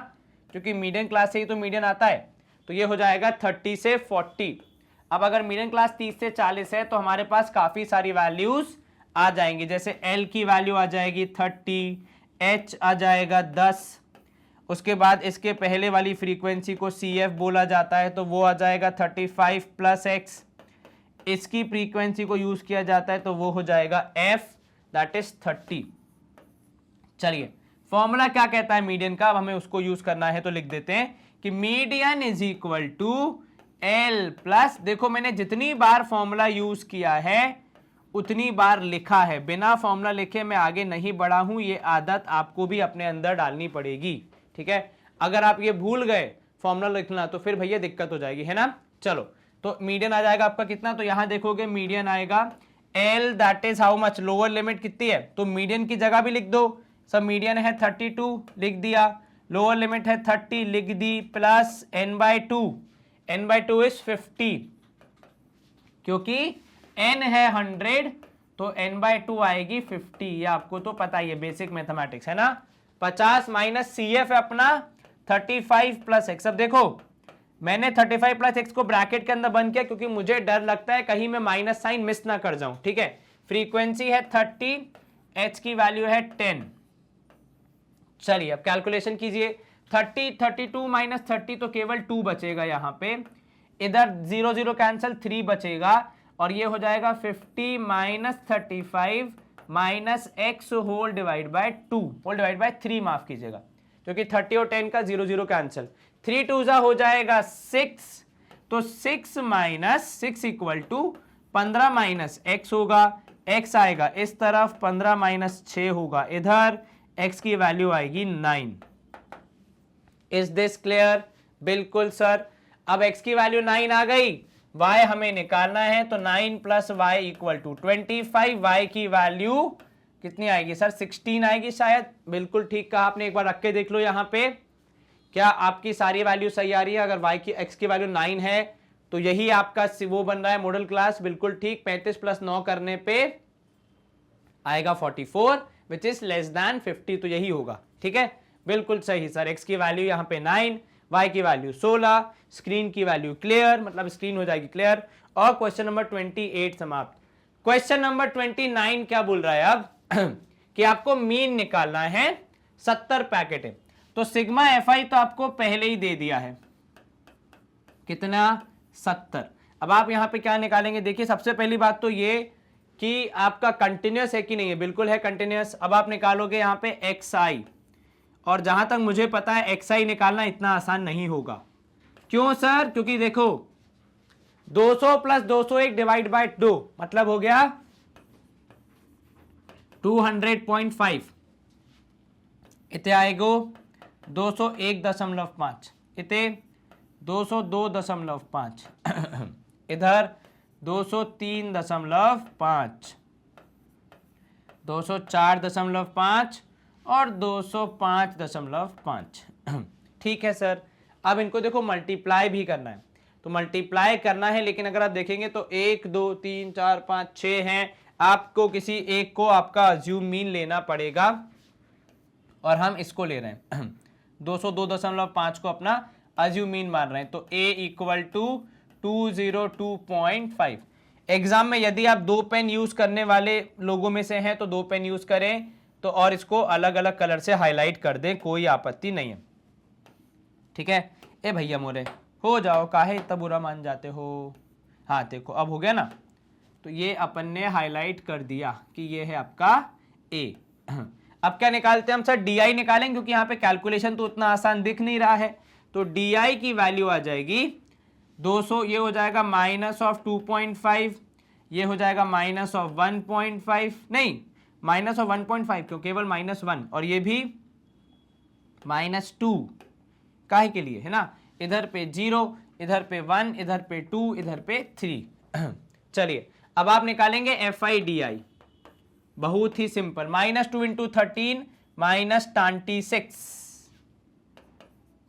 क्योंकि मीडियन क्लास से ही तो मीडियन आता है, तो ये हो जाएगा 30 से 40। अब अगर मीडियन क्लास 30 से 40 है तो हमारे पास काफ़ी सारी वैल्यूज़ आ जाएंगी, जैसे L की वैल्यू आ जाएगी 30, H आ जाएगा 10, उसके बाद इसके पहले वाली फ्रीक्वेंसी को CF बोला जाता है तो वो आ जाएगा 35 प्लस एक्स, इसकी फ्रीक्वेंसी को यूज किया जाता है तो वो हो जाएगा F, दैट इज 30। चलिए फॉर्मूला क्या कहता है मीडियन का, अब हमें उसको यूज करना है, तो लिख देते हैं कि median is equal to L plus, देखो मैंने जितनी बार फॉर्मूला यूज किया है उतनी बार लिखा है, बिना फॉर्मूला लिखे मैं आगे नहीं बढ़ा हूं, ये आदत आपको भी अपने अंदर डालनी पड़ेगी, ठीक है। अगर आप ये भूल गए फॉर्मूला लिखना तो फिर भैया दिक्कत हो जाएगी, है ना। चलो तो मीडियन आ जाएगा आपका कितना, तो यहां देखोगे मीडियन आएगा L, that is how much, lower limit कितनी है, तो मीडियन की जगह भी लिख दो, सब मीडियन है 32 लिख दिया, लोअर लिमिट है 30 लिख दी, प्लस n/2, n/2 इज 50, क्योंकि n है 100 तो n/2 आएगी 50, ये आपको तो पता ही है, बेसिक मैथमेटिक्स है ना। 50 माइनस CF है अपना 35 प्लस एक्स। अब देखो मैंने 35 प्लस एक्स को ब्रैकेट के अंदर बंद किया क्योंकि मुझे डर लगता है कहीं मैं माइनस साइन मिस ना कर जाऊं, ठीक है। फ्रीक्वेंसी है 30, H की वैल्यू है 10। चलिए अब कैलकुलेशन कीजिए, 30 32 माइनस 30 तो केवल 2 बचेगा यहां पे, इधर 0 0 कैंसिल 3 बचेगा, और ये हो जाएगा 50 minus 35 minus X whole divide by 2 whole divide by 3, माफ कीजिएगा क्योंकि 30 और 10 का 0 0 कैंसिल, 3 2 हो जाएगा 6, तो 6 minus 6 equal to 15 minus X होगा, एक्स आएगा इस तरफ, 15 माइनस 6 होगा इधर, एक्स की वैल्यू आएगी 9। Is this clear? बिल्कुल सर। अब एक्स की वैल्यू 9 आ गई, y हमें निकालना है, तो 9 plus Y equal to 25, y की वैल्यू कितनी आएगी सर, 16 आएगी शायद, बिल्कुल ठीक कहा आपने, एक बार रख के देख लो यहाँ पे, क्या आपकी सारी वैल्यू सही आ रही है। अगर y की x की वैल्यू 9 है तो यही आपका वो बन रहा है मॉडल क्लास, बिल्कुल ठीक। 35 प्लस 9 करने पे आएगा 44 विच इज लेस देन 50, तो यही होगा, ठीक है, बिल्कुल सही सर। x की वैल्यू यहाँ पे 9, y की वैल्यू 16, स्क्रीन की वैल्यू क्लियर, मतलब स्क्रीन हो जाएगी क्लियर, और क्वेश्चन नंबर 28 समाप्त। क्वेश्चन नंबर 29 क्या बोल रहा है अब कि आपको मीन निकालना है, 70 पैकेट है, तो सिग्मा FI तो आपको पहले ही दे दिया है, कितना 70। अब आप यहां पे क्या निकालेंगे, देखिए सबसे पहली बात तो ये कि आपका कंटिन्यूअस है कि नहीं है, बिल्कुल है कंटिन्यूअस। अब आप निकालोगे यहां पे XI, और जहां तक मुझे पता है XI निकालना इतना आसान नहीं होगा। क्यों सर? क्योंकि देखो 200 प्लस 201 डिवाइड बाय 2 मतलब हो गया 200.5, इतने आएगो 201.5, इतने 202.5 इधर 203.5, 204.5 और 205.5। ठीक है सर। अब इनको देखो मल्टीप्लाई भी करना है, तो मल्टीप्लाई करना है, लेकिन अगर आप देखेंगे तो 1 2 3 4 5 6 हैं, आपको किसी एक को आपका अज्यूम मीन लेना पड़ेगा, और हम इसको ले रहे हैं 202.5 को अपना अज्यूम मीन मान रहे हैं, तो a इक्वल टू 202.5। एग्जाम में यदि आप 2 पेन यूज करने वाले लोगों में से हैं तो 2 पेन यूज करें, तो और इसको अलग अलग कलर से हाईलाइट कर दें, कोई आपत्ति नहीं है, ठीक है। ए भैया मोरे हो जाओ, काहे इतना बुरा मान जाते हो। हाँ देखो अब हो गया ना, तो ये अपन ने हाईलाइट कर दिया कि ये है आपका a। अब क्या निकालते हैं हम सर, डी निकालेंगे, क्योंकि यहाँ पे कैलकुलेशन तो उतना आसान दिख नहीं रहा है, तो डी की वैल्यू आ जाएगी 200, ये हो जाएगा माइनस ऑफ 2.5, ये हो जाएगा माइनस ऑफ 1.5, नहीं माइनस ऑफ 1.5 क्यों, केवल -1, और ये भी -2, काहे के लिए, है ना। इधर पे 0, इधर पे 1, इधर पे 2, इधर पे 3। चलिए अब आप निकालेंगे FI DI। बहुत ही सिंपल, -2 इंटू 13 -26,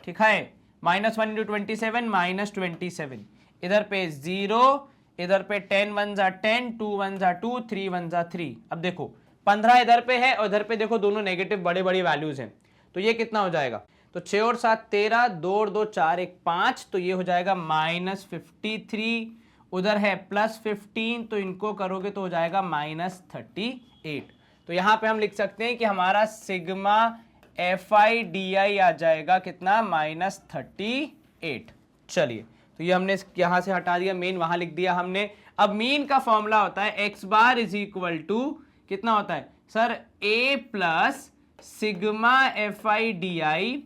ठीक है, -1 इंटू 27 -27, इधर पे 0, इधर पे 10 1 जा 10, 2 1 जा 2, 3 1 जा 3। अब देखो 15 इधर पे है और इधर पे देखो दोनों नेगेटिव बड़े बड़ी वैल्यूज हैं, तो ये कितना हो जाएगा, तो 6 और 7 13, 2 और 2 4 1 5, तो ये हो जाएगा -53, उधर है +15, तो इनको करोगे तो हो जाएगा -38। तो यहाँ पे हम लिख सकते हैं कि हमारा सिग्मा FIDI आ जाएगा कितना, -38। चलिए, तो ये हमने यहाँ से हटा दिया, मीन वहाँ लिख दिया हमने। अब मीन का फॉर्मूला होता है x bar is equal to कितना होता है sir, a plus sigma FIDI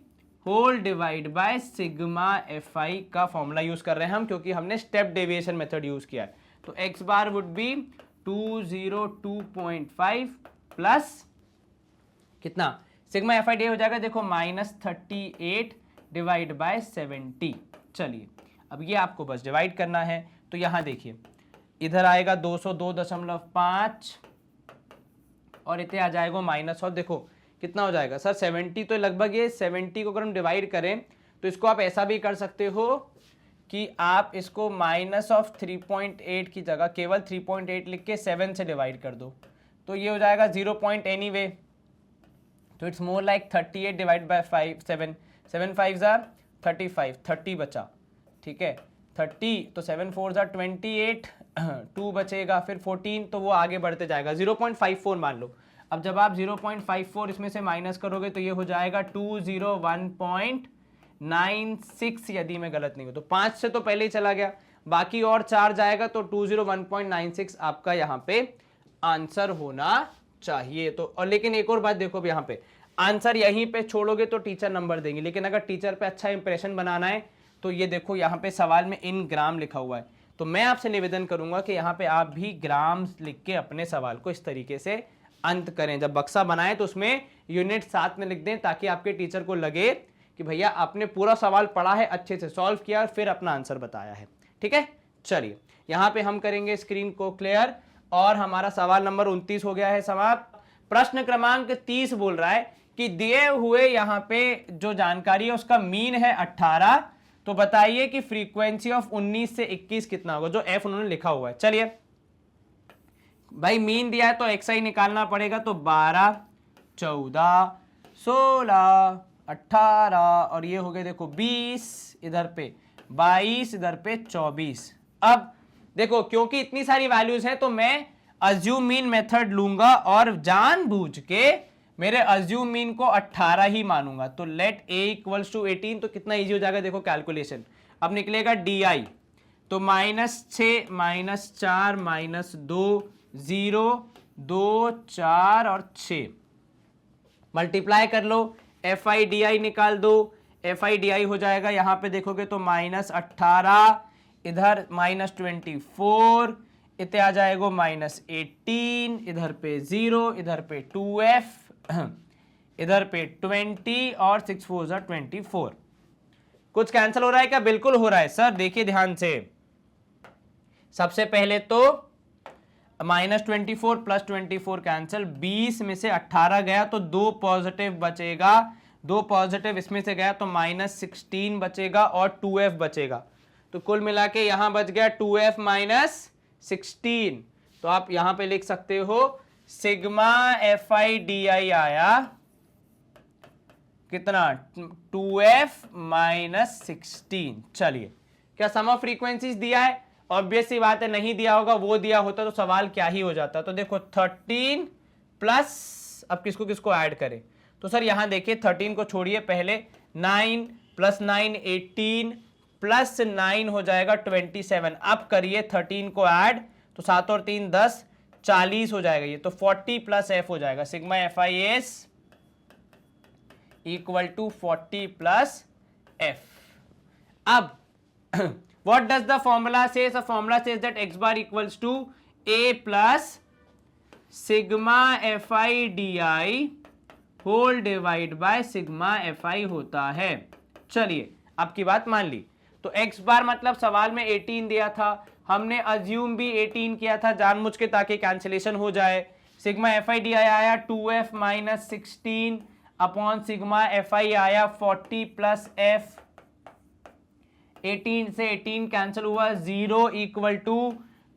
whole divide by sigma FI का फॉर्मूला यूज कर रहे हैं हम, क्योंकि हमने स्टेप डेविएशन मेथड यूज किया है। तो x bar would be 202.5 plus कितना, सिग्मा FIDI हो जाएगा देखो -38 डिवाइड बाय 70। चलिए, अब ये आपको बस डिवाइड करना है, तो यहां देखिए इधर आएगा 202.5 और इतने आ जाएगा माइनस, और देखो कितना हो जाएगा सर 70, तो लगभग ये 70 को अगर हम डिवाइड करें तो इसको आप ऐसा भी कर सकते हो कि आप इसको -3.8 की जगह केवल 3.8 लिख के 7 से डिवाइड कर दो, तो ये हो जाएगा 0 पॉइंट एनीवे, तो it's more like 38 divide by 5 7 7 5 ज़ा 35, 30 बचा, ठीक है 30, तो 7 4 ज़ा 28, 2 बचेगा, फिर 14, तो वो आगे बढ़ते जाएगा 0.54 मान लो। अब जब आप 0.54 इसमें से माइनस करोगे तो ये हो जाएगा 201.96, यदि मैं गलत नहीं हूँ तो 5 से तो पहले ही चला गया, बाकी और 4 जाएगा, तो 201.96 आपका यहाँ पे आंसर होना चाहिए। तो और लेकिन एक और बात देखो, अब यहाँ पे आंसर यहीं पे छोड़ोगे तो टीचर नंबर देंगे, लेकिन अगर टीचर पे अच्छा इंप्रेशन बनाना है तो ये देखो यहाँ पे सवाल में इन ग्राम लिखा हुआ है, तो मैं आपसे निवेदन करूंगा कि यहाँ पे आप भी ग्राम लिख के अपने सवाल को इस तरीके से अंत करें। जब बक्सा बनाए तो उसमें यूनिट साथ में लिख दें, ताकि आपके टीचर को लगे कि भैया आपने पूरा सवाल पढ़ा है, अच्छे से सॉल्व किया, फिर अपना आंसर बताया है। ठीक है, चलिए यहाँ पे हम करेंगे स्क्रीन को क्लियर, और हमारा सवाल नंबर 29 हो गया है समाप्त। प्रश्न क्रमांक 30 बोल रहा है कि दिए हुए यहाँ पे जो जानकारी है उसका मीन है 18, तो बताइए कि फ्रीक्वेंसी ऑफ 19 से 21 कितना होगा, जो एफ उन्होंने लिखा हुआ है। चलिए भाई मीन दिया है तो एक्सआई निकालना पड़ेगा, तो 12 14 16 18 और ये हो गए देखो 20, इधर पे 22, इधर पे 24। अब देखो क्योंकि इतनी सारी वैल्यूज हैं तो मैं अज्यूम मीन मेथड लूंगा और जानबूझ के मेरे अज्यूम मीन को 18 ही मानूंगा। तो लेट a इक्वल्स टू 18, तो कितना इजी हो जाएगा देखो कैलकुलेशन। अब निकलेगा डी, तो -6 -4 -2 0 2 4 और 6 मल्टीप्लाई कर लो, FIDI निकाल दो, FIDI हो जाएगा यहाँ पे देखोगे तो -18, इधर -24, इतने आ जाएगा -18, इधर पे 0, इधर पे 2F, इधर पे 20 और 6 4 ज़ा 24। कुछ कैंसिल हो रहा है क्या? बिल्कुल हो रहा है सर, देखिए ध्यान से। सबसे पहले तो -24 + 24 कैंसिल, 20 में से 18 गया तो 2 पॉजिटिव बचेगा, 2 पॉजिटिव इसमें से गया तो -16 बचेगा और 2F बचेगा, तो कुल मिला के यहां बच गया 2F -16। तो आप यहां पे लिख सकते हो सिग्मा FIDI आया कितना, 2F -16। चलिए, क्या सम ऑफ फ्रीक्वेंसीज दिया है? ऑब्वियस सी बात है नहीं दिया होगा, वो दिया होता तो सवाल क्या ही हो जाता। तो देखो 13 प्लस, अब किसको किसको ऐड करें, तो सर यहां देखिए 13 को छोड़िए, पहले 9 + 9 18 प्लस 9 हो जाएगा 27। अब करिए 13 को ऐड, तो 7 और 3 10 40 हो जाएगा ये, तो 40 + F हो जाएगा। Sigma FIS equal to 40 + F। अब what does the formula says? The formula says that x bar equals to a plus sigma FIDI whole divide by sigma FI होता है। चलिए आपकी बात मान ली, तो x बार मतलब सवाल में 18 दिया था, हमने अज्यूम भी 18 किया था जानबूझ के ताकि कैंसिलेशन हो जाए। सिग्मा एफ आई डी आया 2f minus 16 upon sigma F I आया 40 प्लस एफ, 18 से 18 कैंसिल हुआ, 0 equal to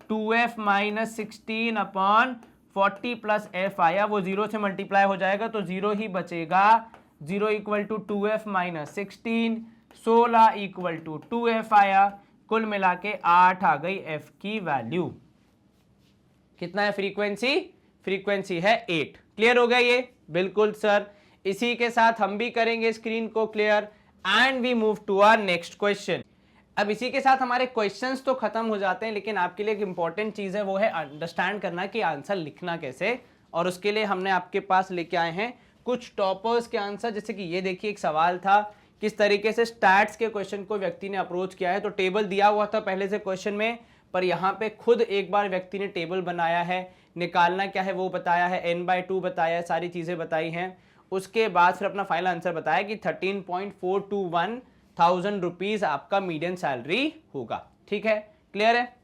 2f minus 16 upon 40 plus F आया, वो 0 से मल्टीप्लाई हो जाएगा तो 0 ही बचेगा, 0 equal to 2f minus 16, 16 equal to 2f आया, कुल मिला के 8 आ गई f की वैल्यू। कितना है फ्रीक्वेंसी? फ्रीक्वेंसी है 8। क्लियर हो गया ये? बिल्कुल सर। इसी के साथ हम भी करेंगे स्क्रीन को clear and we move to our next question. अब इसी के साथ हमारे क्वेश्चंस तो खत्म हो जाते हैं, लेकिन आपके लिए एक इंपॉर्टेंट चीज है, वो है अंडरस्टैंड करना कि आंसर लिखना कैसे, और उसके लिए हमने आपके पास लेके आए हैं कुछ टॉपर्स के आंसर। जैसे कि ये देखिए, एक सवाल था किस तरीके से स्टैट्स के क्वेश्चन को व्यक्ति ने अप्रोच किया है। तो टेबल दिया हुआ था पहले से क्वेश्चन में, पर यहाँ पे खुद एक बार व्यक्ति ने टेबल बनाया है, निकालना क्या है वो बताया है, n/2 बताया है, सारी चीजें बताई हैं। उसके बाद फिर अपना फाइनल आंसर बताया कि 13.421 थाउजेंड रुपीज आपका मीडियन सैलरी होगा। ठीक है, क्लियर है?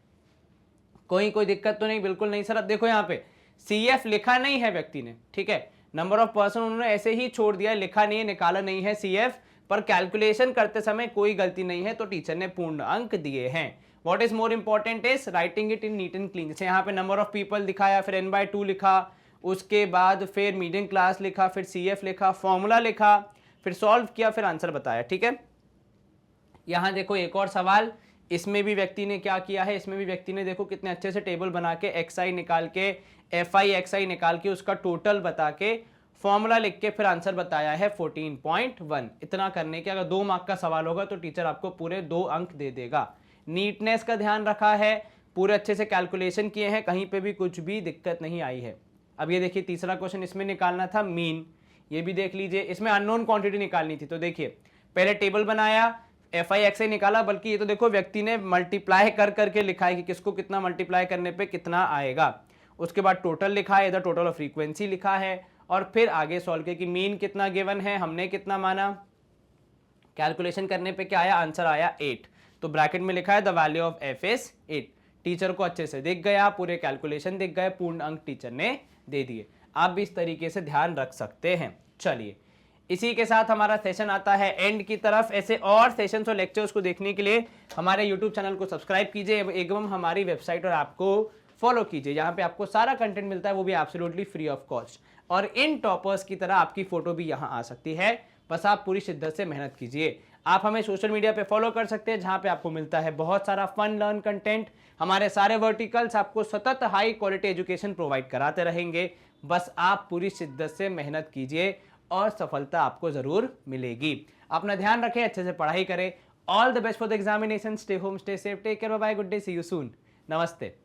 कोई दिक्कत तो नहीं? बिल्कुल नहीं सर। अब देखो यहाँ पे CF लिखा नहीं है व्यक्ति ने, ठीक है, नंबर ऑफ पर्सन उन्होंने ऐसे ही छोड़ दिया, लिखा नहीं है, निकाला नहीं है CF, पर कैलकुलेशन करते समय कोई गलती नहीं है, तो टीचर ने पूर्ण अंक दिए हैं। What is more important is writing it in neat and clean. जैसे यहाँ पे नंबर ऑफ पीपल दिखाया, फिर n/2 लिखा, उसके बाद फिर मीडियम क्लास लिखा, फिर CF लिखा, फॉर्मूला लिखा, फिर सॉल्व किया, फिर आंसर बताया। ठीक है, यहाँ देखो एक और सवाल, इसमें भी व्यक्ति ने क्या किया है, इसमें भी व्यक्ति ने देखो कितने अच्छे से टेबल बना के XI निकाल के, FI XI निकाल के, उसका टोटल बता के, फॉर्मूला लिख के फिर आंसर बताया है 14.1। इतना करने के अगर 2 मार्क का सवाल होगा तो टीचर आपको पूरे 2 अंक दे देगा। नीटनेस का ध्यान रखा है, पूरे अच्छे से कैलकुलेशन किए हैं, कहीं पे भी कुछ भी दिक्कत नहीं आई है। अब ये देखिए तीसरा क्वेश्चन, इसमें निकालना था मीन, ये भी देख लीजिए, इसमें अननोन क्वांटिटी निकालनी थी। तो देखिए पहले टेबल बनाया, FI XI निकाला, बल्कि ये तो देखो व्यक्ति ने मल्टीप्लाई कर करके लिखा है कि किसको कितना मल्टीप्लाई करने पे कितना आएगा। उसके बाद टोटल लिखा है, इधर टोटल ऑफ फ्रीक्वेंसी लिखा है, और फिर आगे सॉल्व किया कि मीन कितना गिवन है, हमने कितना माना, कैलकुलेशन करने पे क्या आया, आंसर आया 8। तो ब्रैकेट में लिखा है the value of f is 8। Teacher को अच्छे से दिख गया, पूरे कैलकुलेशन दिख गए, पूर्ण अंक टीचर ने दे दिए। आप भी इस तरीके से ध्यान रख सकते हैं। चलिए, इसी के साथ हमारा सेशन आता है एंड की तरफ। ऐसे और सेशंस और लेक्चर्स को देखने के लिए हमारे यूट्यूब चैनल को सब्सक्राइब कीजिए एवं हमारी वेबसाइट और ऐप को फॉलो कीजिए, जहाँ पे आपको सारा कंटेंट मिलता है, वो भी एब्सोल्युटली फ्री ऑफ कॉस्ट। और इन टॉपर्स की तरह आपकी फोटो भी यहाँ आ सकती है, बस आप पूरी शिद्दत से मेहनत कीजिए। आप हमें सोशल मीडिया पे फॉलो कर सकते हैं, जहाँ पे आपको मिलता है बहुत सारा फन लर्न कंटेंट। हमारे सारे वर्टिकल्स आपको सतत हाई क्वालिटी एजुकेशन प्रोवाइड कराते रहेंगे, बस आप पूरी शिद्दत से मेहनत कीजिए और सफलता आपको जरूर मिलेगी। अपना ध्यान रखें, अच्छे से पढ़ाई करें। All the best for the examination. Stay home, stay safe, take care, bye bye, good day, see you soon. नमस्ते।